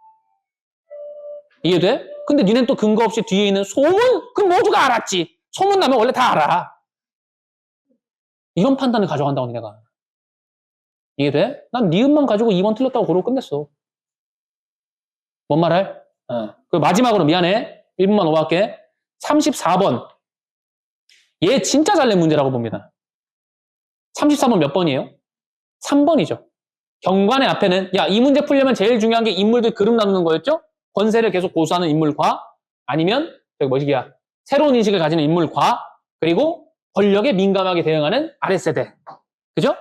이해돼? 근데 니넨 또 근거 없이 뒤에 있는 소문? 그럼 모두가 알았지. 소문 나면 원래 다 알아. 이런 판단을 가져간다고 니네가. 이해돼? 난 니은만 가지고 2번 틀렸다고 그러고 끝냈어. 뭔 말할? 그 마지막으로 미안해. 1분만 오버할게. 34번. 얘 진짜 잘 낸 문제라고 봅니다. 34번 몇 번이에요? 3번이죠. 경관의 앞에는 야, 이 문제 풀려면 제일 중요한 게 인물들 그룹 나누는 거였죠? 권세를 계속 고수하는 인물과 아니면 저기 뭐시기야 새로운 인식을 가지는 인물과 그리고 권력에 민감하게 대응하는 아랫세대. 그죠?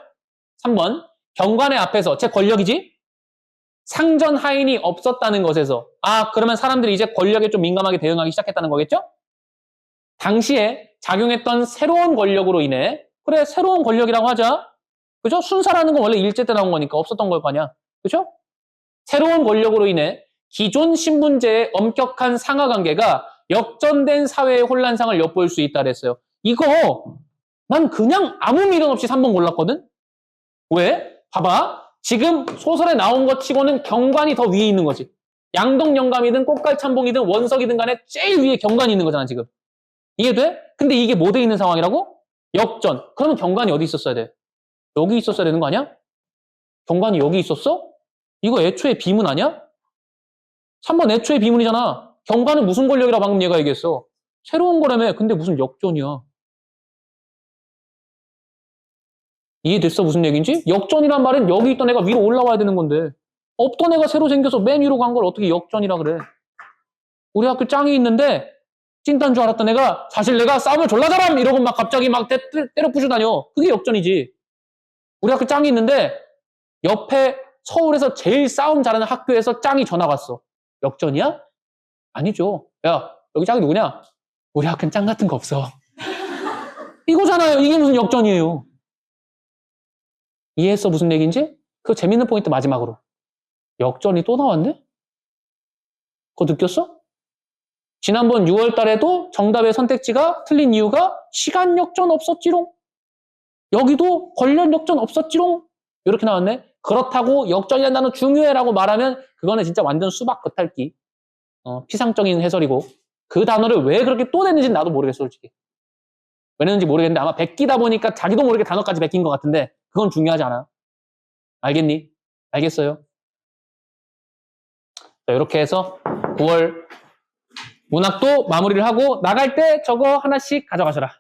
3번. 경관의 앞에서 제 권력이지? 상전 하인이 없었다는 것에서 그러면 사람들이 이제 권력에 좀 민감하게 대응하기 시작했다는 거겠죠? 당시에 작용했던 새로운 권력으로 인해 그래 새로운 권력이라고 하자. 그죠? 순사라는 건 원래 일제 때 나온 거니까 없었던 걸 거 아니야. 그죠? 새로운 권력으로 인해 기존 신분제의 엄격한 상하관계가 역전된 사회의 혼란상을 엿볼 수 있다 그랬어요. 이거 난 그냥 아무 미련 없이 3번 골랐거든? 왜? 봐봐. 지금 소설에 나온 것 치고는 경관이 더 위에 있는 거지. 양덕영감이든 꽃갈참봉이든 원석이든 간에 제일 위에 경관이 있는 거잖아 지금. 이해돼? 근데 이게 뭐 돼 있는 상황이라고? 역전. 그러면 경관이 어디 있었어야 돼? 여기 있었어야 되는 거 아니야? 경관이 여기 있었어? 이거 애초에 비문 아니야? 3번 애초에 비문이잖아. 경관은 무슨 권력이라 방금 얘가 얘기했어. 새로운 거라며. 근데 무슨 역전이야. 이해됐어? 무슨 얘기인지? 역전이란 말은 여기 있던 애가 위로 올라와야 되는 건데 없던 애가 새로 생겨서 맨 위로 간 걸 어떻게 역전이라 그래. 우리 학교 짱이 있는데 찐딴 줄 알았던 애가 사실 내가 싸움을 졸라 잘함 이러고 막 갑자기 막 때려 부셔 다녀. 그게 역전이지. 우리 학교 짱이 있는데 옆에 서울에서 제일 싸움 잘하는 학교에서 짱이 전화 왔어. 역전이야? 아니죠. 야, 여기 짱이 누구냐? 우리 학교는 짱 같은 거 없어. 이거잖아요. 이게 무슨 역전이에요. 이해했어? 무슨 얘기인지? 그 재밌는 포인트 마지막으로. 역전이 또 나왔네? 그거 느꼈어? 지난번 6월 달에도 정답의 선택지가 틀린 이유가 시간 역전 없었지롱. 여기도 권력 역전 없었지롱. 이렇게 나왔네. 그렇다고 역전이라는 단어 중요해라고 말하면 그거는 진짜 완전 수박 겉핥기. 피상적인 해설이고 그 단어를 왜 그렇게 또 냈는지 나도 모르겠어 솔직히. 왜 냈는지 모르겠는데 아마 베끼다 보니까 자기도 모르게 단어까지 베낀 것 같은데 그건 중요하지 않아. 알겠니? 알겠어요? 자, 이렇게 해서 9월 문학도 마무리를 하고 나갈 때 저거 하나씩 가져가셔라.